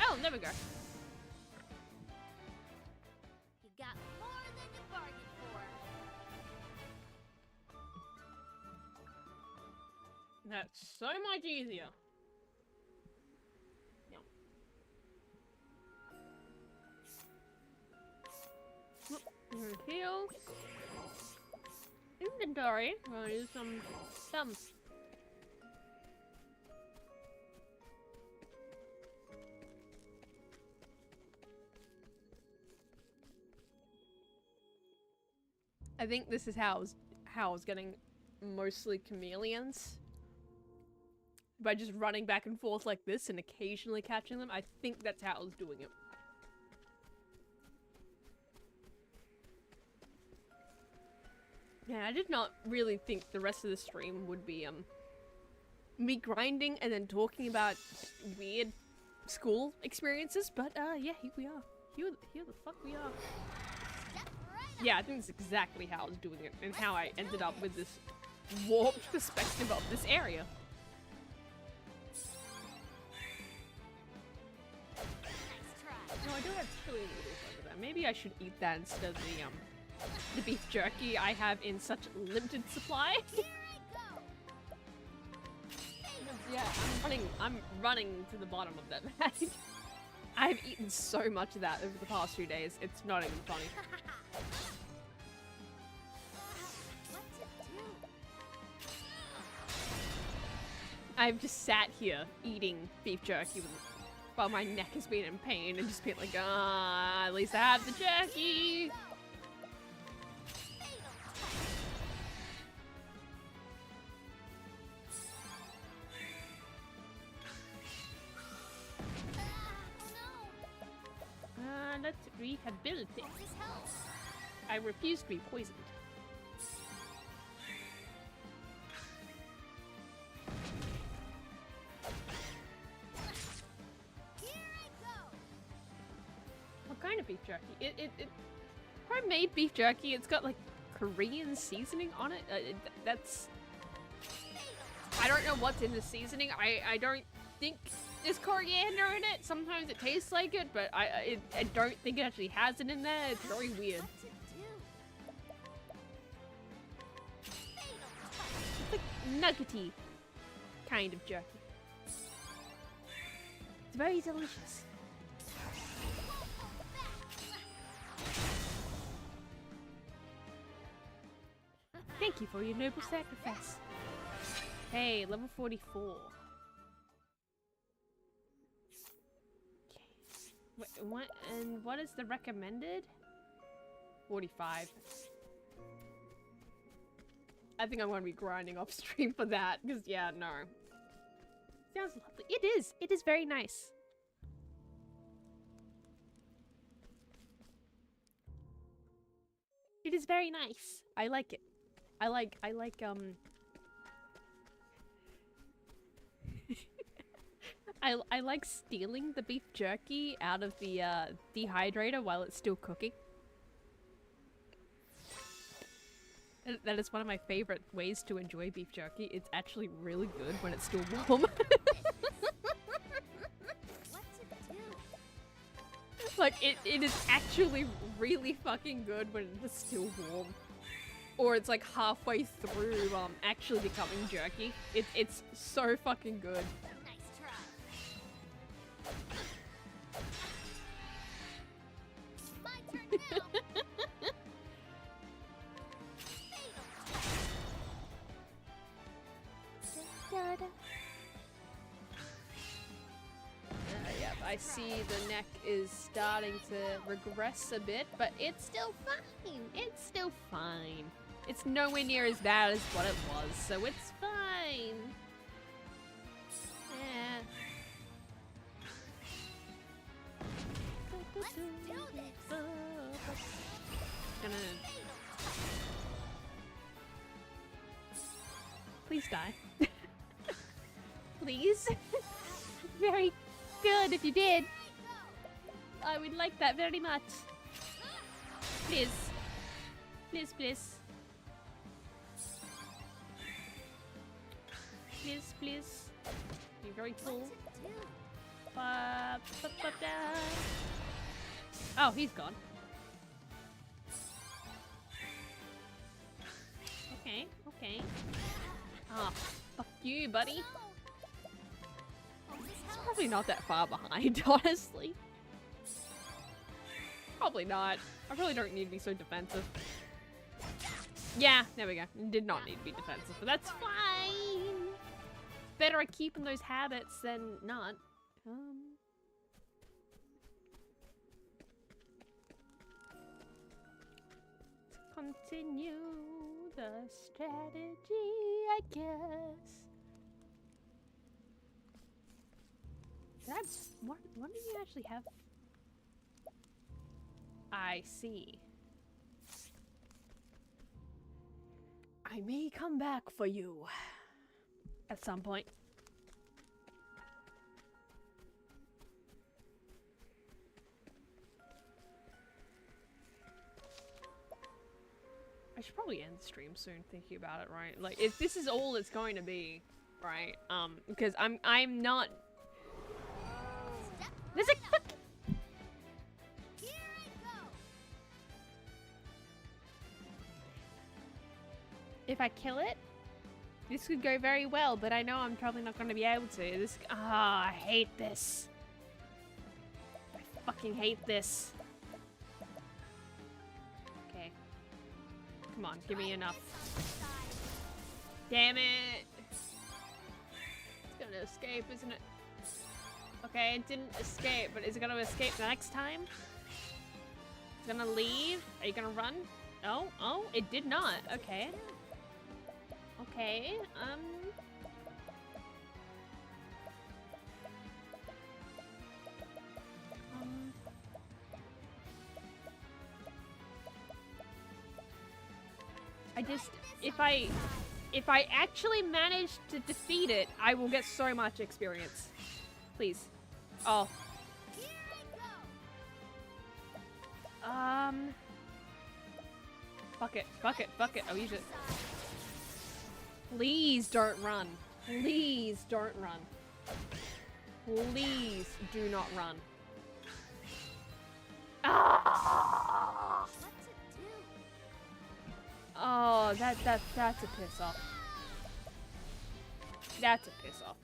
Oh, there we go. You got more than you bargained That's so much easier. Heal. Inventory. We'll use some thumbs. I think this is how I was getting mostly chameleons. By just running back and forth like this and occasionally catching them. I think that's how I was doing it. Yeah, I did not really think the rest of the stream would be, me grinding and then talking about weird school experiences, but, yeah, here we are. Here the fuck we are. Yeah, I think that's exactly how I was doing it, and how I ended up with this warped perspective of this area. No, I do have chili noodles over there. Maybe I should eat that instead of the beef jerky I have in such limited supply. Yeah, I'm running to the bottom of that bag. I've eaten so much of that over the past few days, it's not even funny. I've just sat here eating beef jerky while my neck has been in pain and just been like, at least I have the jerky! Let's rehabilitate. I refuse to be poisoned. What kind of beef jerky? Homemade beef jerky. It's got like Korean seasoning on it. That's. I don't know what's in the seasoning. I don't think there's coriander in it. Sometimes it tastes like it, but I don't think it actually has it in there. It's very weird. It's like nuggety kind of jerky. It's very delicious. Thank you for your noble sacrifice. Hey, level 44. What is the recommended? 45. I think I'm going to be grinding off stream for that, because yeah, no. Sounds lovely. It is. It is very nice. It is very nice. I like it. I like I like stealing the beef jerky out of the dehydrator while it's still cooking. That is one of my favorite ways to enjoy beef jerky. It's actually really good when it's still warm. Like, it is actually really fucking good when it's still warm. Or it's like halfway through actually becoming jerky. It's so fucking good. Yep, I see the neck is starting to regress a bit, but it's still fine. It's still fine. It's nowhere near as bad as what it was, so it's fine. Yeah. Let's do this. Gonna... Please die. Please? Very good if you did. I would like that very much. Please. Please, please. Please, please. Be very cool. Oh, he's gone. Okay, okay. Ah, fuck you, buddy. Hope this It's helps. probably not that far behind, honestly. Probably not. I really don't need to be so defensive. Yeah, there we go. Did not need to be defensive, but that's fine. Better at keeping those habits than not. To continue the strategy, I guess. That's what do you actually have? I see. I may come back for you at some point. I should probably end the stream soon thinking about it, right? Like, if this is all it's going to be, right? Because I'm not... Step There's right a... up. Here I go. If I kill it, this could go very well, but I know I'm probably not going to be able to. This... Ah, I hate this. I fucking hate this. Okay. Come on, give me enough. Damn it! It's gonna escape, isn't it? Okay, it didn't escape, but is it gonna escape next time? It's gonna leave? Are you gonna run? Oh, oh, it did not. Okay. Okay, I just, if I actually manage to defeat it, I will get so much experience. Please. Oh. Here I go. Fuck it, fuck it, fuck it. I'll use it. Please don't run. Please don't run. Please do not run. Ah! What to do? Oh, that's a piss off. That's a piss off.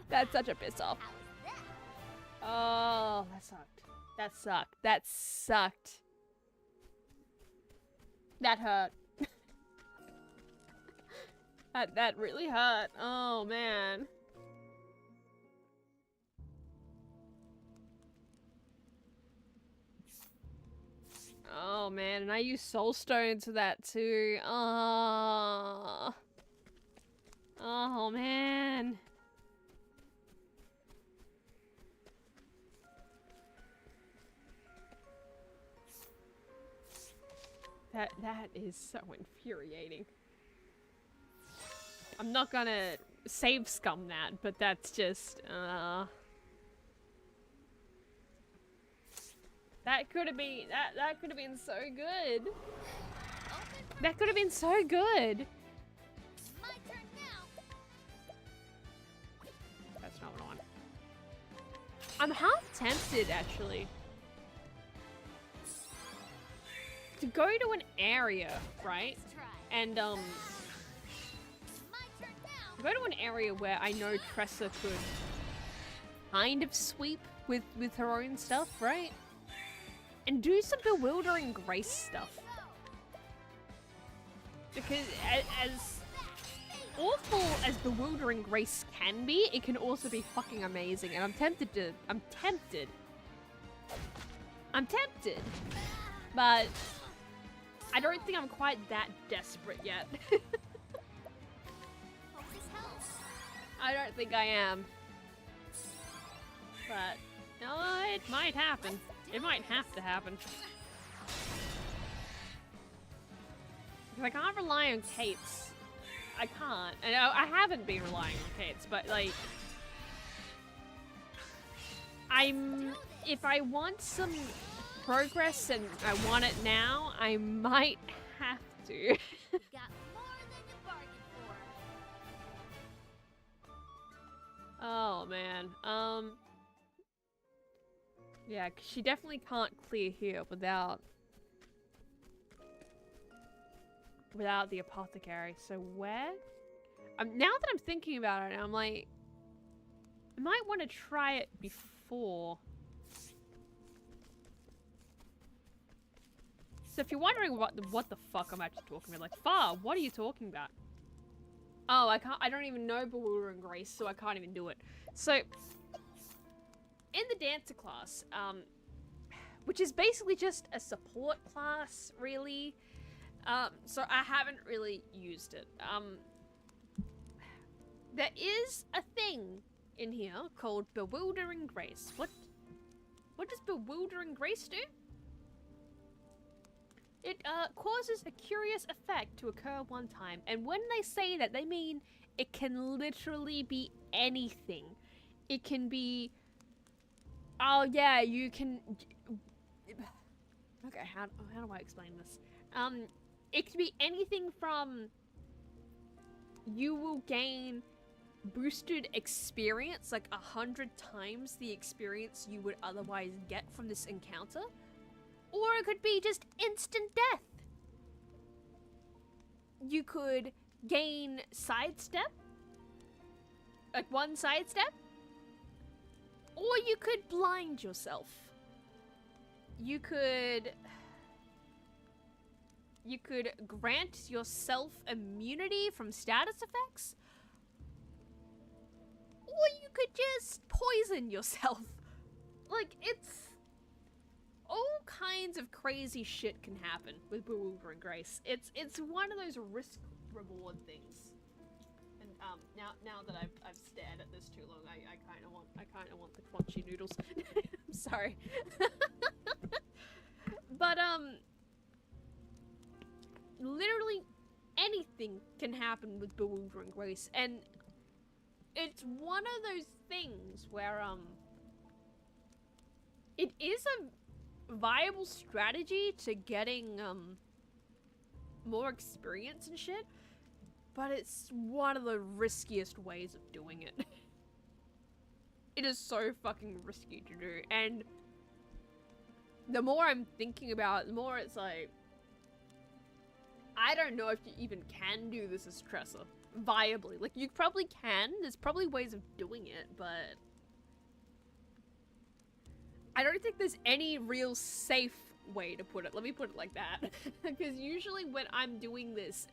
That's such a piss off. How was that? Oh, that sucked. That sucked. That sucked. That hurt. that really hurt. Oh man. Oh man, and I used soul stones for that too. Oh. Oh man. That is so infuriating. I'm not gonna save scum that, but that's just that could have been that could have been so good. Open for That could have been so good. my turn now. That's not what I want. I'm half tempted actually to go to an area, right? Let's try. And My turn now. go to an area where I know Tressa could kind of sweep with her own stuff, right? And do some bewildering grace stuff. Because as awful as bewildering grace can be, it can also be fucking amazing. And I'm tempted. But I don't think I'm quite that desperate yet. Hope this helps. I don't think I am. But it might happen. It might have to happen. Because I can't rely on Kate's. I can't. And I haven't been relying on Kate's, but like... If I want some progress and I want it now, I might have to. You got more than you bargained for. Oh man. Yeah, 'cause she definitely can't clear here without without the apothecary. So where? Now that I'm thinking about it, I'm like, I might want to try it before. So if you're wondering what the fuck I'm actually talking about, like, Far, what are you talking about? Oh, I don't even know Bewildering Grace, so I can't even do it. So, in the dancer class, which is basically just a support class, really. So I haven't really used it. There is a thing in here called Bewildering Grace. What does Bewildering Grace do? It causes a curious effect to occur one time, and when they say that, they mean it can literally be anything. It can be, oh yeah, you can. Okay, how do I explain this? It can be anything from you will gain boosted experience, like 100 times the experience you would otherwise get from this encounter. Or it could be just instant death. You could gain sidestep, like one sidestep, or you could blind yourself. You could grant yourself immunity from status effects, or you could just poison yourself. Like, it's all kinds of crazy shit can happen with Bewildering Grace. It's one of those risk reward things. And now that I've stared at this too long, I kind of want the crunchy noodles. I'm sorry. But literally anything can happen with Bewildering Grace, and it's one of those things where it is a viable strategy to getting more experience and shit, but it's one of the riskiest ways of doing it. It is so fucking risky to do, and the more I'm thinking about it, the more it's like, I don't know if you even can do this as Tressa viably. Like, you probably can, there's probably ways of doing it, but I don't think there's any real safe way to put it. Let me put it like that. Because usually when I'm doing this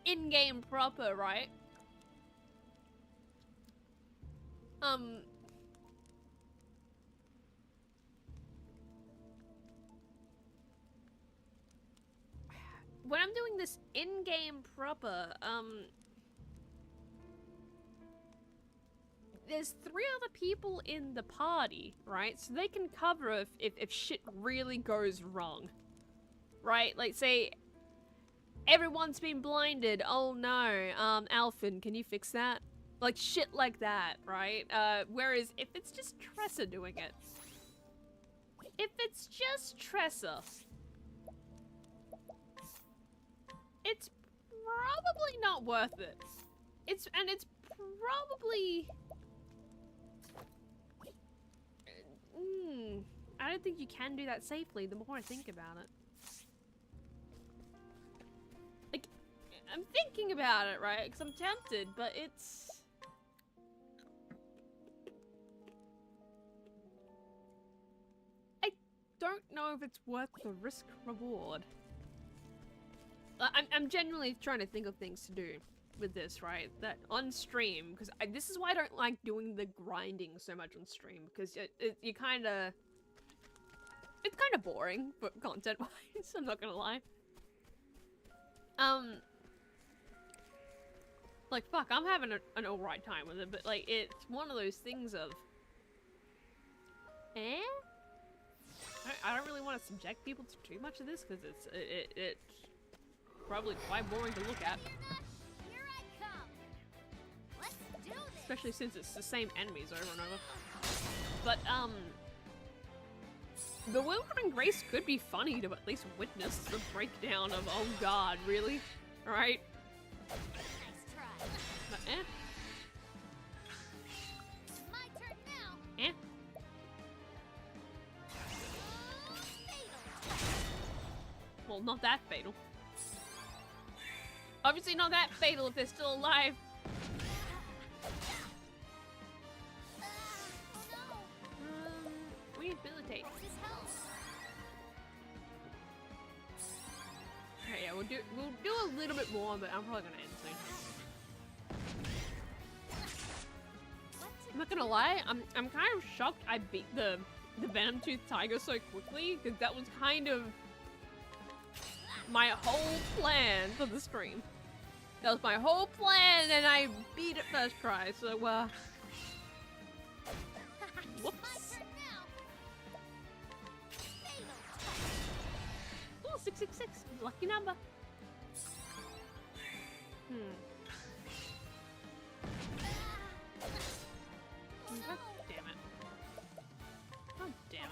in-game proper, right? When I'm doing this in-game proper, there's 3 other people in the party, right? So they can cover if shit really goes wrong, right? Like, say, everyone's been blinded. Oh no, Alphin, can you fix that? Like, shit like that, right? Whereas if it's just Tressa doing it, it's probably not worth it. It's probably... I don't think you can do that safely the more I think about it. Like, I'm thinking about it, right? Because I'm tempted, but it's... I don't know if it's worth the risk reward. I'm genuinely trying to think of things to do with this, right? That on stream, because this is why I don't like doing the grinding so much on stream, because you kind of... It's kind of boring, but content-wise, I'm not gonna lie. Like, fuck, I'm having an alright time with it, but, like, it's one of those things of... I don't really want to subject people to too much of this, because it's probably quite boring to look at. Here I come. Let's do this. Especially since it's the same enemies over and over. But, Bewildering Grace could be funny to at least witness the breakdown of, oh god, really? Right? Nice try. But, My turn now. Well, not that fatal. Obviously not that fatal if they're still alive. Rehabilitate. Okay, yeah, we'll do a little bit more, but I'm probably gonna end soon. I'm not gonna lie, I'm kind of shocked I beat the Venom Tooth Tiger so quickly, because that was kind of my whole plan for the stream. That was my whole plan, and I beat it first try, so, whoops. Oh, 666, lucky number. God damn it. God damn it.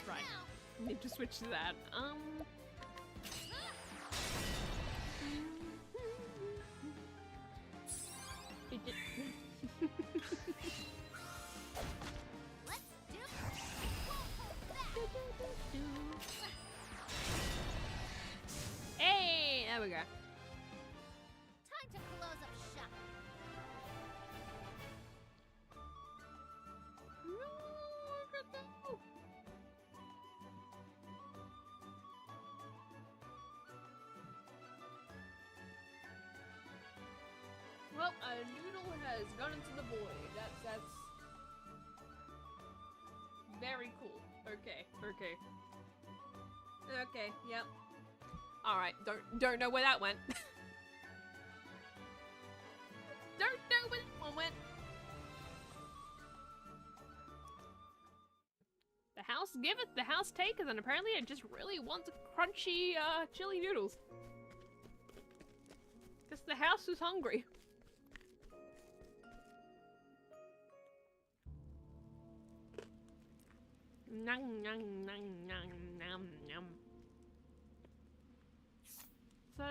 Right. Need to switch to that. It did. Hey, there we go. Time to close up shop. Well, a noodle has gone into the void. That's very cool. Okay, okay. Okay, yep. Alright, don't know where that went. Don't know where that one went. The house giveth, the house taketh, and apparently it just really wants crunchy, chili noodles. Because the house is hungry. Nom, nom, nom, nom, nom, nom. So...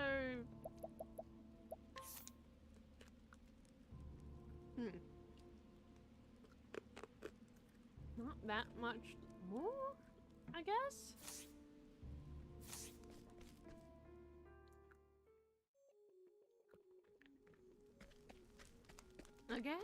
Not that much more, I guess? I guess?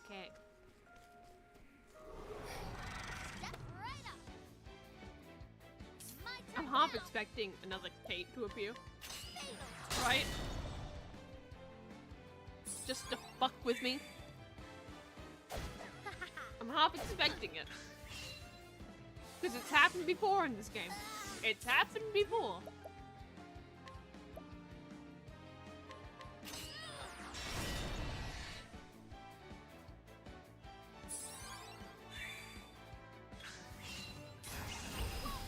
Okay. Step right up. My turn I'm half now. expecting another Kate to appear, Fatal. right? Just to fuck with me. I'm half expecting it. Because it's happened before in this game. It's happened before.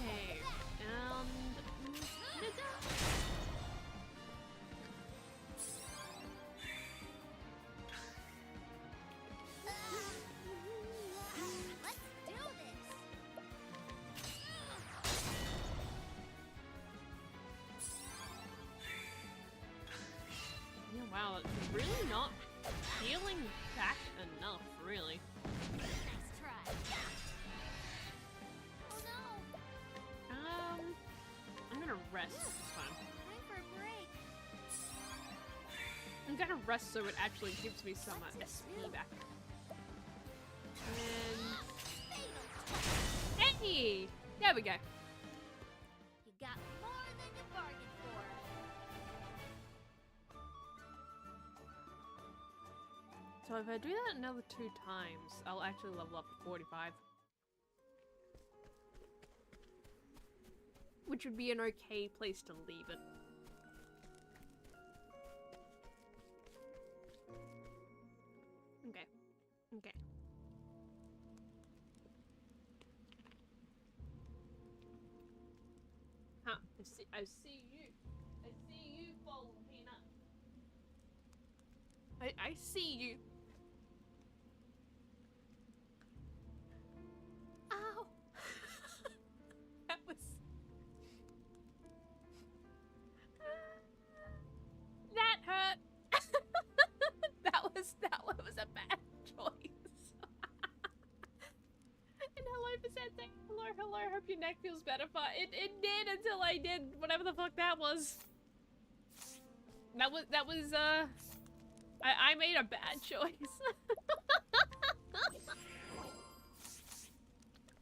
Okay, Let's do this. yeah, wow, that's really not healing back enough, really. Nice try. Oh no. I'm gonna rest this time. Time for a break. I'm gonna rest so it actually gives me some SP back. And... Hey! There we go. You got more than you bargained for. So if I do that another 2 times, I'll actually level up to 45. Which would be an okay place to leave it. Okay. Okay. Huh. I see you. I see you, Fallen Peanut. I see you. feels better, but it did until I did whatever the fuck that was. That was I made a bad choice.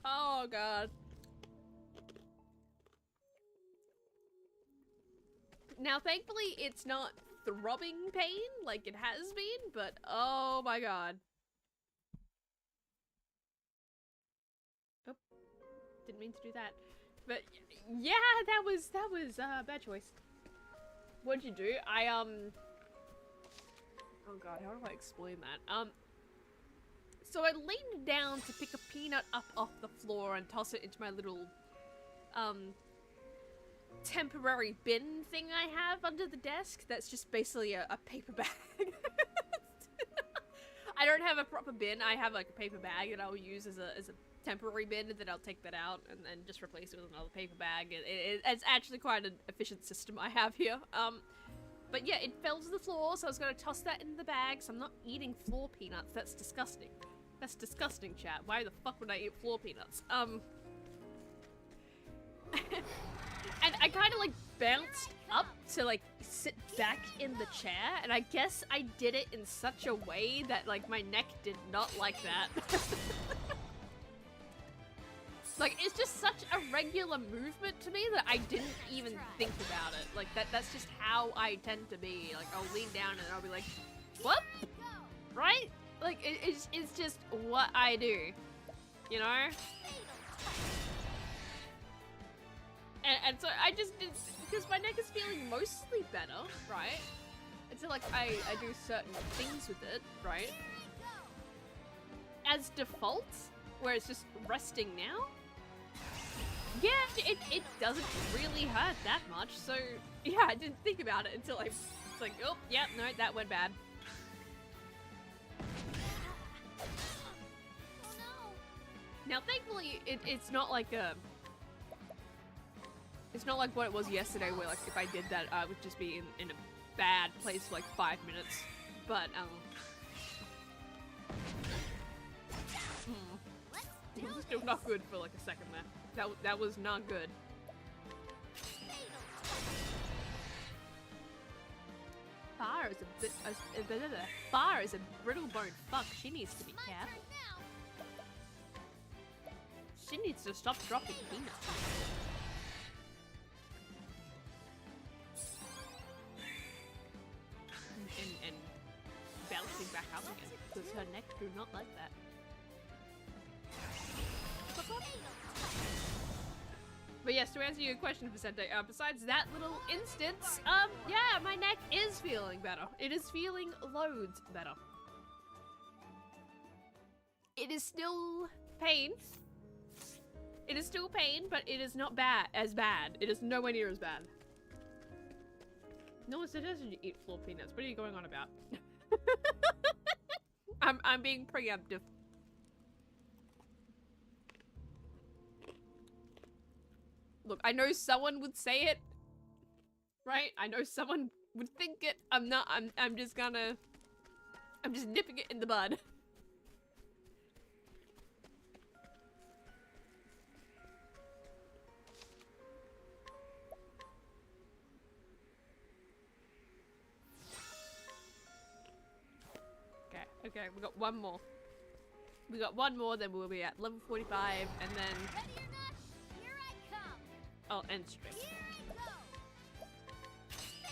Oh god. Now thankfully it's not throbbing pain like it has been, but oh my god. Oh, didn't mean to do that. But yeah, that was a bad choice. What'd you do? Oh god, how do I explain that? So I leaned down to pick a peanut up off the floor and toss it into my little, temporary bin thing I have under the desk. That's just basically a paper bag. I don't have a proper bin. I have like a paper bag that I'll use as a temporary bin, and then I'll take that out and then just replace it with another paper bag. It's actually quite an efficient system I have here. But yeah, it fell to the floor, so I was gonna toss that in the bag, so I'm not eating floor peanuts. That's disgusting. That's disgusting, chat. Why the fuck would I eat floor peanuts? And I kind of like bounced up to like sit back in the chair, and I guess I did it in such a way that like my neck did not like that. Like, it's just such a regular movement to me that I didn't even think about it. Like, that's just how I tend to be. Like, I'll lean down and I'll be like, what? Right? Like, it's just what I do. You know? And so I just did, because my neck is feeling mostly better, right? Until, like, I do certain things with it, right? As default, where it's just resting now, yeah, it doesn't really hurt that much, so yeah, I didn't think about it until it's like, oh, yeah, no, that went bad. Now, thankfully, it's not like it's not like what it was yesterday, where like if I did that, I would just be in a bad place for like 5 minutes, but it was still not good for like a second there. That was not good. Far is Far is a brittle bone fuck. She needs to be careful. She needs to stop dropping peanuts. And bouncing back up again, because her neck do not like that. But yes, to answer your question, Vicente, besides that little instance, yeah, my neck is feeling better. It is feeling loads better. It is still pain. It is still pain, but it is not as bad. It is nowhere near as bad. No one suggested you eat floor peanuts. What are you going on about? I'm being preemptive. Look, I know someone would say it, right? I know someone would think it. I'm just nipping it in the bud. Okay, we got one more. We got one more, then we'll be at level 45, and then... Ready or not, here I come. I'll end stream. Here I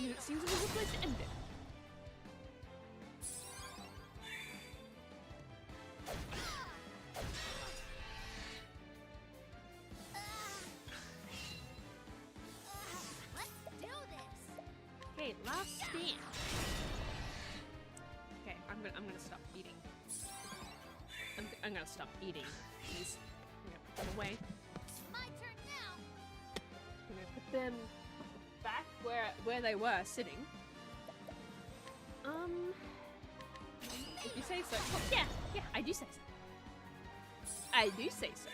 go. It seems like a good place to end it. Let's do this. Okay, last stand. Okay, I'm gonna stop eating. I'm gonna stop eating these. I'm gonna put them away. My turn now. I'm gonna put them back where they were sitting. If you say so. Well, yeah, I do say so. I do say so.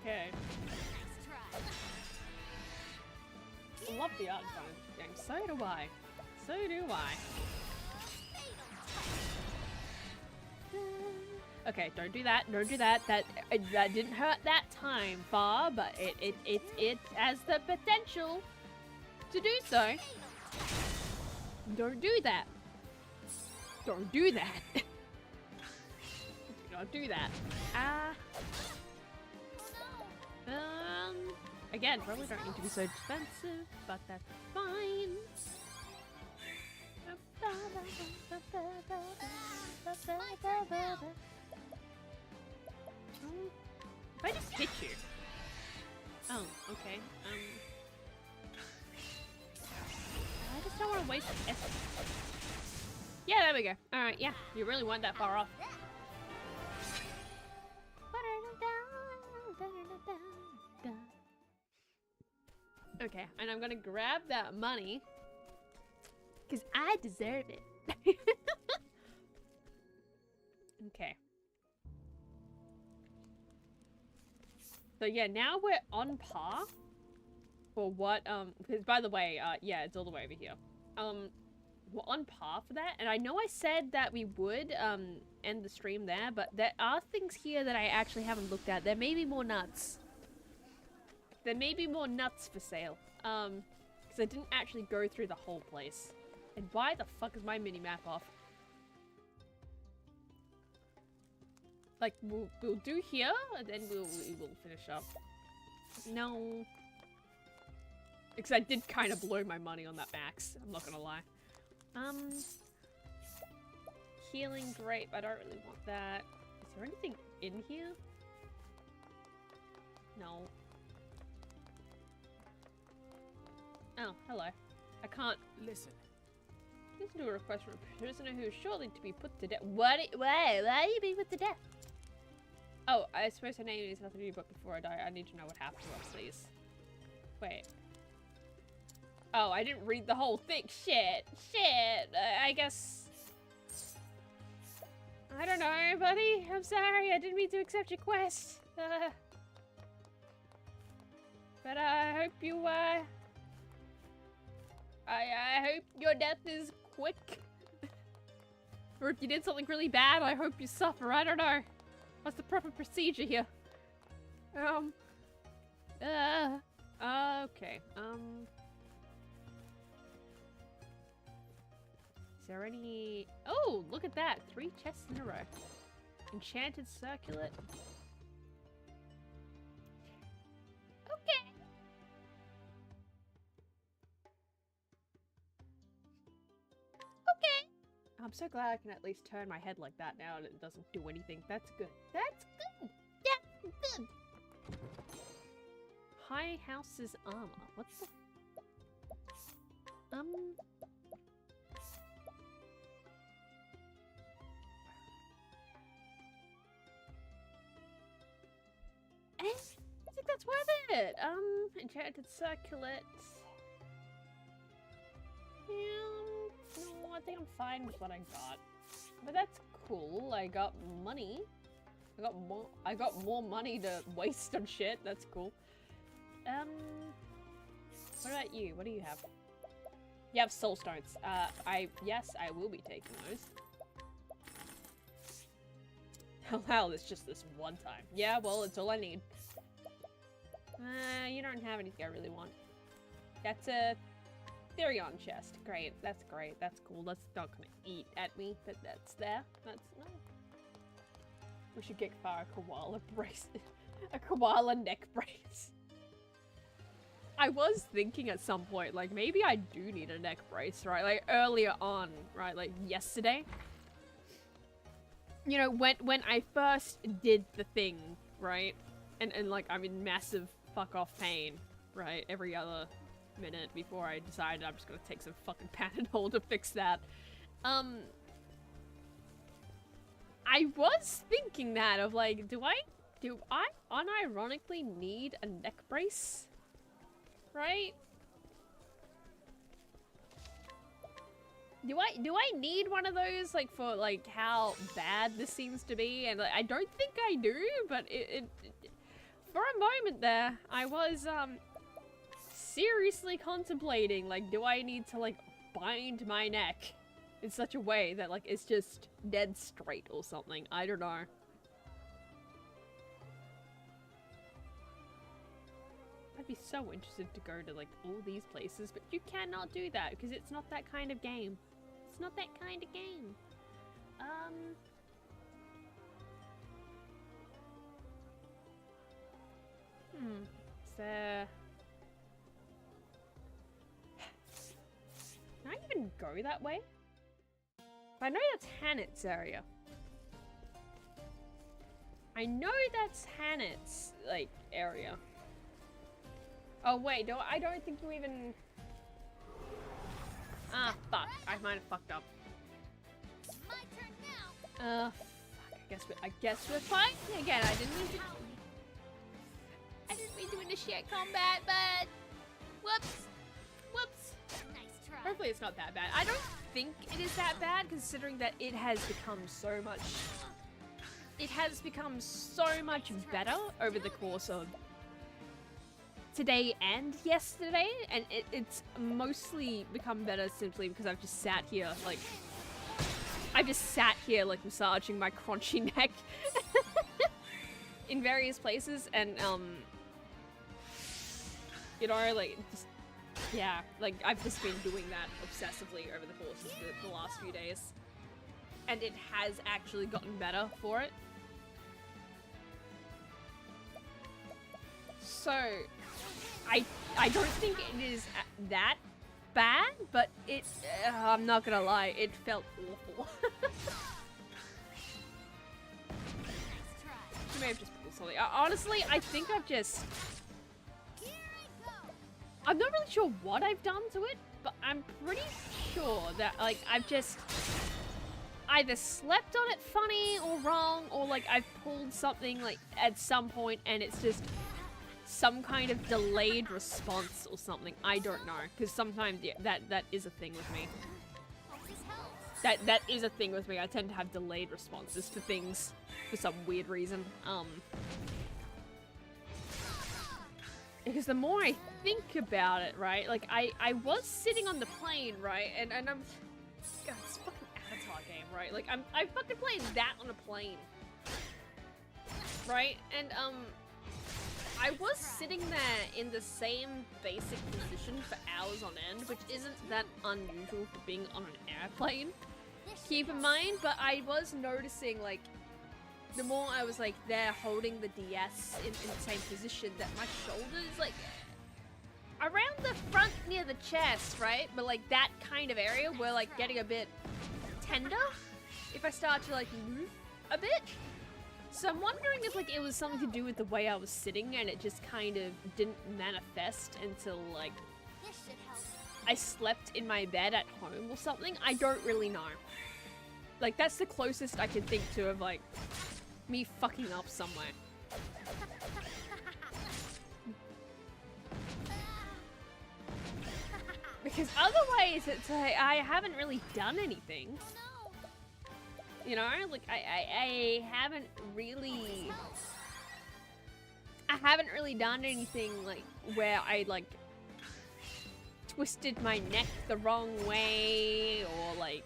Okay. Nice try. Love the art design game. So do I. So do I. Okay, don't do that. Don't do that. That didn't hurt that time, far, but it has the potential to do so. Don't do that. Don't do that. Do not do that. Again, probably don't need to be so expensive, but that's fine. If I just hit you. Oh, okay. I just don't want to waste effort. Yeah, there we go. Alright, yeah. You really weren't that far off. Okay, and I'm gonna grab that money. Because I deserve it. Okay. So yeah, now we're on par for what, because by the way, yeah, it's all the way over here. We're on par for that, and I know I said that we would, end the stream there, but there are things here that I actually haven't looked at. There may be more nuts. There may be more nuts for sale. Because I didn't actually go through the whole place. And why the fuck is my mini-map off? Like, we'll do here, and then we will finish up. No. Because I did kind of blow my money on that max, I'm not gonna lie. Healing grape, I don't really want that. Is there anything in here? No. Oh, hello. I can't Listen. listen to a request from a prisoner who is shortly to be put to death. Why are you being put to death? Oh, I suppose her name is nothing to do, but before I die, I need to know what happened to us, please. Wait. Oh, I didn't read the whole thing. Shit. I guess... I don't know, buddy. I'm sorry. I didn't mean to accept your quest. But I hope you, I hope your death is quick. Or if you did something really bad, I hope you suffer. I don't know. What's the proper procedure here? Okay. Is there any... Oh, look at that. 3 chests in a row. Enchanted circlet. Okay. Okay. I'm so glad I can at least turn my head like that now and it doesn't do anything. That's good. That's good. That's good. High House's armor. What's the... I think that's worth it. Enchanted circlet. Yeah, no, I think I'm fine with what I got. But that's cool. I got money. I got more money to waste on shit. That's cool. What about you? What do you have? You have soul stones. Yes, I will be taking those. Hell, it's just this one time. Yeah, well, it's all I need. You don't have anything I really want. That's a Therion chest. Great. That's great. That's cool. That's not gonna eat at me, but that's there. That's no. We should get Far a koala brace. A koala neck brace. I was thinking at some point, like, maybe I do need a neck brace, right? Like, earlier on, right? Like, yesterday. You know, when I first did the thing, right? And like, I'm in massive fuck-off pain, right? Every other minute before I decided I'm just gonna take some fucking Panadol to fix that. I was thinking that, of like, do I unironically need a neck brace? Right? Do I need one of those, like, for, like, how bad this seems to be? And, like, I don't think I do, but it for a moment there, I was, seriously contemplating, like, do I need to, like, bind my neck in such a way that, like, it's just dead straight or something? I don't know. I'd be so interested to go to like all these places, but you cannot do that because it's not that kind of game. It's not that kind of game. Is there... Can I even go that way? I know that's Hannett's area. I know that's Hannett's, like, area. Oh wait, no, I don't think you even... Ah, fuck. I might have fucked up. My turn now. Fuck. I guess we're fine. Again, I didn't mean to initiate combat, but... Whoops. Whoops. Nice try. Hopefully it's not that bad. I don't think it is that bad, considering that it has become so much... It has become so much better over the course of today and yesterday, and it's mostly become better simply because I've just sat here, like... massaging my crunchy neck in various places, and, you know, like, just, yeah, like, I've just been doing that obsessively over the course of the last few days. And it has actually gotten better for it. So, I don't think it is that bad, but it, I'm not gonna lie, it felt awful. You may have just pulled something. Honestly, I think I've just... I'm not really sure what I've done to it, but I'm pretty sure that, like, I've just either slept on it funny or wrong, or, like, I've pulled something, like, at some point, and it's just some kind of delayed response or something. I don't know, because sometimes, yeah, that is a thing with me. That is a thing with me. I tend to have delayed responses to things for some weird reason. Because the more I think about it, right, like, I was sitting on the plane, right, and I'm... God, this fucking Avatar game, right? Like, I fucking played that on a plane. Right? And, I was sitting there in the same basic position for hours on end, which isn't that unusual for being on an airplane. Keep in mind, but I was noticing, like, the more I was, like, there holding the DS in the same position, that my shoulders, like, around the front near the chest, right? But, like, that kind of area were, like, getting a bit tender if I start to, like, move a bit. So I'm wondering if, like, it was something to do with the way I was sitting and it just kind of didn't manifest until, like, I slept in my bed at home or something. I don't really know. Like, that's the closest I can think to of, like, me fucking up somewhere. Because otherwise, it's like, I haven't really done anything. You know, like, I haven't really done anything, like, where I, like, twisted my neck the wrong way, or, like,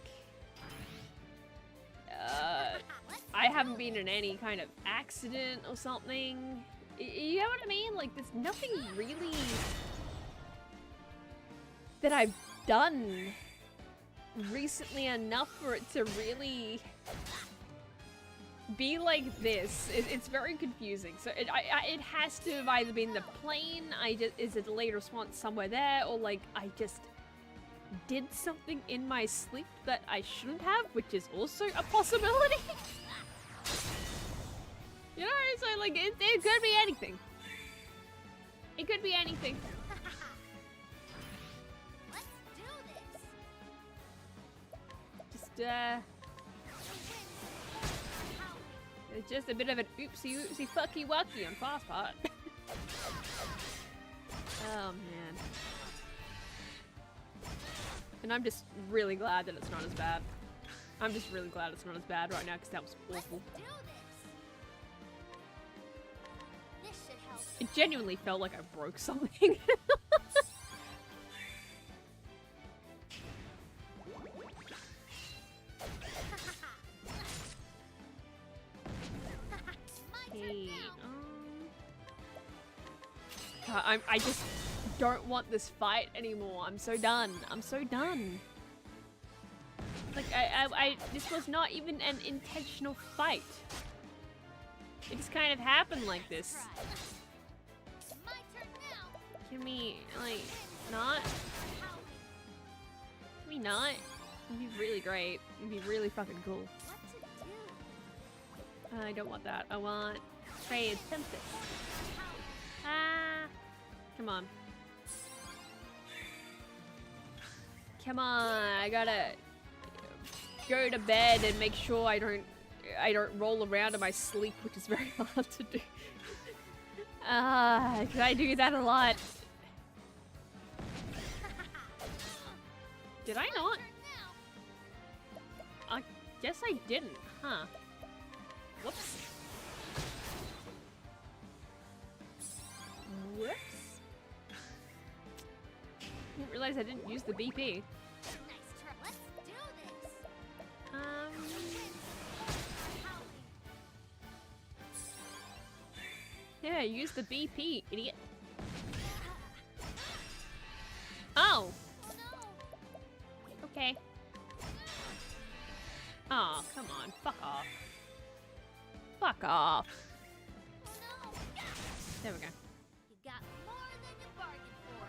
I haven't been in any kind of accident or something. You know what I mean? Like, there's nothing really that I've done recently enough for it to really be like this. It's very confusing. So it has to have either been the plane, is a delayed response somewhere there, or like I just did something in my sleep that I shouldn't have, which is also a possibility. You know, so like it could be anything. It could be anything. Let's do this. Just it's just a bit of an oopsie fucky wucky on fast part. Oh man. And I'm just really glad that it's not as bad. I'm just really glad it's not as bad right now because that was awful. Do this. This should help. It genuinely felt like I broke something. My turn Hey, now. I just don't want this fight anymore. I'm so done. I'm so done. Like, this was not even an intentional fight. It just kind of happened like this. My turn now. Can we, like, not? Can we not? It'd be really great. It'd be really fucking cool. What to do? I don't want that. I want trade tempest. Ah, come on. Come on, I gotta go to bed and make sure I don't roll around in my sleep, which is very hard to do. Cause I do that a lot. Did I not? I guess I didn't, huh? Whoops. Whoops. Didn't realize I didn't use the BP. Nice turn. Let's do this. Yeah, use the BP, idiot. Oh. Okay. Oh, come on. Fuck off. Fuck off. There we go. You got more than you bargained for.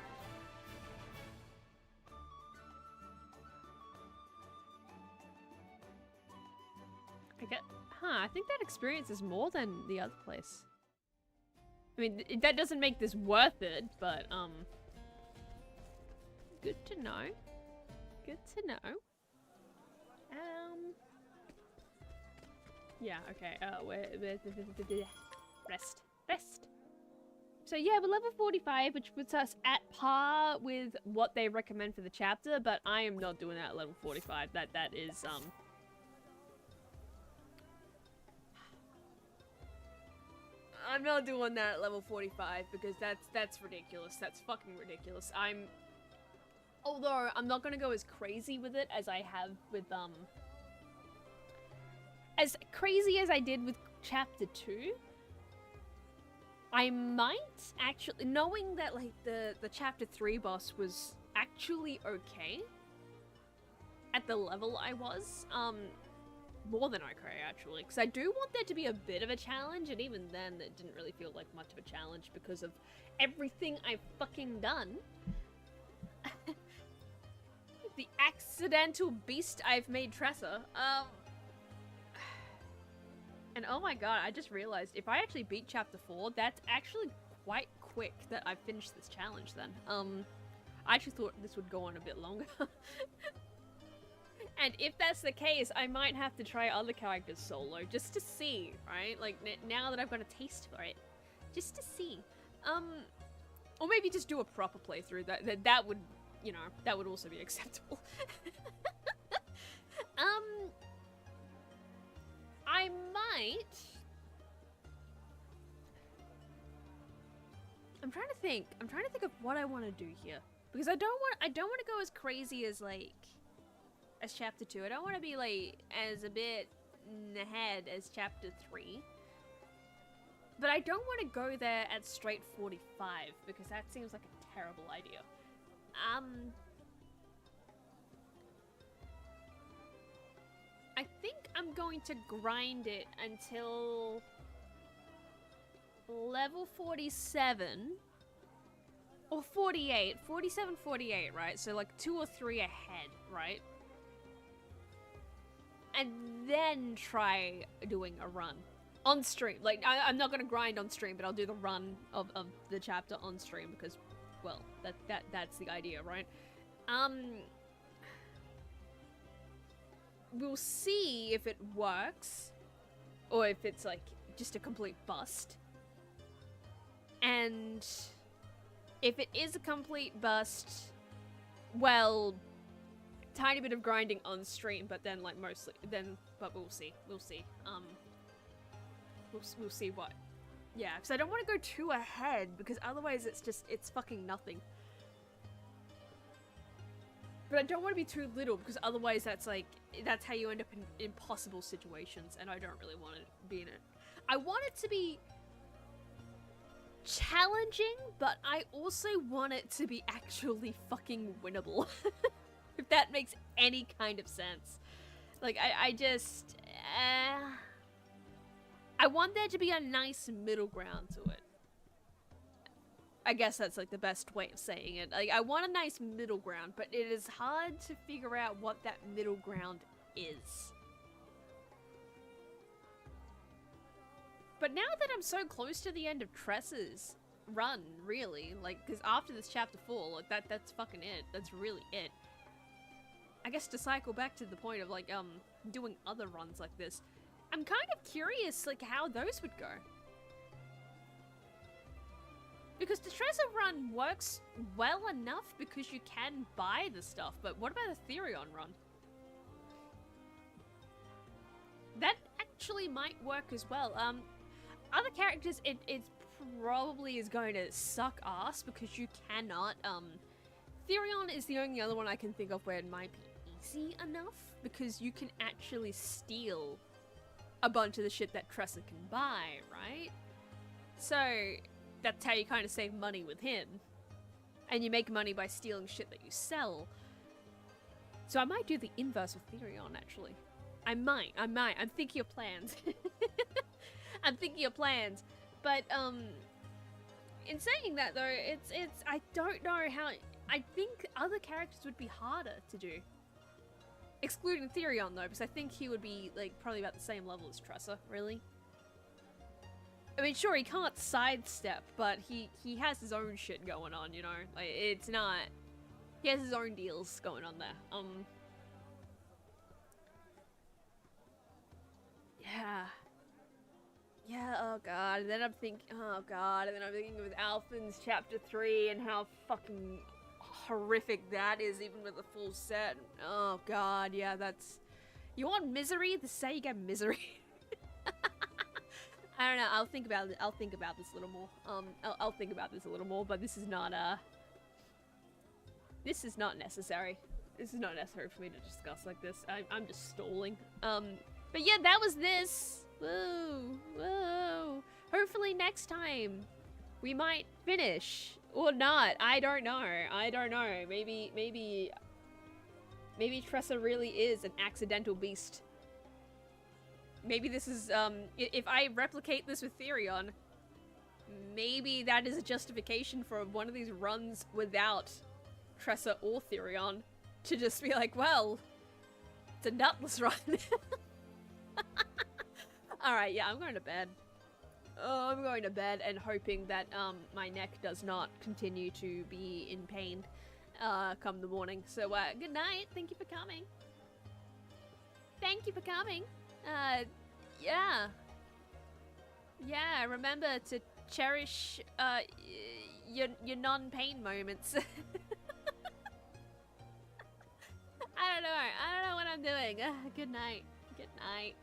I get. Huh, I think that experience is more than the other place. I mean, that doesn't make this worth it, but, good to know. Good to know. Yeah, okay, rest. So yeah, we're level 45, which puts us at par with what they recommend for the chapter, but I am not doing that at level 45. That is, I'm not doing that at level 45 because that's ridiculous. That's fucking ridiculous. Although I'm not gonna go as crazy with it as I have with as crazy as I did with chapter 2. I might actually, knowing that like the chapter 3 boss was actually okay at the level I was, more than okay actually, because I do want there to be a bit of a challenge, and even then it didn't really feel like much of a challenge because of everything I've fucking done. The accidental beast I've made Tressa. And oh my god, I just realized if I actually beat chapter 4, that's actually quite quick that I finished this challenge then. I actually thought this would go on a bit longer. And if that's the case, I might have to try other characters solo, just to see, right? Like, now that I've got a taste for it. Just to see. Or maybe just do a proper playthrough. That would, you know, that would also be acceptable. I might... I'm trying to think of what I want to do here. Because I don't want to go as crazy as, like... as chapter 2. I don't want to be like as a bit ahead as chapter 3. But I don't want to go there at straight 45 because that seems like a terrible idea. I think I'm going to grind it until level 47 or 48. 47, 48, right? So like 2 or 3 ahead, right? And then try doing a run on stream. Like, I'm not gonna grind on stream, but I'll do the run of the chapter on stream because, well, that's the idea, right? We'll see if it works, or if it's like just a complete bust. And if it is a complete bust, well, tiny bit of grinding on stream, but then like mostly but we'll see. We'll see what. Yeah, because I don't want to go too ahead because otherwise it's fucking nothing. But I don't want to be too little because otherwise that's how you end up in impossible situations, and I don't really want to be in it. I want it to be challenging, but I also want it to be actually fucking winnable. If that makes any kind of sense. Like, I just... I want there to be a nice middle ground to it. I guess that's like the best way of saying it. Like, I want a nice middle ground, but it is hard to figure out what that middle ground is. But now that I'm so close to the end of Tressa's run, really, like, because after this chapter 4, like, that's fucking it. That's really it. I guess to cycle back to the point of, like, doing other runs like this, I'm kind of curious, like, how those would go. Because the Tressa run works well enough because you can buy the stuff, but what about the Therion run? That actually might work as well. Other characters, it probably is going to suck ass because you cannot, Therion is the only other one I can think of where it might be easy enough because you can actually steal a bunch of the shit that Tressa can buy, right? So that's how you kind of save money with him. And you make money by stealing shit that you sell. So I might do the inverse with Therion, actually. I might. I'm thinking of plans. I'm thinking of plans. But, in saying that, though, I don't know how... I think other characters would be harder to do. Excluding Therion, though, because I think he would be, like, probably about the same level as Tressa, really. I mean, sure, he can't sidestep, but he has his own shit going on, you know? Like, it's not... He has his own deals going on there. Yeah. Yeah, oh god, and then I'm thinking, oh god, and then I'm thinking with Alphen's chapter 3 and how fucking horrific that is, even with the full set. Oh god, yeah, that's... You want misery? The say you get misery. I don't know, I'll think about this a little more. I'll think about this a little more, but this is not necessary. This is not necessary for me to discuss like this. I'm just stalling. But yeah, that was this. Whoa, whoa. Hopefully next time we might finish or not. I don't know. Maybe Tressa really is an accidental beast. Maybe this is, if I replicate this with Therion, maybe that is a justification for one of these runs without Tressa or Therion to just be like, well, it's a nutless run. Alright, yeah, I'm going to bed. Oh, I'm going to bed and hoping that, my neck does not continue to be in pain, come the morning. So, good night. Thank you for coming. Thank you for coming. Yeah. Yeah, remember to cherish, your non-pain moments. I don't know what I'm doing. Good night. Good night.